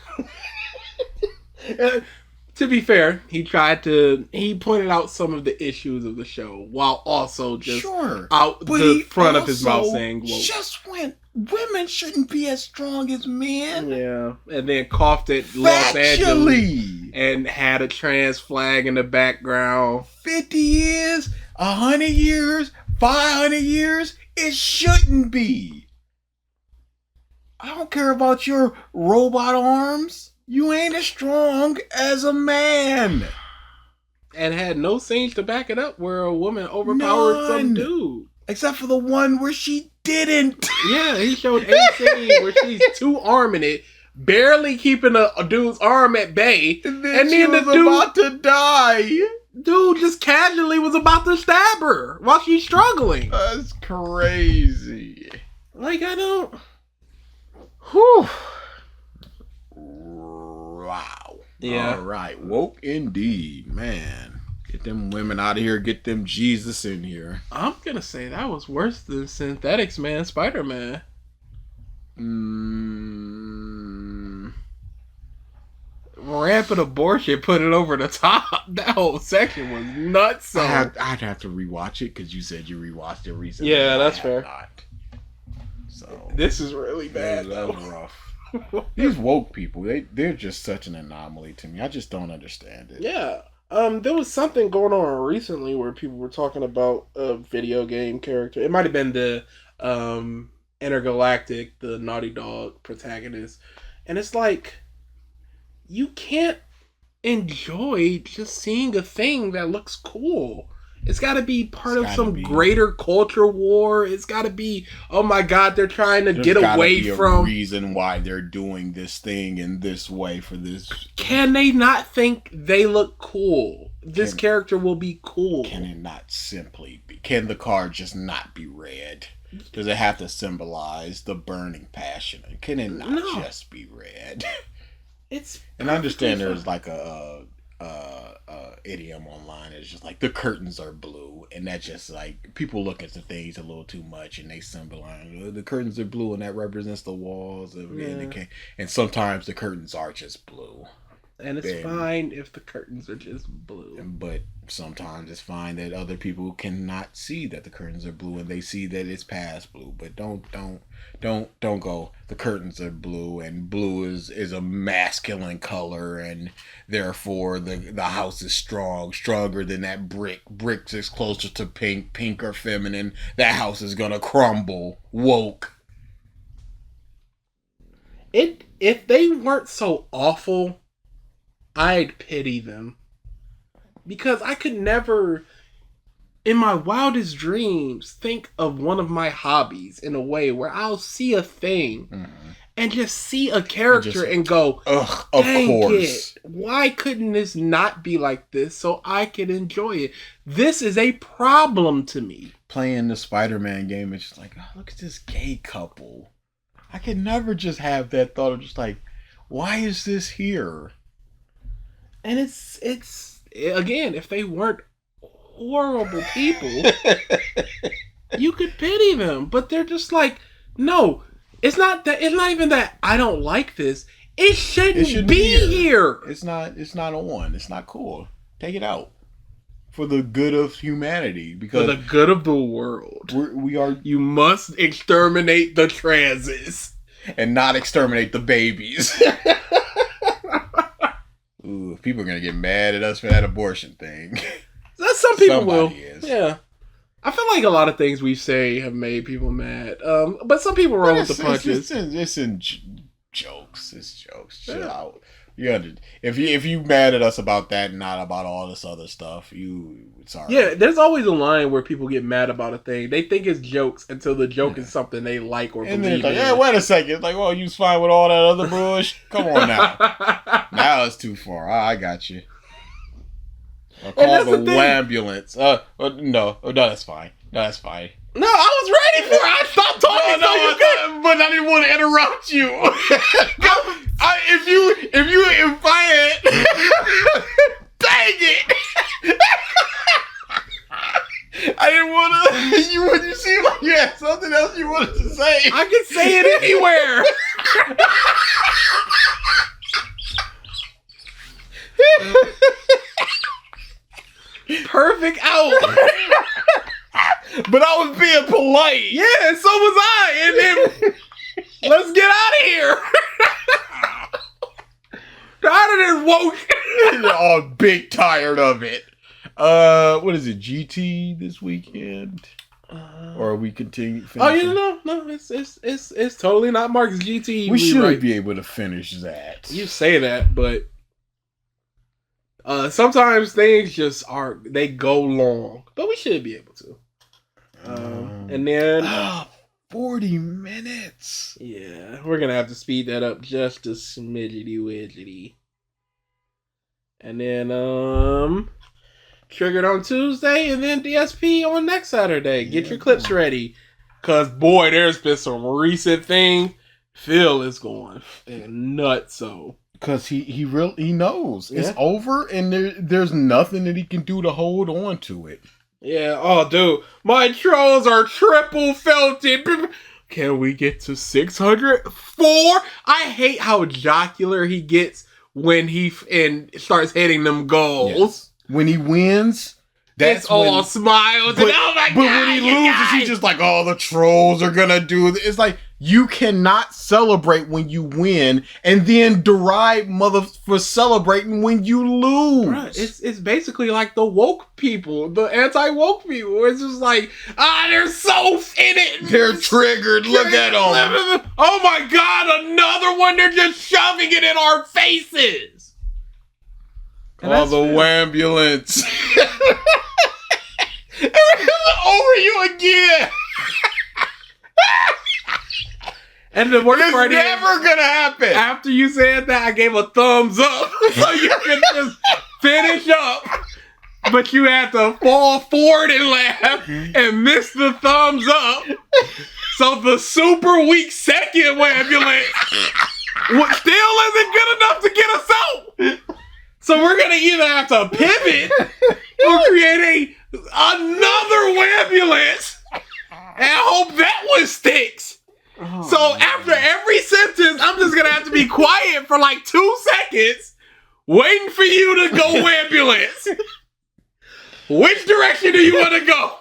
To be fair, he pointed out some of the issues of the show while also just out the front of his mouth saying woke. Just went, women shouldn't be as strong as men. Yeah, and then coughed at Los Angeles and had a trans flag in the background. 50 years, 100 years, 500 years, it shouldn't be. I don't care about your robot arms. You ain't as strong as a man. And had no scenes to back it up where a woman overpowered some dude. Except for the one where she didn't. Yeah, he showed a scene where she's two-arming it, barely keeping a dude's arm at bay. And then the dude about to die. Dude just casually was about to stab her while she's struggling. That's crazy. Like, I don't... Whew. Wow. Yeah. All right. Woke indeed, man. Get them women out of here. Get them Jesus in here. I'm gonna say that was worse than Synthetics Man Spider-Man. Rampant abortion put it over the top. That whole section was nuts. So. I'd have to rewatch it because you said you rewatched it recently. Yeah, that's I have fair. Not. So This is really bad. that was rough. These woke people, they're just such an anomaly to me. I just don't understand it. Yeah. There was something going on recently where people were talking about a video game character. It might have been the Intergalactic, the Naughty Dog protagonist. And it's like, you can't enjoy just seeing a thing that looks cool. It's got to be part of some greater culture war. It's got to be, oh my God, they're trying to get away from... a reason why they're doing this thing in this way for this. Can they not think they look cool? This character will be cool. Can it not simply be? Can the card just not be red? Does it have to symbolize the burning passion? Can it not just be red? And I understand there's like a idiom online. It's just like the curtains are blue, and that's just like people look at the things a little too much, and they symbolize the curtains are blue, and that represents the walls. And sometimes the curtains are just blue. And it's fine if the curtains are just blue. But sometimes it's fine that other people cannot see that the curtains are blue and they see that it's past blue. But don't go, the curtains are blue and blue is a masculine color and therefore the house is stronger than that brick. Bricks is closer to pink or feminine. That house is gonna crumble. Woke. If they weren't so awful, I'd pity them. Because I could never, in my wildest dreams, think of one of my hobbies in a way where I'll see a thing and just see a character and go, ugh, of course. Why couldn't this not be like this so I could enjoy it? This is a problem to me. Playing the Spider-Man game, it's just like, oh, look at this gay couple. I could never just have that thought of just like, why is this here? And it's again, if they weren't horrible people, you could pity them. But they're just like, no, it's not even that I don't like this. It shouldn't be here. It's not on. It's not cool. Take it out. For the good of humanity. Because for the good of the world. You must exterminate the transes. And not exterminate the babies. Ooh, people are going to get mad at us for that abortion thing. Some people will. Is. Yeah. I feel like a lot of things we say have made people mad. But some people roll with the punches. It's in jokes. It's jokes. Chill out. If you mad at us about that and not about all this other stuff, sorry. Yeah, there's always a line where people get mad about a thing. They think it's jokes until the joke is something they like or and believe then in. Yeah, wait a second. It's like, well, you was fine with all that other bush. Come on now. Now it's too far. I got you. I'll call the ambulance. No, that's fine. No, that's fine. No, I was ready for it. I stopped talking but I didn't want to interrupt you. If I had, dang it! I didn't want to. You seem like you had something else you wanted to say. I can say it anywhere. Perfect out. But I was being polite. Yeah, and so was I. And then let's get out of here. Tired of this woke. They're all big tired of it. What is it? GT this weekend? Or are we continue? Oh yeah, no. It's totally not Mark's GT. We should be able to finish that. You say that, but sometimes things just they go long, but we should be able to. And then 40 minutes. Yeah, we're gonna have to speed that up just a smidgety widgety. And then Triggered on Tuesday, and then DSP on next Saturday. Get your clips ready. Cause boy, there's been some recent things. Phil is going nuts. So because he knows Yeah. it's over, and there's nothing that he can do to hold on to it. yeah. Oh, dude, my trolls are triple felted. Can we get to 604? I hate how jocular he gets when he starts hitting them goals. When he wins, that's It's all when, smiles but, and oh my but god! when he you loses, guys! he's just like, "Oh, the trolls are gonna do this." It's like you cannot celebrate when you win, and then deride mother for celebrating when you lose. Bruh, it's basically like the woke people, the anti-woke people. It's just like, they're so in it. They're triggered. Look at them. Oh my god, another one. They're just shoving it in our faces. And Oh, that's the fair. ambulance. Over you again. And the worst It's part is, never gonna happen. after you said that, I gave a thumbs up so you could just finish up. But you had to fall forward and laugh and miss the thumbs up. So the super weak second ambulance still isn't good enough to get us out. So we're gonna either have to pivot or create another ambulance and hope that one sticks. So after every sentence, I'm just gonna have to be quiet for like 2 seconds, waiting for you to go ambulance. Which direction do you want to go?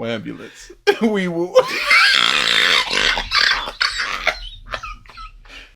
Ambulance. We will.